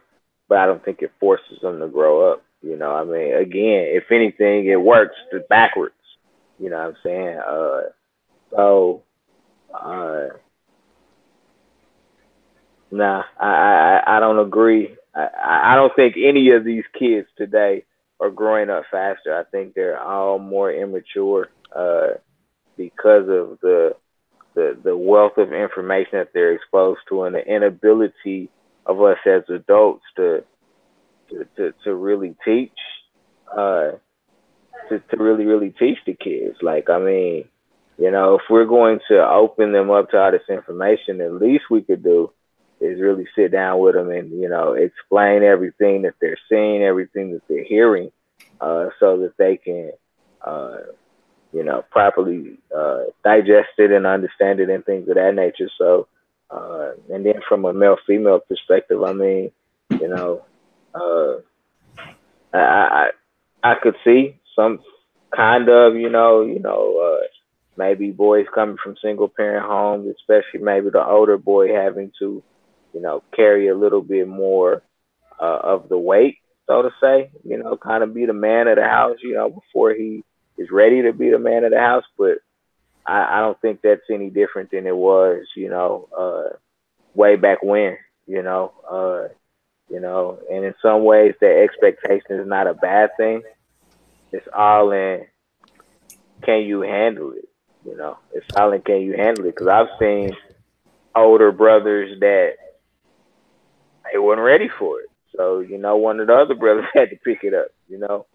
but I don't think it forces them to grow up. You know, I mean, again, if anything, it works backwards. You know what I'm saying? So, uh, nah, I don't agree. I don't think any of these kids today are growing up faster. I think they're all more immature because of the wealth of information that they're exposed to and the inability of us as adults to really teach to really teach the kids. Like, I mean, you know, if we're going to open them up to all this information, the least we could do is really sit down with them and, you know, explain everything that they're seeing, everything that they're hearing, so that they can, you know, properly digest it and understand it and things of that nature. So, and then from a male-female perspective, I mean, you know, I could see some kind of, maybe boys coming from single parent homes, especially maybe the older boy having to, you know, carry a little bit more of the weight, so to say, you know, kind of be the man of the house, you know, before he is ready to be the man of the house. But I don't think that's any different than it was, you know, way back when, you know, and in some ways that expectation is not a bad thing. It's all in, can you handle it? You know, it's all in, can you handle it? Because I've seen older brothers that they weren't ready for it. So, you know, one of the other brothers had to pick it up, you know.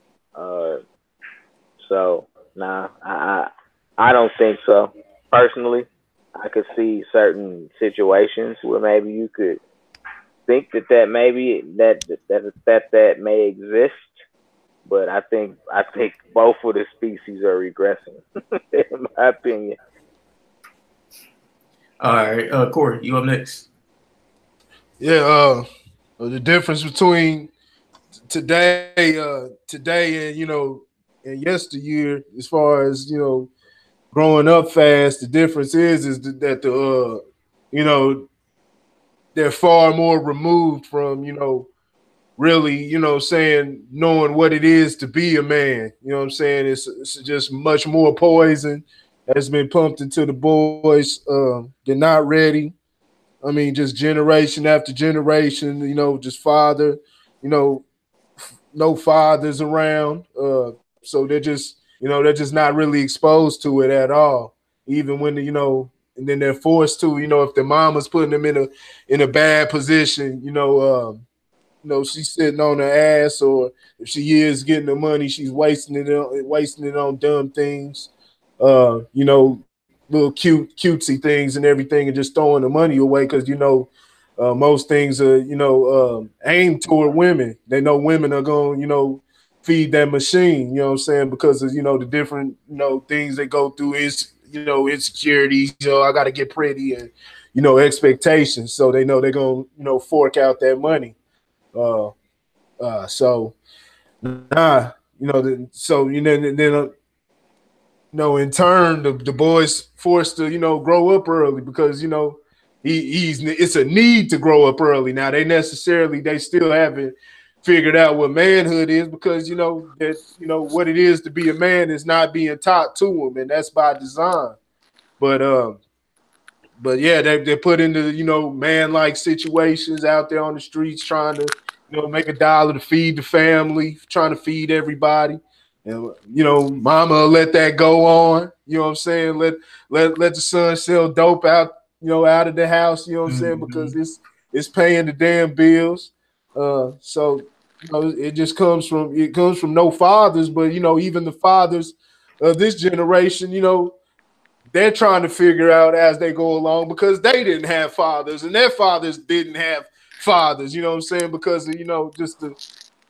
So, nah, I don't think so. Personally, I could see certain situations where maybe you could think that maybe that may exist, but I think both of the species are regressing, in my opinion.
All right, Corey, you up next?
Yeah, the difference between today and and yesteryear, as far as growing up fast, the difference is that you know they're far more removed from really saying knowing what it is to be a man. You know what I'm saying? It's just much more poison that's been pumped into the boys. They're not ready. I mean, just generation after generation, just father, you know, no fathers around. So they're just not really exposed to it at all. Even when and then they're forced to, if their mama's putting them in a bad position, she's sitting on her ass, or if she is getting the money, she's wasting it on dumb things. Little cutesy things and everything, and just throwing the money away because most things are aimed toward women. They know women are going feed that machine. You know what I'm saying? Because of the different things they go through is insecurities. I got to get pretty and expectations. So they know they're gonna fork out that money. Uh, so nah, so then in turn, the boys forced to grow up early because it's a need to grow up early. Now they still haven't figured out what manhood is, because that what it is to be a man is not being taught to them, and that's by design. But yeah, they're put into man-like situations out there on the streets, trying to make a dollar to feed the family, trying to feed everybody. And mama will let that go on. You know what I'm saying? Let the son sell dope out, out of the house. You know what I'm saying? Because it's paying the damn bills. So it comes from no fathers, but even the fathers of this generation, they're trying to figure out as they go along, because they didn't have fathers and their fathers didn't have fathers. You know what I'm saying? Because of just the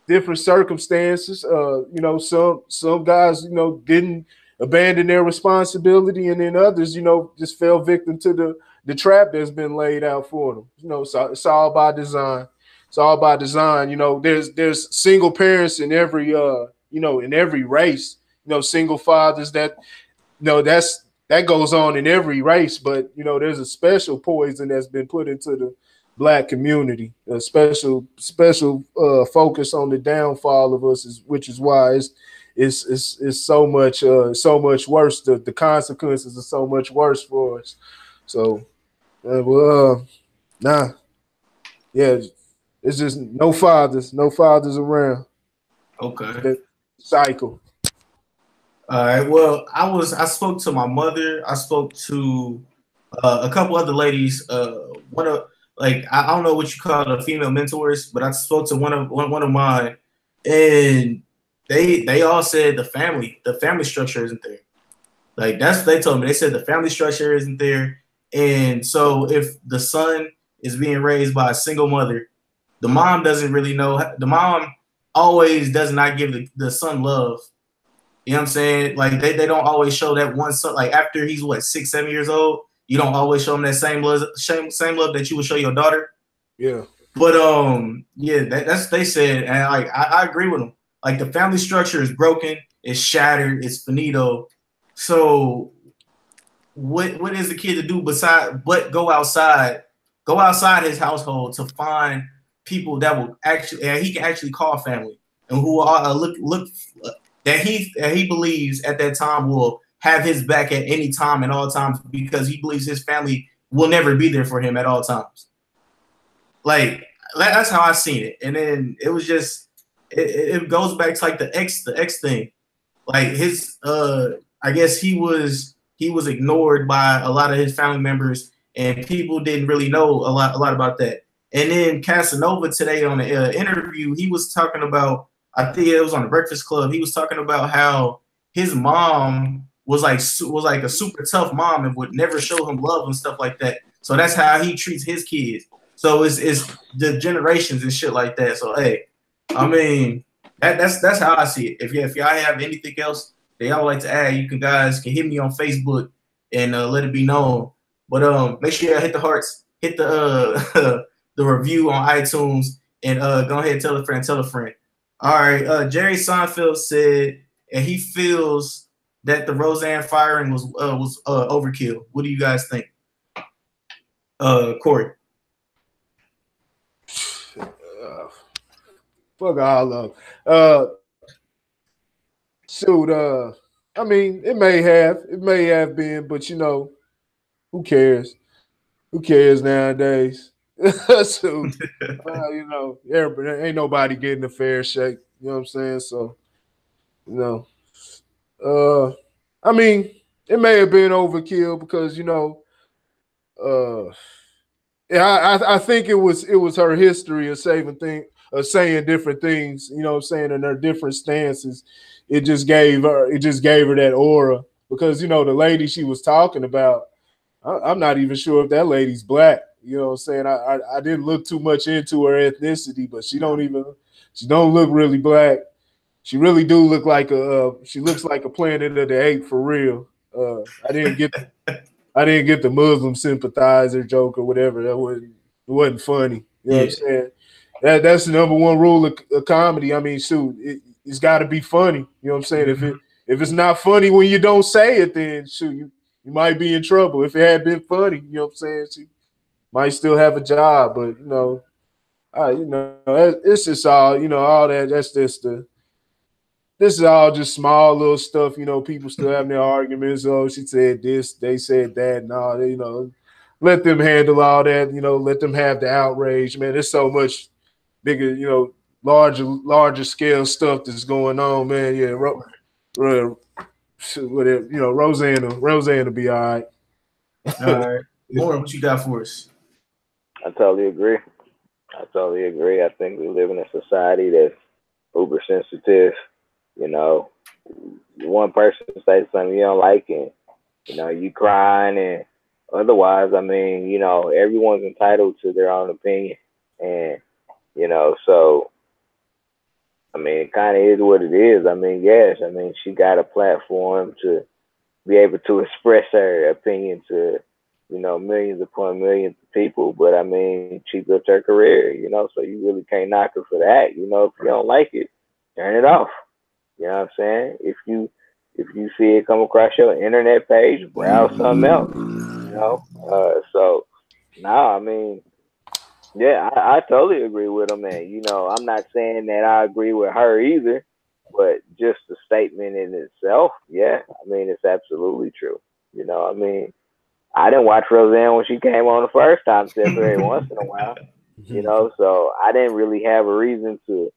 different circumstances. Some guys didn't abandon their responsibility, and then others just fell victim to the trap that's been laid out for them. So it's all by design. It's all by design. You know, there's single parents in every in every race. You know, single fathers that that goes on in every race, but there's a special poison that's been put into the Black community, a special focus on the downfall of us, which is why it's so much worse. The consequences are so much worse for us. So, nah, yeah, it's just no fathers around.
Okay.
Cycle.
All right. Well, I spoke to my mother. I spoke to a couple other ladies. One of I don't know what you call the female mentors, but I spoke to one of mine, and they all said the family structure isn't there. Like they told me. They said the family structure isn't there, and so if the son is being raised by a single mother, the mom doesn't really know. The mom always does not give the son love. You know what I'm saying? Like they don't always show that one son. Like after he's 6, 7 years old, you don't always show him that same love that you would show your daughter.
Yeah.
But yeah, that's they said, and I agree with them. Like the family structure is broken, it's shattered, it's finito. So what is the kid to do but go outside his household to find people that will he can actually call family and who are look that he believes at that time will have his back at any time and all times because he believes his family will never be there for him at all times. Like that's how I seen it, and then it was just it goes back to like the X thing. Like his I guess he was ignored by a lot of his family members, and people didn't really know a lot about that. And then Casanova today on the interview, he was talking about, I think it was on the Breakfast Club. He was talking about how his mom was like a super tough mom and would never show him love and stuff like that. So that's how he treats his kids. So it's the generations and shit like that. So hey, I mean that's how I see it. If y'all have anything else that y'all would like to add, you guys can hit me on Facebook and let it be known. But make sure y'all hit the hearts, hit the the review on iTunes, and go ahead and tell a friend. All right, Jerry Seinfeld said, and he feels that the Roseanne firing was overkill. What do you guys think? Corey.
Fuck all of shoot, I mean, it may have been, but who cares? Who cares nowadays? So, everybody, ain't nobody getting a fair shake. You know what I'm saying? So, I mean, it may have been overkill because yeah, I think it was her history of saying different things. You know what I'm saying? And her different stances. It just gave her that aura because the lady she was talking about. I'm not even sure if that lady's black. You know what I'm saying? I didn't look too much into her ethnicity, but she don't look really black. She really do look like she looks like a Planet of the Apes for real. I didn't get the Muslim sympathizer joke or whatever. It wasn't funny. You know what I'm saying? That's the number one rule of comedy. I mean, shoot, it's got to be funny. You know what I'm saying? Mm-hmm. If it's not funny when you don't say it, then shoot, you might be in trouble. If it had been funny, you know what I'm saying? She might still have a job, but it's just all all that. That's just this is all just small little stuff. People still having their arguments. Oh, she said this, they said that, and all. Let them handle all that. Let them have the outrage, man. There's so much bigger, larger scale stuff that's going on, man. Yeah, Roseanne will be all right.
All right. Lauren, what you got for us?
I totally agree. I think we live in a society that's uber sensitive. One person says something you don't like, and you crying, and otherwise, I mean, everyone's entitled to their own opinion, and so I mean, it kind of is what it is. I mean, yes, I mean, she got a platform to be able to express her opinion to millions upon millions of people. But I mean, she built her career, so you really can't knock her for that. If you don't like it, turn it off. You know what I'm saying? If you see it come across your internet page, browse something else. So I mean, yeah, I totally agree with him, and I'm not saying that I agree with her either, but just the statement in itself, yeah, I mean, it's absolutely true. I mean, I didn't watch Roseanne when she came on the first time, except for every once in a while, so I didn't really have a reason to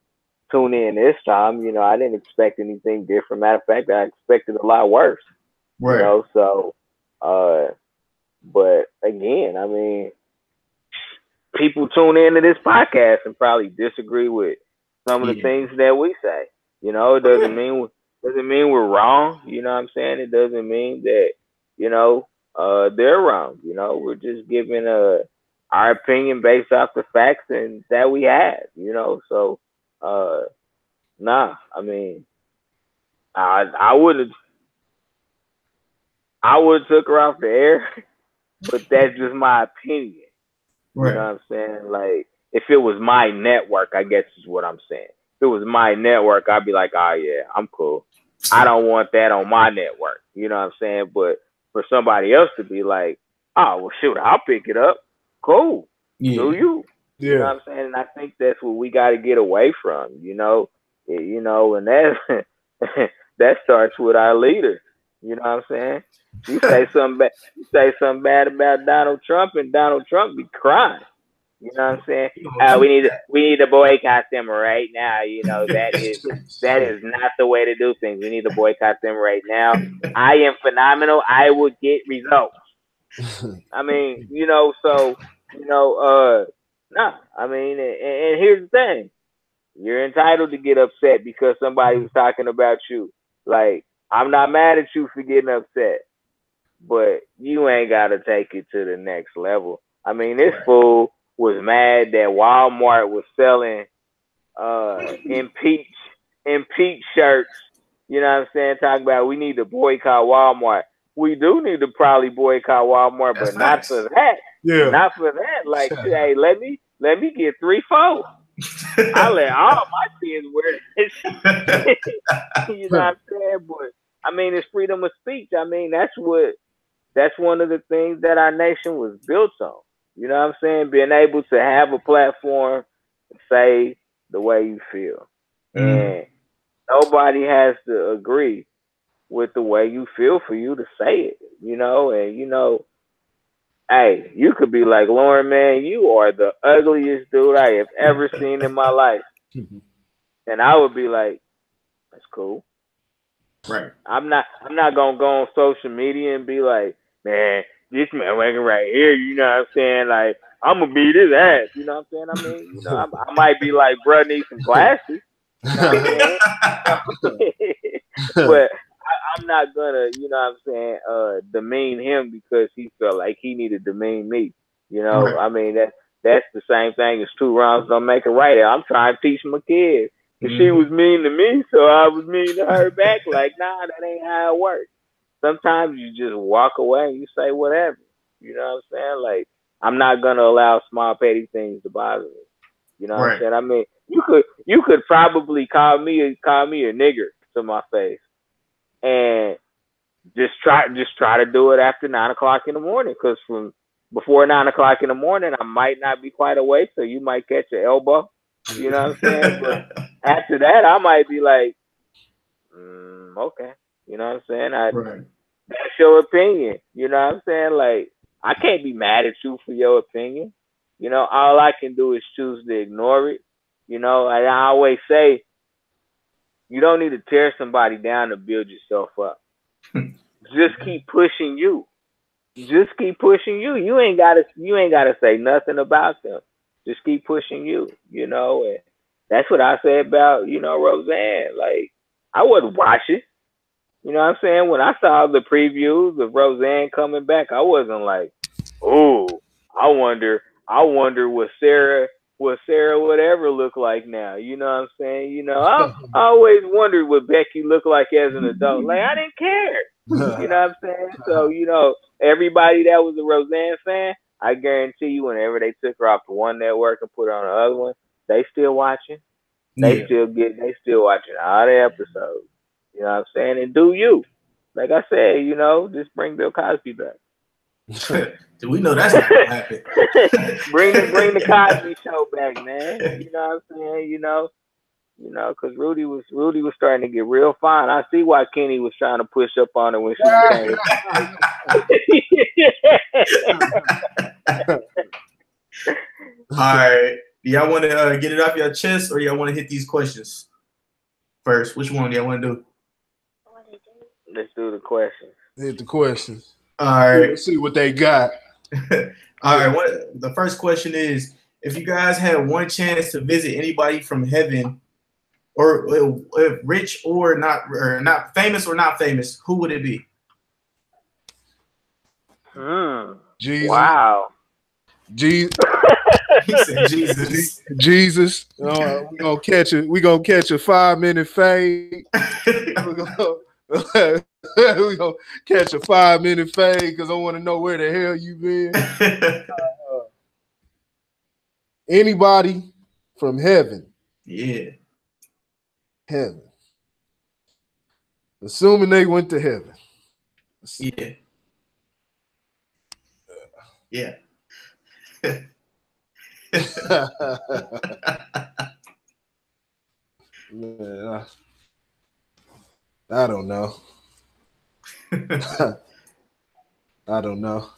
tune in this time. I didn't expect anything different. Matter of fact, I expected a lot worse.
Right.
So, but again, I mean, people tune into this podcast and probably disagree with some of the things that we say. It doesn't mean we're wrong. You know what I'm saying? It doesn't mean that they're wrong. We're just giving our opinion based off the facts and that we have. So I mean, I would have took her off the air, but that's just my opinion.
Right.
You know what I'm saying? Like, if it was my network, I guess is what I'm saying. If it was my network, I'd be like, oh yeah, I'm cool. I don't want that on my network. You know what I'm saying? But for somebody else to be like, oh well, shoot, I'll pick it up. Cool.
Yeah.
Do you?
Yeah.
You know what I'm saying? And I think that's what we got to get away from. And that that starts with our leader. You know what I'm saying? You say something bad about Donald Trump, and Donald Trump be crying. You know what I'm saying? We need to boycott them right now. That is not the way to do things. We need to boycott them right now. I am phenomenal. I will get results. I mean, nah. I mean, and here's the thing: you're entitled to get upset because somebody was talking about you. Like, I'm not mad at you for getting upset, but you ain't got to take it to the next level. I mean, this fool was mad that Walmart was selling impeach shirts. You know what I'm saying? Talking about we need to boycott Walmart. We do need to probably boycott Walmart, but not for that.
Yeah.
Not for that. Like, hey, let me get 3, 4. I let all my kids wear this. You know what I'm saying? But I mean, it's freedom of speech. I mean, that's one of the things that our nation was built on. You know what I'm saying? Being able to have a platform to say the way you feel. And nobody has to agree with the way you feel for you to say it, and hey, you could be like, Lauren, man, you are the ugliest dude I have ever seen in my life. And I would be like, that's cool.
Right.
I'm not gonna go on social media and be like, man, this man working right here, you know what I'm saying? Like, I'm gonna beat his ass, you know what I'm saying? I mean, I might be like, bruh, need some glasses. You know what I'm saying? But I'm not gonna, demean him because he felt like he needed to demean me.
Right.
I mean, that's the same thing as 2 wrongs don't make a right. I'm trying to teach my kids. And she was mean to me, so I was mean to her back. Like, nah, that ain't how it works. Sometimes you just walk away and you say whatever. You know what I'm saying? Like, I'm not gonna allow small petty things to bother me. You know what I'm saying? I mean, you could probably call me a nigger to my face, and just try to do it after 9 o'clock in the morning. Because from before 9 o'clock in the morning, I might not be quite awake, so you might catch your elbow. You know what I'm saying? But after that, I might be like, okay. You know what I'm saying? That's your opinion. You know what I'm saying? Like, I can't be mad at you for your opinion. All I can do is choose to ignore it. I always say, you don't need to tear somebody down to build yourself up. Just keep pushing you. Just keep pushing you. You ain't gotta say nothing about them. Just keep pushing you, and that's what I say about, Roseanne. Like, I wasn't watching. You know what I'm saying? When I saw the previews of Roseanne coming back, I wasn't like, oh, I wonder what Sarah would ever look like now. You know what I'm saying? I always wondered what Becky looked like as an adult. Like, I didn't care. You know what I'm saying? So, you know, everybody that was a Roseanne fan, I guarantee you, whenever they took her off the one network and put her on the other one, they still watching. They still watching all the episodes. You know what I'm saying? And do you? Like I said, you know, just bring Bill Cosby back.
Do we know that's not gonna happen?
bring the Cosby Show back, man. You know what I'm saying? You know, because Rudy was starting to get real fine. I see why Kenny was trying to push up on her when she became.
All right, y'all want to get it off your chest, or y'all want to hit these questions first? Which one do y'all want to do?
Let's do the questions.
Hit the questions.
All right,
let's see what they got.
All right, the first question is: if you guys had one chance to visit anybody from heaven, or rich or not famous or not famous, who would it be?
Jesus.
Wow.
Jesus.
He said Jesus.
Jesus. We gonna catch it. We gonna catch a 5-minute fade. We gonna catch a 5-minute fade because I want to know where the hell you been. Anybody from heaven?
Yeah.
Heaven. Assuming they went to heaven.
Yeah. Yeah.
Man, I don't know. I don't know.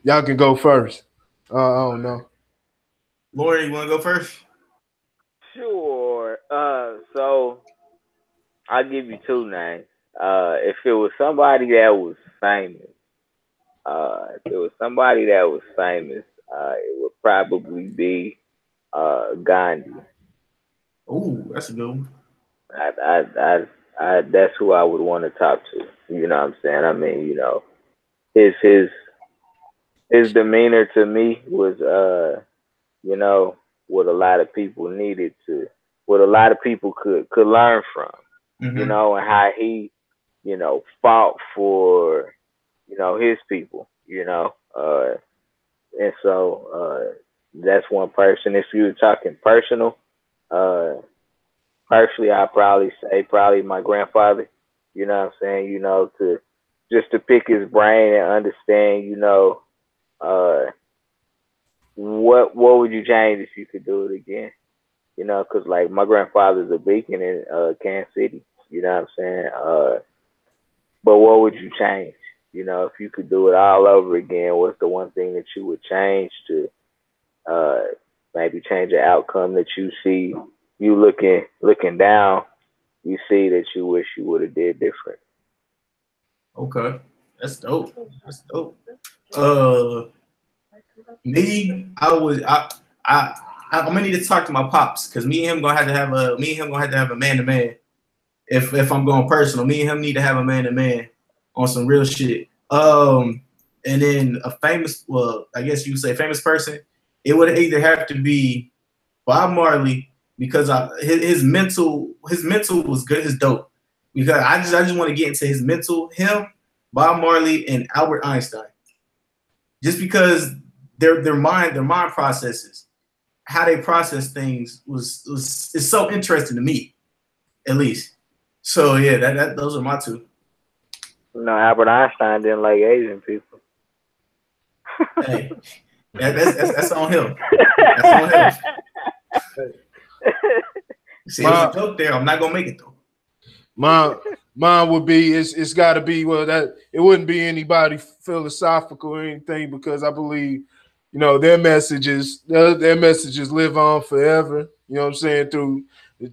Y'all can go first. I don't know.
Lori, you want to go first?
Sure. So I'll give you two names. If it was somebody that was famous, it would probably be Gandhi.
Oh, that's a good one.
That's who I would want to talk to. You know what I'm saying? I mean, you know, his demeanor to me was you know, what a lot of people needed to, what a lot of people could learn from. Mm-hmm. You know, and how he, you know, fought for, you know, his people, you know. And so that's one person. If you were talking personal, personally, I'd probably say my grandfather, you know what I'm saying, you know, to pick his brain and understand, you know, what would you change if you could do it again? You know, because like my grandfather's a beacon in Kansas City, you know what I'm saying? But what would you change? You know, if you could do it all over again, what's the one thing that you would change to maybe change the outcome that you see, you looking down, you see that you wish you would have did different?
Okay. That's dope. Me, I'm gonna need to talk to my pops because me and him gonna have to have a man-to-man. If I'm going personal, me and him need to have a man-to-man on some real shit. And then a famous, well, I guess you would say famous person, it would either have to be Bob Marley because his mental was good, his dope. Because I just want to get into his mental, him, Bob Marley, and Albert Einstein. Just because their mind processes, how they process things is so interesting to me, at least. So yeah, those are my two.
No, Albert Einstein didn't like Asian people.
Hey, that's on him. That's on him. See, it was a joke there. I'm not gonna make it though.
Mine would be it's got to be that it wouldn't be anybody philosophical or anything because I believe, you know, their messages live on forever. You know what I'm saying, through the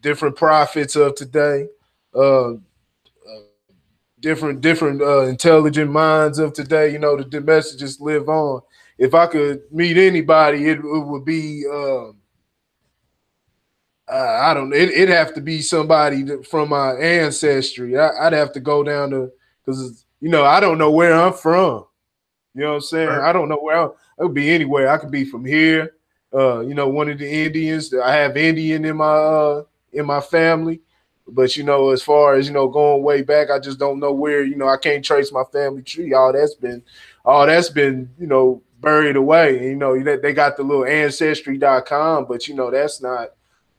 different prophets of today, different intelligent minds of today. You know, the messages live on. If I could meet anybody, it would be. I don't know. It'd have to be somebody from my ancestry. I'd have to go down to, because, you know, I don't know where I'm from. You know what I'm saying? Right. I don't know where I would be anywhere. I could be from here. You know, one of the Indians. I have Indian in my family. But as far as going way back, I just don't know where. I can't trace my family tree. All that's been buried away. And, they got the little ancestry.com, but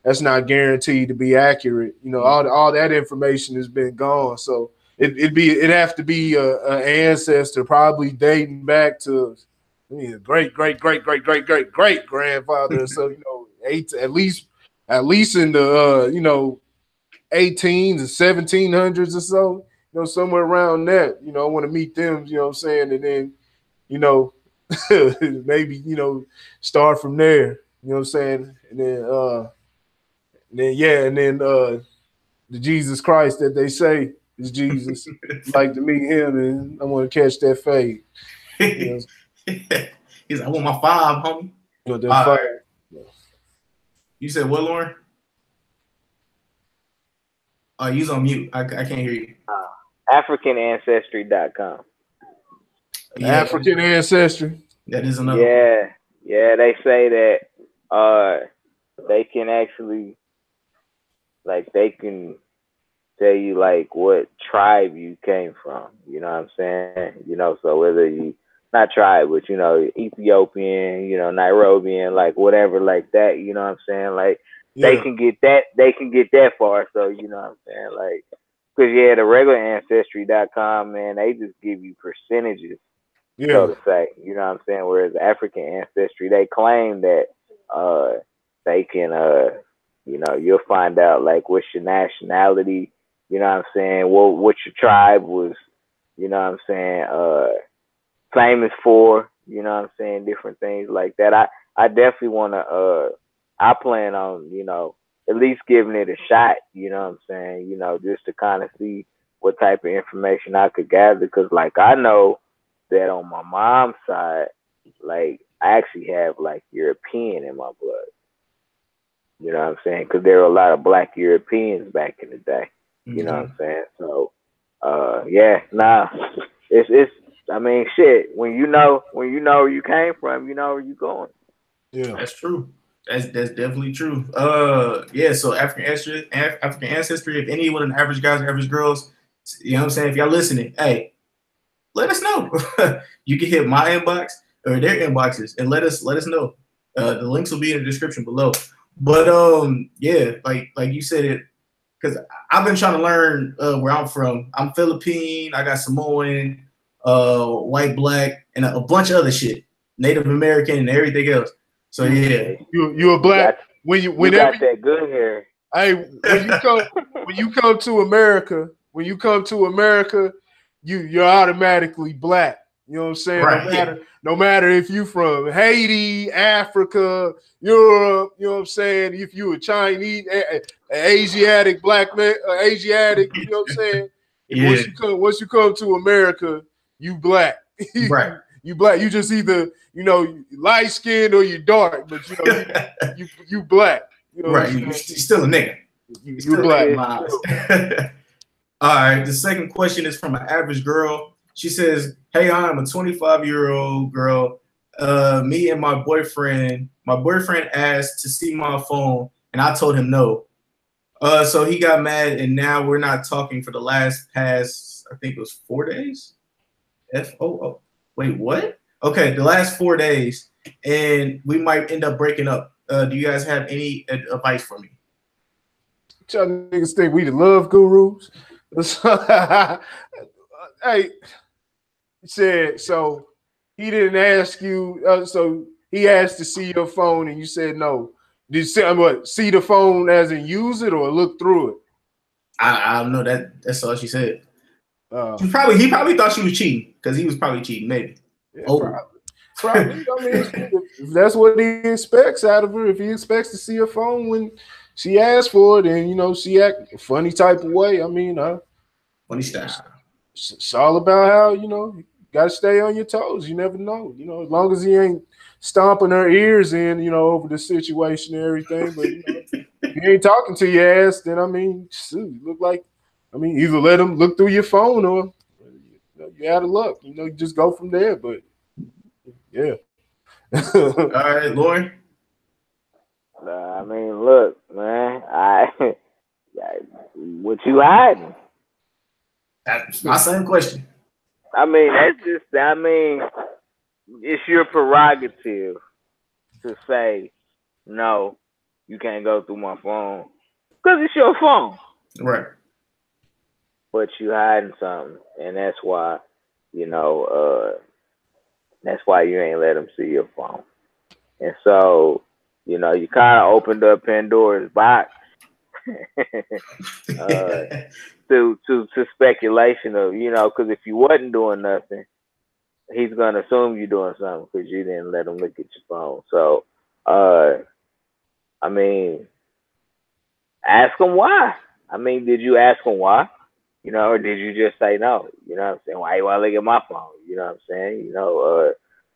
that's not guaranteed to be accurate. All that information has been gone. So it'd have to be an ancestor, probably dating back to great grandfather. So at least in the 18s and 1700s or so, somewhere around that. I want to meet them. You know what I'm saying, and then maybe start from there. You know what I'm saying, and then the Jesus Christ that they say is Jesus. Like to meet him, and I want to catch that fade.
He's like, I want my 5, homie.
That 5.
You said what, Lauren? Oh, you's on mute. I can't hear you.
AfricanAncestry.com.
Yeah. African ancestry.
That is another.
Yeah. They say that they can actually, like, they can tell you like what tribe you came from. You know what I'm saying? So whether you not tribe, but Ethiopian, Nairobian, like whatever, like that. You know what I'm saying? Like. Yeah. They can get that far. So, you know what I'm saying? Like, because, the regular ancestry.com, man, they just give you percentages, so to say. You know what I'm saying? Whereas African ancestry, they claim that they can, you'll find out, like, what's your nationality, you know what I'm saying? What your tribe was, you know what I'm saying, famous for, you know what I'm saying? Different things like that. I definitely want to, I plan on, at least giving it a shot, you know what I'm saying, just to kind of see what type of information I could gather. Because, like, I know that on my mom's side, like, I actually have, like, European in my blood. You know what I'm saying? Because there were a lot of Black Europeans back in the day. You know what I'm saying? So, it's, I mean, shit, when you know where you came from, you know where you're going.
Yeah, that's true. That's definitely true. So African ancestry. If any one of the average guys or average girls, you know what I'm saying, if y'all listening, hey, let us know. You can hit my inbox or their inboxes and let us know. The links will be in the description below. But like you said it, because I've been trying to learn where I'm from. I'm Philippine. I got Samoan, white, black, and a bunch of other shit, Native American, and everything else. So
you a black
whenever you got that good hair.
Hey, when you come to America, you're automatically black. You know what I'm saying? Right. No matter if you from Haiti, Africa, Europe, you know what I'm saying? If you a Chinese, Asiatic black man, Asiatic, you know what I'm saying? Once you come to America, you black.
Right.
You black. You just either light skinned or you dark, but you black. You know
right. You're still a nigga.
You're black.
All right. The second question is from an average girl. She says, "Hey, I'm a 25-year-old girl. Me and my boyfriend asked to see my phone, and I told him no. So he got mad, and now we're not talking for the past, I think it was 4 days. Wait, what? Okay, the last 4 days, and we might end up breaking up. Do you guys have any advice for me?"
Y'all niggas think we the love gurus? Hey, he said, so he didn't ask you, so he asked to see your phone and you said no. Did you say see the phone as in use it or look through it?
I don't know. That's all she said. He probably thought she was cheating because he was probably cheating, maybe.
Yeah, probably. I mean, if that's what he expects out of her, if he expects to see her phone when she asked for it, and she act a funny type of way. I mean,
funny style.
It's all about how you gotta stay on your toes. You never know. As long as he ain't stomping her ears in, over the situation and everything. But if he ain't talking to your ass, then shoot, look like. Either let him look through your phone or you out of luck. You just go from there. But yeah.
All right, Lauren.
Look, man. What you hiding?
That's my same question.
I mean, that's just. I mean, it's your prerogative to say no. You can't go through my phone because it's your phone,
right?
But you hiding something, and that's why, that's why you ain't let them see your phone. And so, you kind of opened up Pandora's box to speculation of, because if you wasn't doing nothing, he's gonna assume you're doing something because you didn't let him look at your phone. So, I mean, ask him why. I mean, did you ask him why? Or did you just say no? You know what I'm saying? Why you want to look at my phone? You know what I'm saying? Because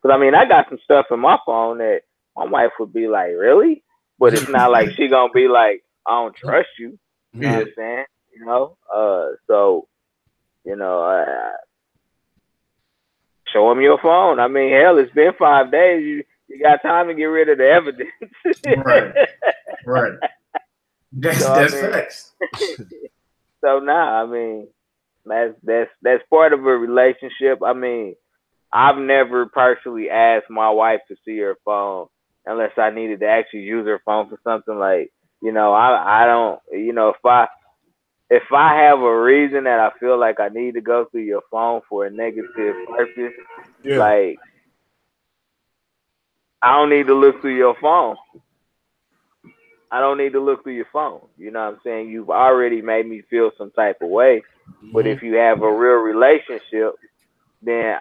I mean, I got some stuff in my phone that my wife would be like, really? But it's not like she gonna be like, I don't trust you. You know what I'm saying? So, show him your phone. I mean, hell, it's been 5 days. You got time to get rid of the evidence.
Right. That's facts.
So I mean, that's part of a relationship. I mean, I've never personally asked my wife to see her phone unless I needed to actually use her phone for something like, I don't, if I have a reason that I feel like I need to go through your phone for a negative purpose, like, I don't need to look through your phone. I don't need to look through your phone. You know what I'm saying? You've already made me feel some type of way. But if you have a real relationship, then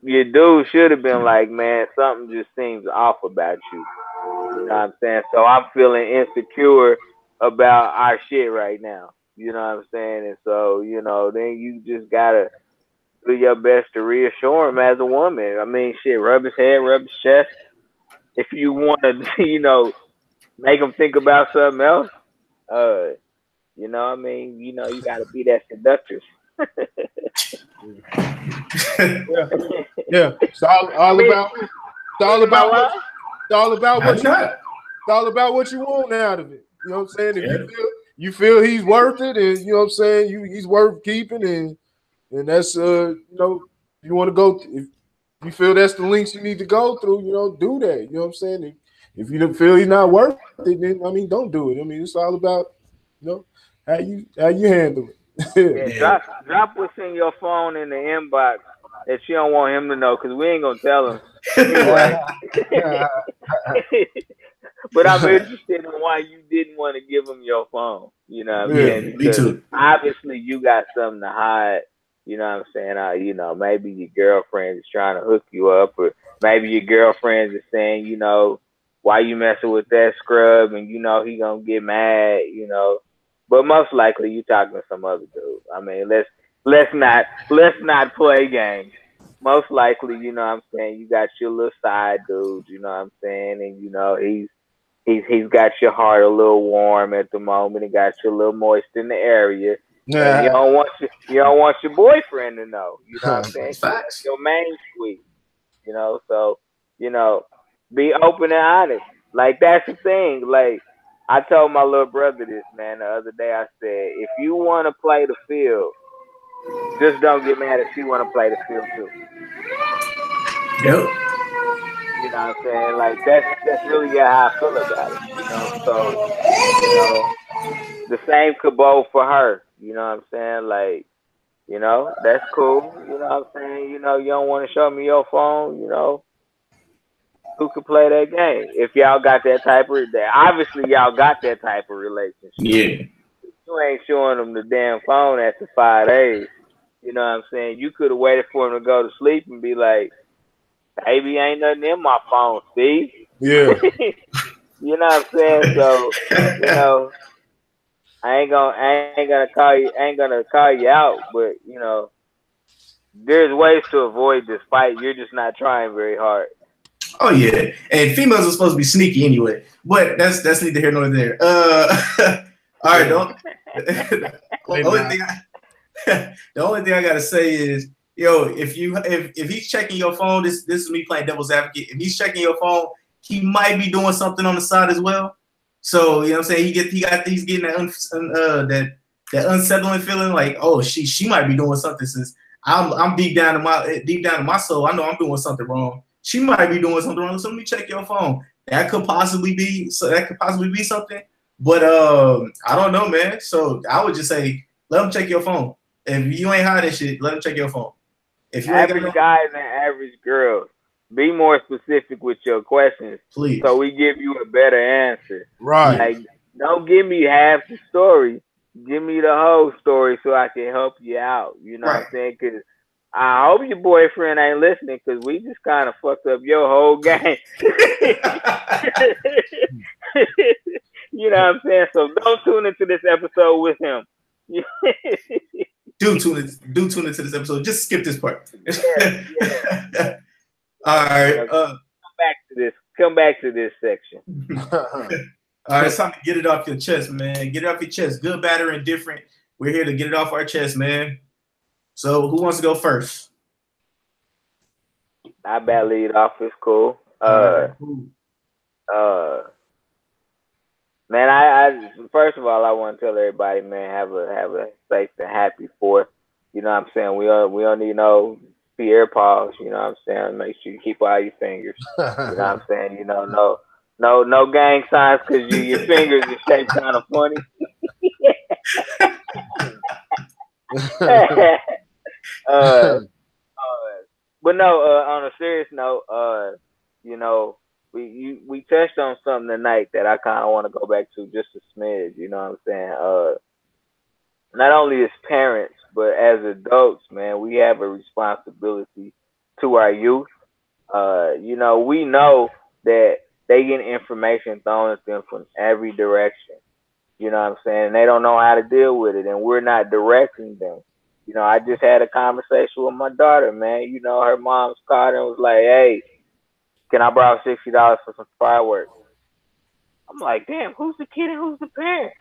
your dude should have been like, man, something just seems off about you. You know what I'm saying? So I'm feeling insecure about our shit right now. You know what I'm saying? And so, then you just gotta do your best to reassure him as a woman. I mean, shit, rub his head, rub his chest. If you want to, make them think about something else. You know what I mean? You got to be that seductress.
Yeah. It's all about what you want out of it. You know what I'm saying? If you feel he's worth it, and you know what I'm saying, he's worth keeping, and that's you want to go. If you feel that's the links you need to go through, do that. You know what I'm saying? If you don't feel he's not worth it, then I mean, don't do it. I mean, it's all about how you handle
it. Drop what's in your phone in the inbox that you don't want him to know, because we ain't gonna tell him anyway. But I'm interested in why you didn't want to give him your phone. You know what I'm saying?
Me too.
Obviously, you got something to hide. You know what I'm saying? Maybe your girlfriend is trying to hook you up, or maybe your girlfriend is saying, why you messing with that scrub, and he gonna get mad, But most likely you talking to some other dude. I mean, let's not play games. Most likely, you know what I'm saying, you got your little side dude, you know what I'm saying, and he's got your heart a little warm at the moment. He got you a little moist in the area. And you don't want your boyfriend to know. You know what I'm saying?
Facts.
Your main sweet. So be open and honest. Like, that's the thing. Like, I told my little brother this, man, the other day. I said, if you want to play the field, just don't get mad if she want to play the field too.
Yep.
You know what I'm saying? Like, that's really how I feel about it. So the same could go for her. You know what I'm saying? Like, that's cool. You know what I'm saying? You don't want to show me your phone. Who could play that game? If y'all got that type of, obviously y'all got that type of relationship.
Yeah.
You ain't showing them the damn phone after 5 days. You know what I'm saying? You could have waited for him to go to sleep and be like, baby, ain't nothing in my phone, Steve.
Yeah.
You know what I'm saying? So, I ain't gonna call you out, but there's ways to avoid this fight. You're just not trying very hard.
Oh yeah, and females are supposed to be sneaky anyway, but that's neither here nor there. All right, the only thing I gotta say is, if he's checking your phone, this is me playing devil's advocate. If he's checking your phone, he might be doing something on the side as well. So you know what I'm saying? He's getting that unsettling feeling like, oh, she might be doing something since I'm deep down in my soul. I know I'm doing something wrong. She might be doing something wrong. So let me check your phone. That could possibly be something. But I don't know, man. So I would just say let them check your phone. If you ain't hiding shit, let them check your phone. If you ain't
average guys and average girls, be more specific with your questions,
please,
so we give you a better answer.
Right.
Like, don't give me half the story. Give me the whole story so I can help you out. You know what I'm saying? Because I hope your boyfriend ain't listening, because we just kind of fucked up your whole game. You know what I'm saying? So don't tune into this episode with him.
do tune into this episode. Just skip this part.
Yeah.
All right.
Come back to this section.
All right, it's time to get it off your chest, man. Get it off your chest. Good, bad, or indifferent. We're here to get it off our chest, man. So who wants to go first?
I bet lead off is cool. Man, I first of all, I want to tell everybody, man, have a safe and happy 4th. You know what I'm saying? We don't need no Pierre Pauls. You know what I'm saying? Make sure you keep all your fingers. You know what I'm saying? You know, no gang signs, because your fingers are shaped kind of funny. But no, on a serious note, you know, we touched on something tonight that I kind of want to go back to just a smidge. You know what I'm saying? Not only as parents, but as adults, man, we have a responsibility to our youth. You know, we know that they get information thrown at them from every direction. You know what I'm saying? And they don't know how to deal with it, and we're not directing them. You know, I just had a conversation with my daughter, man. You know, her mom's called and was like, hey, can I borrow $60 for some fireworks? I'm like, damn, who's the kid and who's the parent?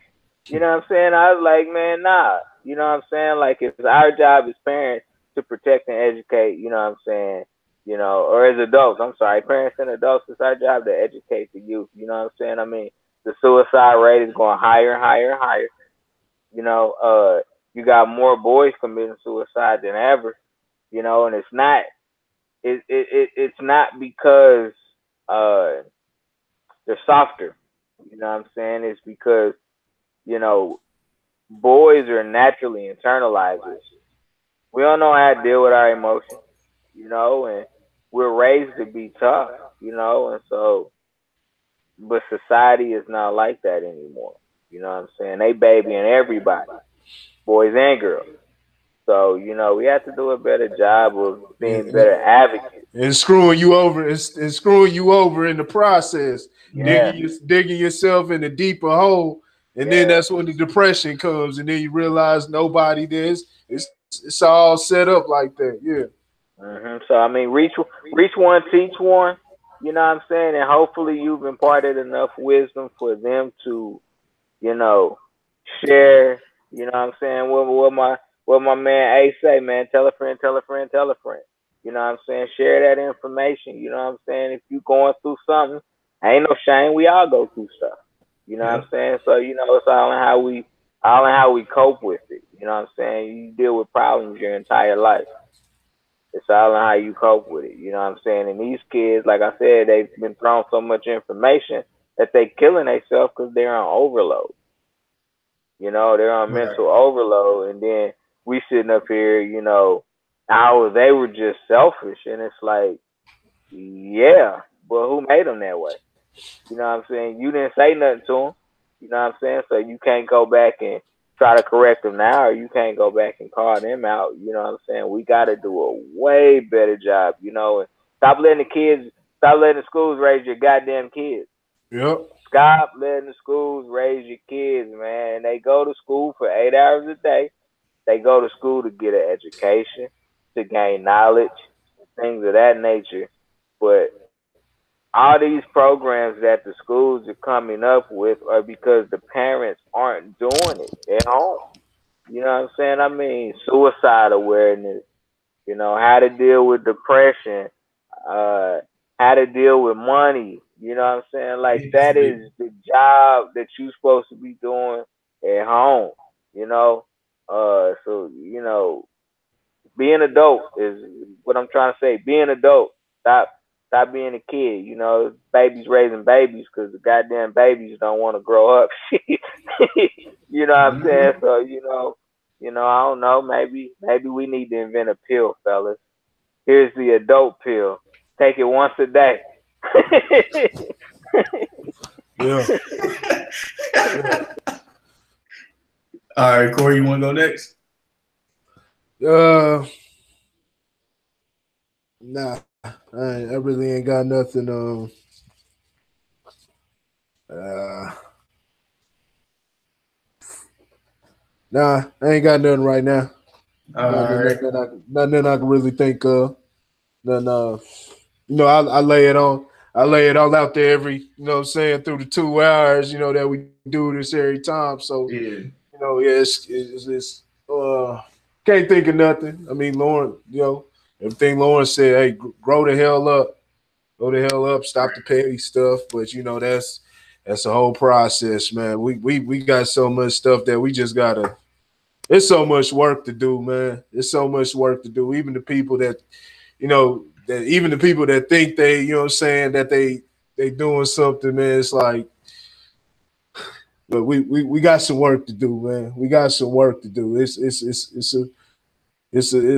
You know what I'm saying? I was like, man, nah. You know what I'm saying? Like, it's our job as parents to protect and educate, you know what I'm saying? You know, or as adults, I'm sorry, parents and adults, it's our job to educate the youth. You know what I'm saying? I mean, the suicide rate is going higher and higher and higher. You know, you got more boys committing suicide than ever. You know, and it's not because they're softer. You know what I'm saying? It's because, you know, boys are naturally internalizers. We don't know how to deal with our emotions, you know, and we're raised to be tough, you know, and so, but society is not like that anymore. You know what I'm saying? They babying everybody, boys and girls. So, you know, we have to do a better job of being better advocates.
And screwing you over, and screwing you over in the process.
Yeah.
Digging yourself in a deeper hole. And then that's when the depression comes, and then you realize nobody does. It's all set up like that. Yeah.
So I mean, reach one, teach one. You know what I'm saying? And hopefully you've imparted enough wisdom for them to, you know, share. You know what I'm saying? What my man A say, man. Tell a friend, tell a friend, tell a friend. You know what I'm saying? Share that information. You know what I'm saying? If you going through something, ain't no shame. We all go through stuff. You know what I'm saying? So, you know, it's all in how we cope with it. You know what I'm saying? You deal with problems your entire life. It's all in how you cope with it. You know what I'm saying? And these kids, like I said, they've been thrown so much information that they killing themselves because they're on overload. You know, they're on mental overload, and then we sitting up here, you know, they were just selfish, and it's like, yeah, but who made them that way? You know what I'm saying? You didn't say nothing to them. You know what I'm saying? So you can't go back and try to correct them now, or you can't go back and call them out. You know what I'm saying? We got to do a way better job, you know, and stop letting the schools raise your goddamn kids.
Yep.
Stop letting the schools raise your kids, man. They go to school for 8 hours a day. They go to school to get an education, to gain knowledge, things of that nature. But all these programs that the schools are coming up with are because the parents aren't doing it at home. You know what I'm saying? I mean, suicide awareness, you know, how to deal with depression, how to deal with money, You know what I'm saying? Like that is the job that you're supposed to be doing at home. You know, so you know, being adult is what I'm trying to say. Being adult, stop being a kid. You know, babies raising babies because the goddamn babies don't want to grow up. You know what I'm saying? So I don't know. Maybe we need to invent a pill, fellas. Here's the adult pill. Take it once a day.
Yeah.
All right, Corey, you want to go next?
Nah, I really ain't got nothing. Nah, I ain't got nothing right now. Nothing I can really think of. Nothing. I lay it on. I lay it all out there every, you know what I'm saying, through the 2 hours, that we do this every time. So, it's can't think of nothing. I mean, Lauren, everything Lauren said, hey, grow the hell up. Go the hell up, stop the petty stuff. But, that's a whole process, man. We got so much stuff that we just gotta, it's so much work to do, man. It's so much work to do. Even the people that, even the people that think they, that they doing something, man, it's like, but we got some work to do, man. We got some work to do. It's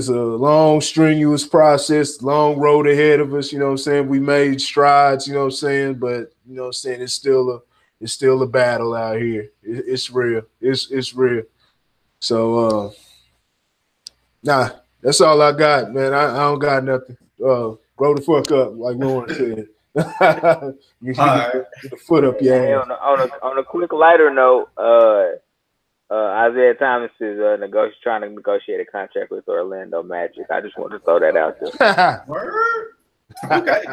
a long, strenuous process, long road ahead of us, We made strides, but it's still a battle out here. It's real. It's real. So nah, that's all I got, man. I don't got nothing. Grow the fuck up, like Lauren said. You get the foot up your ass.
On a quick lighter note, Isaiah Thomas is trying to negotiate a contract with Orlando Magic. I just want to throw that out there.
Word. Okay.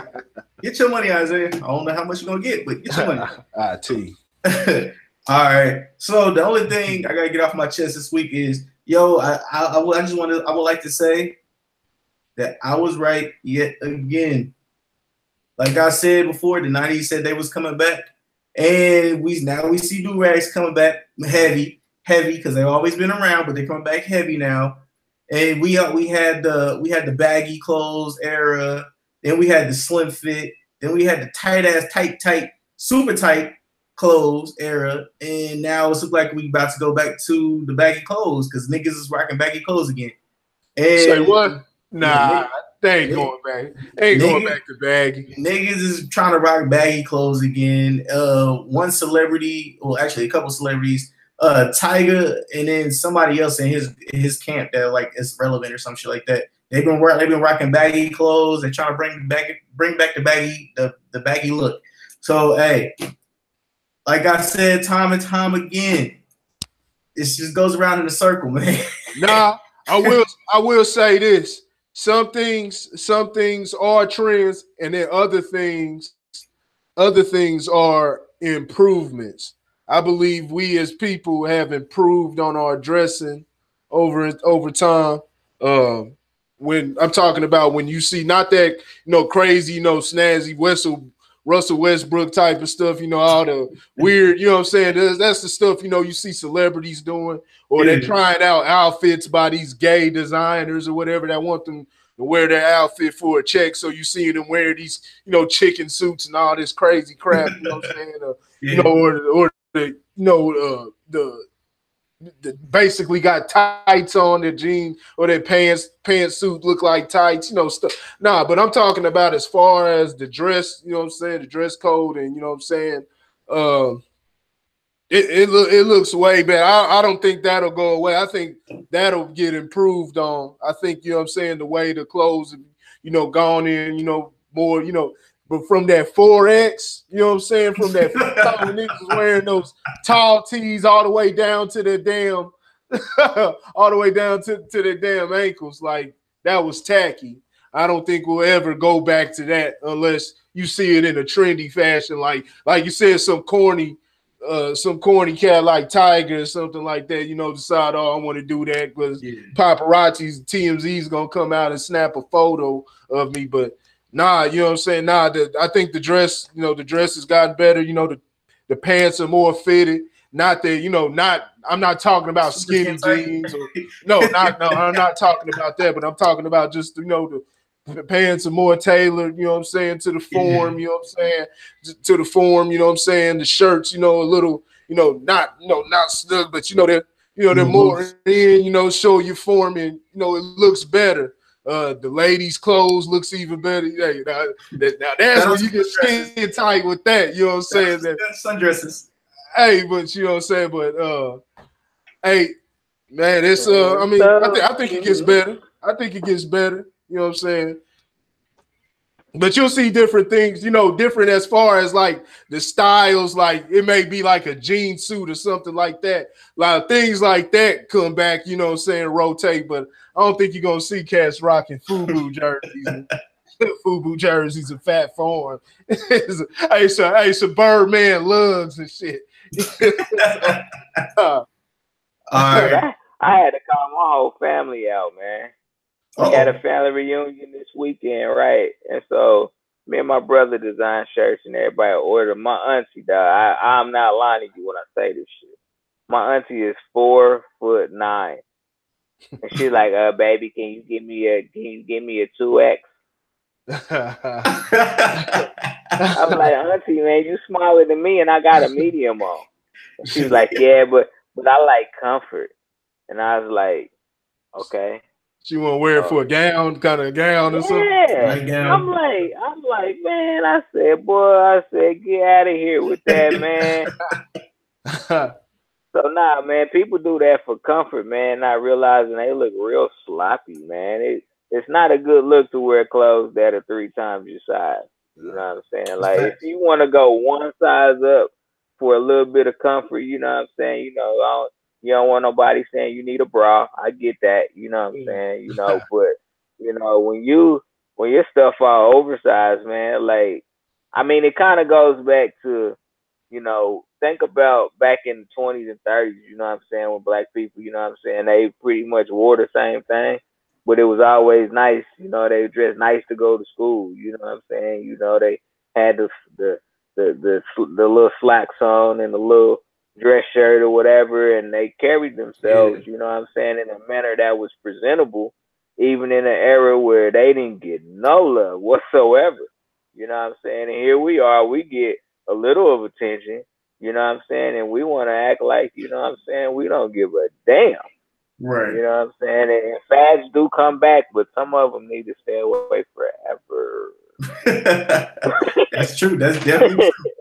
Get your money, Isaiah. I don't know how much you're gonna get, but get your money.
I T.
All right. So the only thing I gotta get off my chest this week is, I would like to say that I was right yet again. Like I said before, the 90s said they was coming back, and we see do-rags coming back heavy because they've always been around, but they're coming back heavy now. And we had the baggy clothes era, then we had the slim fit, then we had the tight, super tight clothes era, and now it's like we about to go back to the baggy clothes because niggas is rocking baggy clothes again. And
say what? Nah, they ain't going back. Going back to baggy.
Niggas is trying to rock baggy clothes again. One celebrity, well, actually a couple celebrities, Tyga, and then somebody else in his camp that like is relevant or some shit like that. They've been rocking baggy clothes. They're trying to bring back the baggy look. So hey, like I said, time and time again, it just goes around in a circle, man.
Nah, I will say this. Some things are trends, and then other things are improvements. I believe we as people have improved on our dressing over time. When I'm talking about when you see not that crazy, snazzy Russell Westbrook type of stuff, all the weird, you know what I'm saying? That's the stuff, you see celebrities doing, or they're trying out outfits by these gay designers or whatever that want them to wear their outfit for a check. So you see them wear these, chicken suits and all this crazy crap, you know what I'm saying? Or the basically got tights on their jeans or their pantsuit look like tights, stuff. Nah, but I'm talking about as far as the dress, what I'm saying, the dress code, and what I'm saying, it looks way better. I don't think that'll go away. I think that'll get improved on. I think, what I'm saying, the way the clothes, gone in, more, but from that 4X, what I'm saying, from that niggas wearing those tall tees all the way down to the damn, all the way down to the damn ankles, like that was tacky. I don't think we'll ever go back to that unless you see it in a trendy fashion, like you said, some corny cat like Tiger or something like that, decide, I want to do that because paparazzi's, TMZ's gonna come out and snap a photo of me, but Nah, you know what I'm saying? Nah, I think the dress, the dress has gotten better. The pants are more fitted. Not that, I'm not talking about skinny jeans or no, I'm not talking about that, but I'm talking about just, the pants are more tailored, you know what I'm saying, to the form, you know what I'm saying, to the form, you know what I'm saying, the shirts, a little, not snug, but they're more in, show your form and it looks better. The ladies' clothes looks even better. Hey, now that's when you get skin tight with that. You know what I'm saying?
That's sundresses.
Hey, but you know what I'm saying? But hey, man, it's I think it gets better. I think it gets better. You know what I'm saying? But you'll see different things, different as far as like the styles, like it may be like a jean suit or something like that. A lot of things like that come back, you know what I'm saying, rotate. But I don't think you're going to see cats rocking FUBU jerseys and FUBU jerseys and Fat Farm. Hey, some Birdman lugs and shit.
All right. I had to call my whole family out, man. We had a family reunion this weekend, right? And so me and my brother designed shirts and everybody ordered. My auntie, dog, I'm not lying to you when I say this shit. My auntie is 4'9", and she's like, baby, can you give me a 2X? I'm like, auntie, man, you smaller than me and I got a medium on. And she's like, yeah, but I like comfort. And I was like, okay.
She want to wear it for a gown, kind of gown or something.
Yeah, I'm like, man. I said, get out of here with that, man. So nah, man. People do that for comfort, man. Not realizing they look real sloppy, man. It's not a good look to wear clothes that are 3 times your size. You know what I'm saying? Like if you want to go one size up for a little bit of comfort, you know what I'm saying? You don't want nobody saying you need a bra. I get that, you know what I'm saying? But when your stuff all oversized, man, like I mean it kind of goes back to, think about back in the 20s and 30s, you know what I'm saying, when black people, you know what I'm saying, they pretty much wore the same thing, but it was always nice, they dressed nice to go to school, you know what I'm saying? They had the little slacks on and the little dress shirt or whatever, and they carried themselves, you know what I'm saying, in a manner that was presentable, even in an era where they didn't get no love whatsoever. You know what I'm saying? And here we are, we get a little of attention, you know what I'm saying, and we want to act like, you know what I'm saying, we don't give a damn.
Right.
You know what I'm saying? And fads do come back, but some of them need to stay away forever.
That's true. That's definitely true.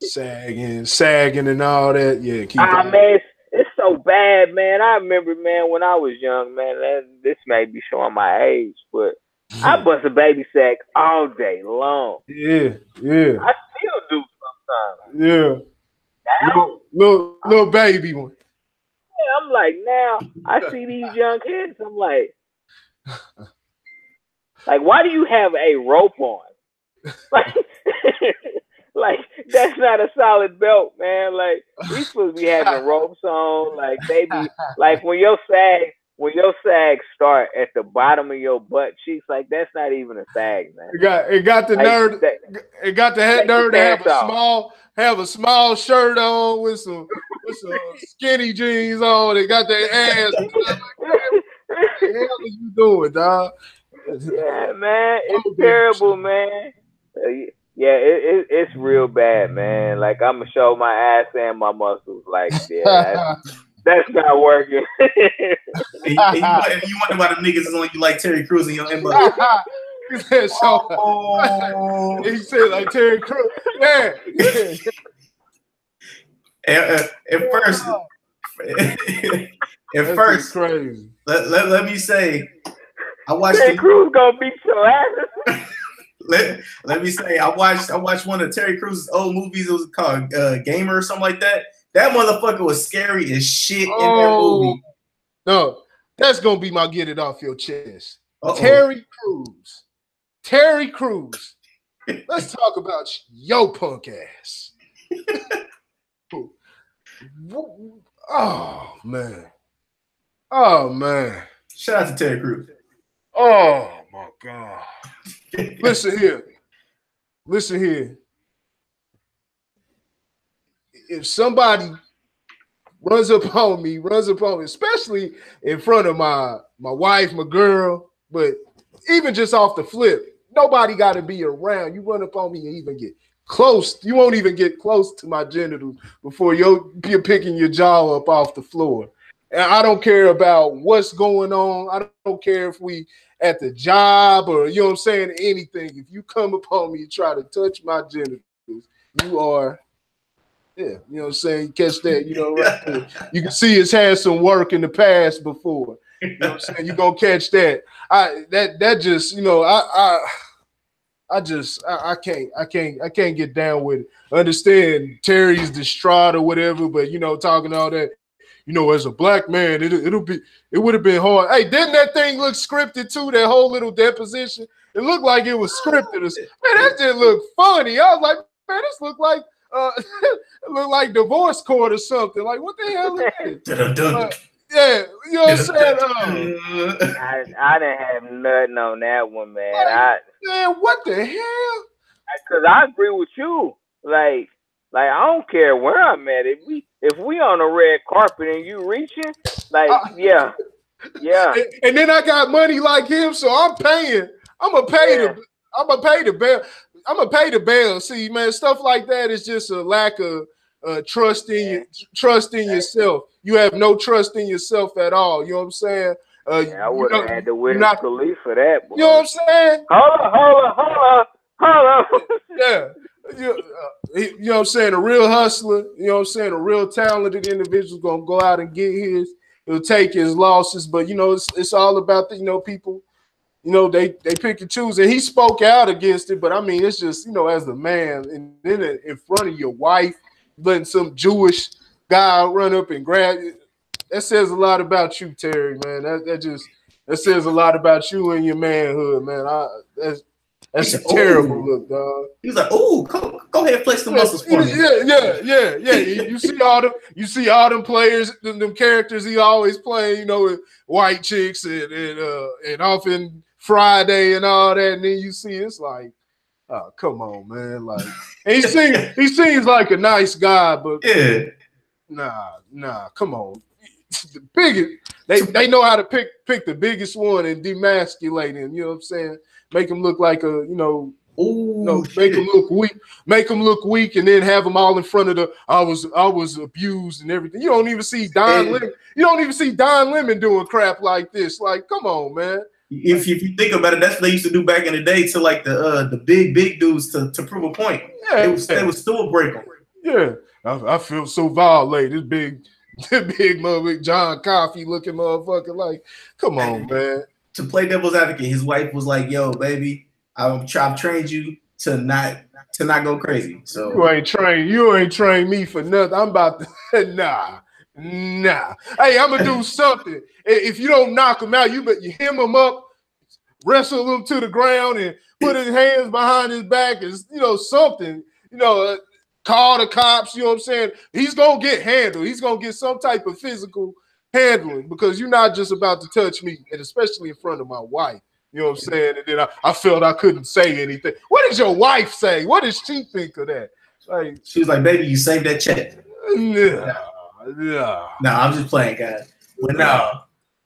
Sagging and all that. Yeah,
man, it's so bad, man. I remember, man, when I was young, man, this may be showing my age, but I bust a baby sack all day long.
Yeah.
I still do sometimes.
Yeah. Little baby one.
Yeah, I'm like, now I see these young kids, I'm like, why do you have a rope on? Like that's not a solid belt, man. Like we supposed to be having ropes on. Like they be like when your sags start at the bottom of your butt cheeks, like that's not even a sag, man.
It got the nerve. It got the nerve to have a small shirt on with some skinny jeans on. It got their ass. What the hell are you doing, dog?
Yeah, man, it's terrible, man. Yeah, it's real bad, man. Like I'm gonna show my ass and my muscles. Like, yeah, that's not working.
You wonder why the niggas is on you like Terry Crews in your inbox.
He said like Terry Crews. Yeah.
At first,
crazy.
Let me say, I watched
Terry Crews gonna beat your ass.
Let me say, I watched one of Terry Crews' old movies. It was called Gamer or something like that. That motherfucker was scary as shit in that movie.
No, that's gonna be my get it off your chest. Terry Crews. Let's talk about your punk ass. Oh man.
Shout out to Terry Crews.
Oh my God. Listen here. Listen here. If somebody runs up on me, especially in front of my wife, my girl, but even just off the flip, nobody got to be around. You run up on me and even get close. You won't even get close to my genitals before you're picking your jaw up off the floor. And I don't care about what's going on. I don't care if we at the job or, you know what I'm saying, anything. If you come upon me and try to touch my genitals, you are, yeah, you know what I'm saying? You catch that, you know, right there. You can see it's had some work in the past before. You know what I'm saying? You're going to catch that. That just, you know, I can't get down with it. Understand Terry's distraught or whatever, but, you know, talking all that, you know, as a black man, it would have been hard. Hey, didn't that thing look scripted too? That whole little deposition, it looked like it was scripted. Man, that didn't look funny. I was like, man, this looked like it looked like divorce court or something. Like, what the hell is this? Yeah, you know what I'm saying?
I didn't have nothing on that one, man.
Man, what the hell?
Because I agree with you. Like I don't care where I'm at. If we on a red carpet and you reaching, like, yeah.
And then I got money like him, so I'm paying. I'm gonna pay the bail. I'm gonna pay the bail. See, man, stuff like that is just a lack of trust in yourself. You have no trust in yourself at all. You know what I'm saying?
I would have had to witness police for that. Boy.
You know what I'm saying?
Hold on.
Yeah. You know what I'm saying? A real hustler, you know what I'm saying? A real talented individual gonna go out and get his. He'll take his losses, but you know, it's all about the, you know, people. You know, they pick and choose, and he spoke out against it. But I mean, it's just, you know, as a man, and then in front of your wife, letting some Jewish guy run up and grab you, that says a lot about you, Terry, man. That says a lot about you and your manhood, man. That's a terrible look, dog.
He was like, "Oh, go ahead, flex the muscles for me."
Yeah. You see all them players, them characters he always playing, you know, with white chicks and often Friday and all that, and then you see it's like, oh, come on, man. Like, and he seems like a nice guy, but
yeah,
nah, come on. The biggest, they know how to pick the biggest one and demasculate him. You know what I'm saying? Make him look like a, you know, make him look weak, and then have them all in front of the I was abused and everything. You don't even see Don Lemon. You don't even see Don Lemon doing crap like this. Like, come on, man.
If you think about it, that's what they used to do back in the day to like the big dudes to prove a point. Yeah, they would still break them.
Yeah, I feel so violated. Big mother John Coffey looking motherfucker. Like, come on, man.
To play devil's advocate, his wife was like, "Yo, baby, I've trained you to not go crazy." So
you ain't trained me for nothing. I'm about to nah. Hey, I'm gonna do something. If you don't knock him out, you hem him up, wrestle him to the ground, and put his hands behind his back, and you know something. You know, call the cops. You know what I'm saying? He's gonna get handled. He's gonna get some type of physical handling, because you're not just about to touch me, and especially in front of my wife. You know what I'm saying? And then I felt I couldn't say anything. What did your wife say? What does she think of that? Like,
she was like, "Baby, you saved that check."
No,
I'm just playing, guys. But no,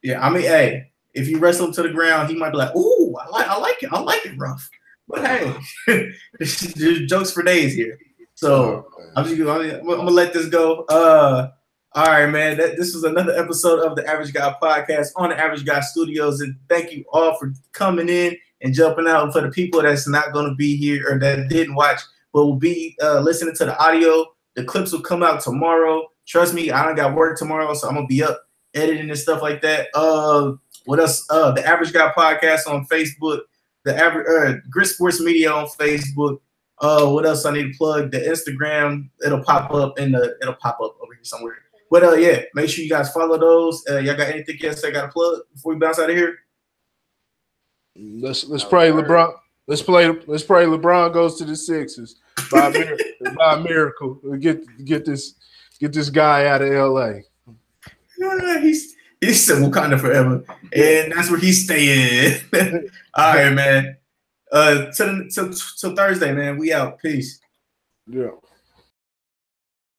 yeah, I mean, hey, if you wrestle him to the ground, he might be like, "Ooh, I like it rough." But hey, there's jokes for days here. So I'm gonna let this go. All right, man. This was another episode of the Average Guy Podcast on the Average Guy Studios, and thank you all for coming in and jumping out. For the people that's not going to be here or that didn't watch, but will be listening to the audio, the clips will come out tomorrow. Trust me, I don't got work tomorrow, so I'm gonna be up editing and stuff like that. What else? The Average Guy Podcast on Facebook, the Average Grit Sports Media on Facebook. What else I need to plug? The Instagram, it'll pop up over here somewhere. But yeah, make sure you guys follow those. Y'all got anything else I got to plug before we bounce out of here?
Let's pray LeBron. Let's pray LeBron goes to the Sixers by miracle. We get this guy out of LA.
He's said Wakanda forever, and that's where he's staying. All right, man. Till Thursday, man. We out. Peace.
Yeah.